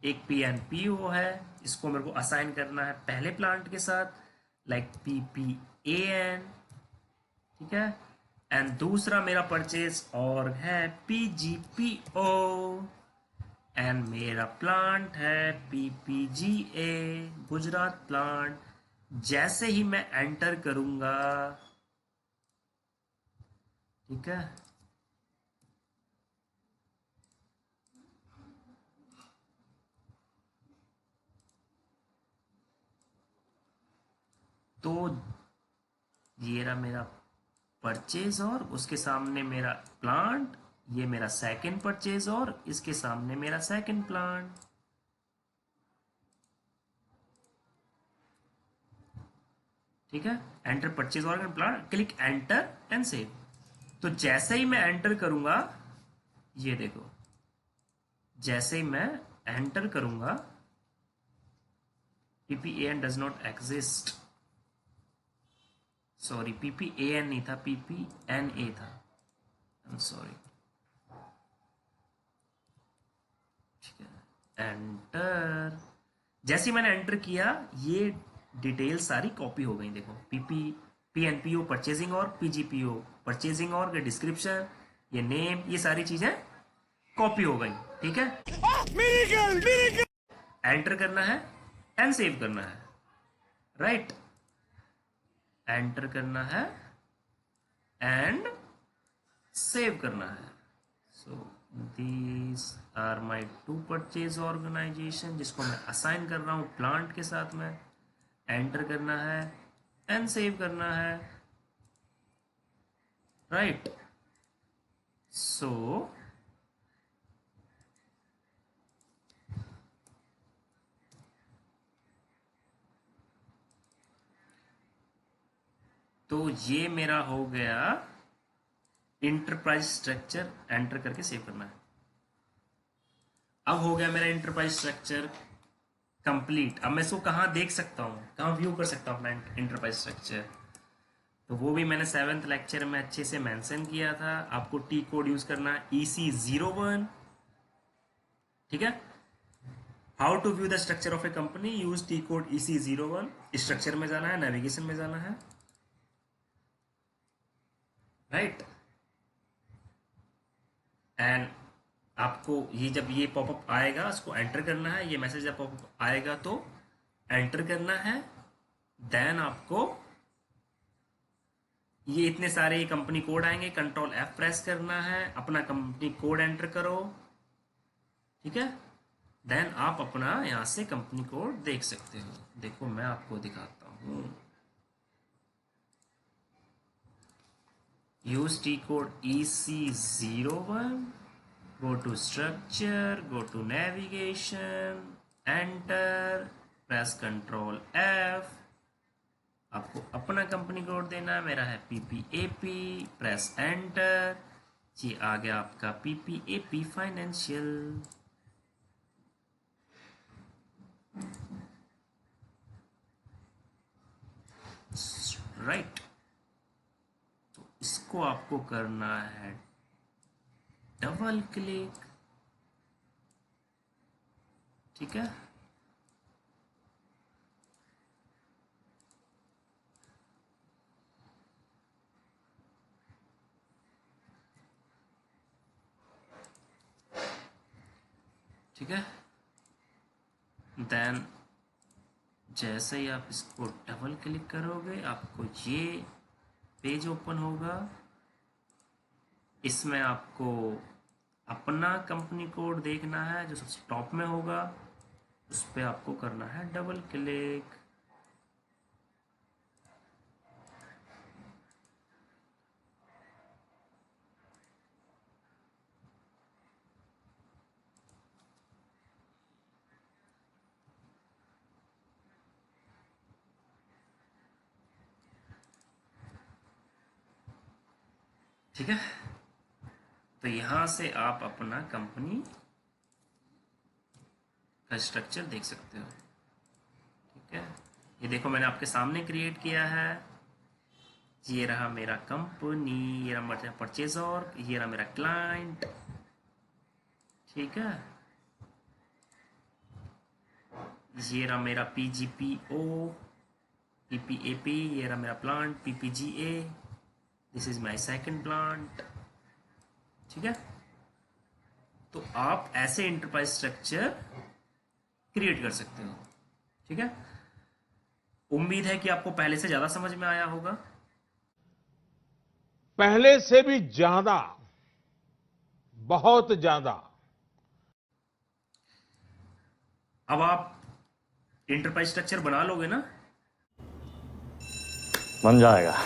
[SPEAKER 1] एक पी एन पी ओ है, इसको मेरे को असाइन करना है पहले प्लांट के साथ, like P P A N, ठीक है। एंड दूसरा मेरा परचेज ऑर्ग है P G P O, and मेरा प्लांट है P P G A, Gujarat plant. जैसे ही मैं एंटर करूंगा, ठीक है, तो ये रहा मेरा परचेज और उसके सामने मेरा प्लांट, ये मेरा सेकंड परचेज और इसके सामने मेरा सेकंड प्लांट। ठीक है, एंटर परचेज और plant, click enter and save. तो जैसे ही मैं एंटर करूंगा, ये देखो, जैसे ही मैं एंटर करूंगा, PPAN does not exist, sorry PPAN नहीं था, PPNA था, आई एम सॉरी। ठीक है, एंटर। जैसे ही मैंने एंटर किया, ये डिटेल सारी कॉपी हो गई। देखो, PNPO परचेजिंग और PGPO परचेजिंग और के डिस्क्रिप्शन, ये नेम, ये सारी चीजें कॉपी हो गई। ठीक है, एंटर करना है एंड सेव करना है, राइट। एंटर करना है एंड सेव करना है। So these are my two purchase organisation, जिसको मैं असाइन कर रहा हूं प्लांट के साथ में। एंटर करना है एंड सेव करना है, राइट। सो तो ये मेरा हो गया इंटरप्राइज स्ट्रक्चर, एंटर करके सेव करना है। अब हो गया मेरा इंटरप्राइज स्ट्रक्चर कंप्लीट। अब मैं इसको कहाँ देख सकता हूँ, कहाँ व्यू कर सकता हूँ अपना इंटरप्राइज स्ट्रक्चर, तो वो भी मैंने 7th लेक्चर में अच्छे से मेंशन किया था। आपको टी कोड यूज करना है EC01, ठीक है। How to view the structure of a company, use T code EC01। Structure में जाना है, नेविगेशन में जाना है, राइट। एंड आपको ये जब ये पॉपअप आएगा उसको एंटर करना है, ये मैसेज जब पॉपअप आएगा तो एंटर करना है। देन आपको ये इतने सारे कंपनी कोड आएंगे, कंट्रोल F प्रेस करना है, अपना कंपनी कोड एंटर करो, ठीक है। देन आप अपना यहां से कंपनी कोड देख सकते हो। देखो मैं आपको दिखाता हूं, use T code EC01, go to structure, go to navigation, enter, press Ctrl F। आपको अपना कंपनी कोड देना है, मेरा है PPAP, प्रेस एंटर। ये आ गया आपका PPAP फाइनेंशियल, राइट। तो इसको आपको करना है डबल क्लिक, ठीक है। ठीक है, देन जैसे ही आप इसको डबल क्लिक करोगे आपको ये पेज ओपन होगा। इसमें आपको अपना कंपनी कोड देखना है, जो सबसे टॉप में होगा, उस पर आपको करना है डबल क्लिक। ठीक है, तो यहां से आप अपना कंपनी का स्ट्रक्चर देख सकते हो, ठीक है। ये देखो मैंने आपके सामने क्रिएट किया है। ये रहा मेरा कंपनी, ये रहा मेरा परचेजर, ये रहा मेरा क्लाइंट, ठीक है। ये रहा मेरा PGPO, PPAP, ये रहा मेरा plant PPGA, this is my second plant, ठीक है। तो आप ऐसे एंटरप्राइज स्ट्रक्चर क्रिएट कर सकते हो, ठीक है। उम्मीद है कि आपको पहले से ज्यादा समझ में आया होगा।
[SPEAKER 3] पहले से भी ज्यादा, बहुत ज्यादा।
[SPEAKER 1] अब आप एंटरप्राइज स्ट्रक्चर बना लोगे ना,
[SPEAKER 9] बन जाएगा।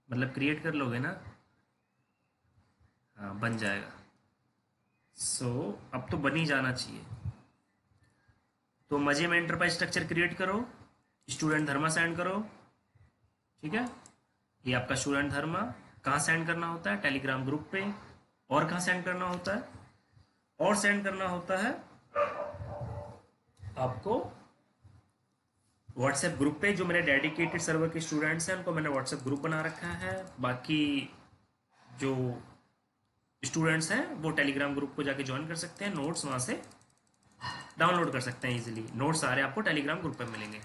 [SPEAKER 1] मतलब क्रिएट कर लोगे ना, हाँ बन जाएगा। सो अब तो बन ही जाना चाहिए। तो मजे में एंटरप्राइज स्ट्रक्चर क्रिएट करो, स्टूडेंट धर्मा सेंड करो, ठीक है। ये आपका स्टूडेंट धर्मा कहाँ सेंड करना होता है, टेलीग्राम ग्रुप पे। और कहाँ सेंड करना होता है, और सेंड करना होता है आपको व्हाट्सएप ग्रुप पे। जो मेरे डेडिकेटेड सर्वर के स्टूडेंट्स हैं उनको मैंने व्हाट्सएप ग्रुप बना रखा है। बाकी जो स्टूडेंट्स हैं वो टेलीग्राम ग्रुप को जाके ज्वाइन कर सकते हैं, नोट्स वहाँ से डाउनलोड कर सकते हैं इजीली। नोट्स सारे आपको टेलीग्राम ग्रुप पे मिलेंगे,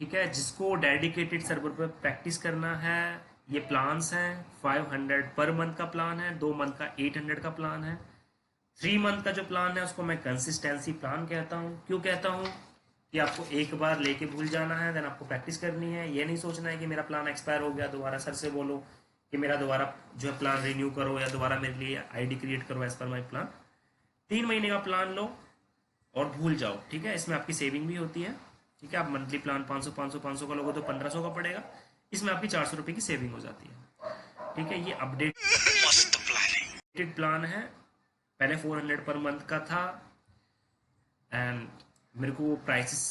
[SPEAKER 1] ठीक है। जिसको डेडिकेटेड सर्वर पर प्रैक्टिस करना है, ये प्लान्स हैं। 500 पर मंथ का प्लान है, 2 मंथ का 800 का प्लान है। 3 मंथ का जो प्लान है उसको मैं कंसिस्टेंसी प्लान कहता हूँ। क्यों कहता हूँ कि आपको एक बार लेके भूल जाना है, देन आपको प्रैक्टिस करनी है। ये नहीं सोचना है कि मेरा प्लान एक्सपायर हो गया, दोबारा सर से बोलो कि मेरा दोबारा जो है प्लान रिन्यू करो या दोबारा मेरे लिए आईडी क्रिएट करो एज पर माई प्लान। 3 महीने का प्लान लो और भूल जाओ, ठीक है। इसमें आपकी सेविंग भी होती है, ठीक है। आप मंथली प्लान 500 का लोगे तो 1500 का पड़ेगा, इसमें आपकी 400 रुपये की सेविंग हो जाती है, ठीक है। ये अपडेटेड प्लान है, पहले 400 पर मंथ का था एंड मेरे को प्राइसेस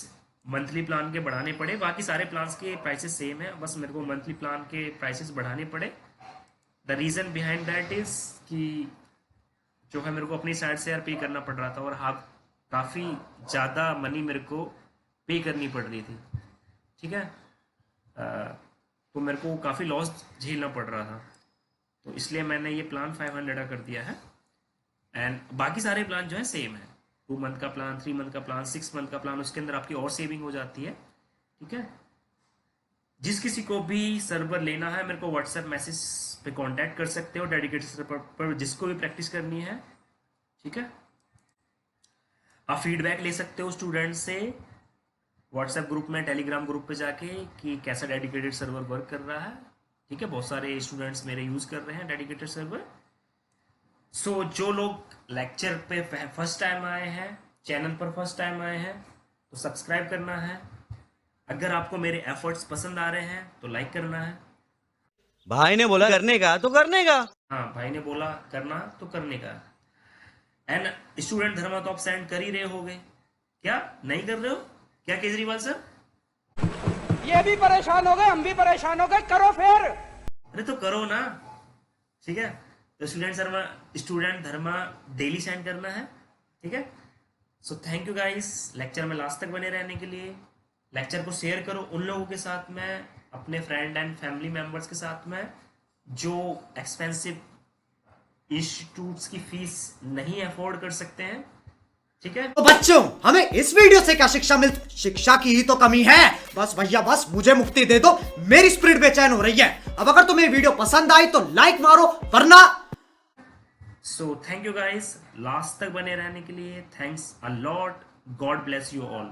[SPEAKER 1] मंथली प्लान के बढ़ाने पड़े। बाकी सारे प्लान्स के प्राइसेस सेम है, बस मेरे को मंथली प्लान के प्राइसेस बढ़ाने पड़े। The reason behind that is कि जो है मेरे को अपनी साइड से यार पे करना पड़ रहा था, और हाँ काफ़ी ज़्यादा मनी मेरे को पे करनी पड़ रही थी, ठीक है। तो मेरे को काफ़ी लॉस झेलना पड़ रहा था, तो इसलिए मैंने ये प्लान 500 का कर दिया है। एंड बाकी सारे प्लान जो है सेम है, 2 मंथ का प्लान, 3 मंथ का प्लान, 6 मंथ का प्लान, उसके अंदर आपकी और सेविंग हो जाती है, ठीक है। जिस किसी को भी सर्वर लेना है मेरे को व्हाट्सएप मैसेज पे कांटेक्ट कर सकते हो, डेडिकेटेड सर्वर पर जिसको भी प्रैक्टिस करनी है, ठीक है। आप फीडबैक ले सकते हो स्टूडेंट से व्हाट्सएप ग्रुप में, टेलीग्राम ग्रुप पे जाके कि कैसा डेडिकेटेड सर्वर वर्क कर रहा है, ठीक है। बहुत सारे स्टूडेंट्स मेरे यूज़ कर रहे हैं डेडिकेटेड सर्वर। सो जो लोग लेक्चर पे फर्स्ट टाइम आए हैं, चैनल पर फर्स्ट टाइम आए हैं, तो सब्सक्राइब करना है। अगर आपको मेरे एफर्ट्स पसंद आ रहे हैं तो लाइक करना है।
[SPEAKER 5] भाई ने बोला करने का तो करने का।
[SPEAKER 1] हाँ, भाई ने बोला करना तो करने का। एंड स्टूडेंट धर्मा तो आप सेंड कर ही रहे होगे, क्या नहीं कर रहे हो क्या केजरीवाल सर?
[SPEAKER 9] ये भी परेशान हो गए, हम भी परेशान हो गए, करो फिर।
[SPEAKER 1] अरे तो करो ना, ठीक है। तो स्टूडेंट धर्मा डेली सेंड करना है, ठीक है। So thank you guys, lecture में लास्ट तक बने रहने के लिए। लेक्चर को शेयर करो उन लोगों के साथ में, अपने फ्रेंड एंड फैमिली मेंबर्स के साथ में, जो एक्सपेंसिव इंस्टीट्यूट्स की फीस नहीं अफोर्ड कर सकते हैं, ठीक है।
[SPEAKER 10] तो बच्चों, हमें इस वीडियो से क्या शिक्षा मिलती? शिक्षा की ही तो कमी है। बस भैया बस, मुझे मुक्ति दे दो, मेरी स्पिरिट बेचैन हो रही है। अब अगर तुम्हें वीडियो पसंद आई तो लाइक मारो, वरना
[SPEAKER 1] so thank you guys, last तक बने रहने के लिए thanks a lot. God bless you all.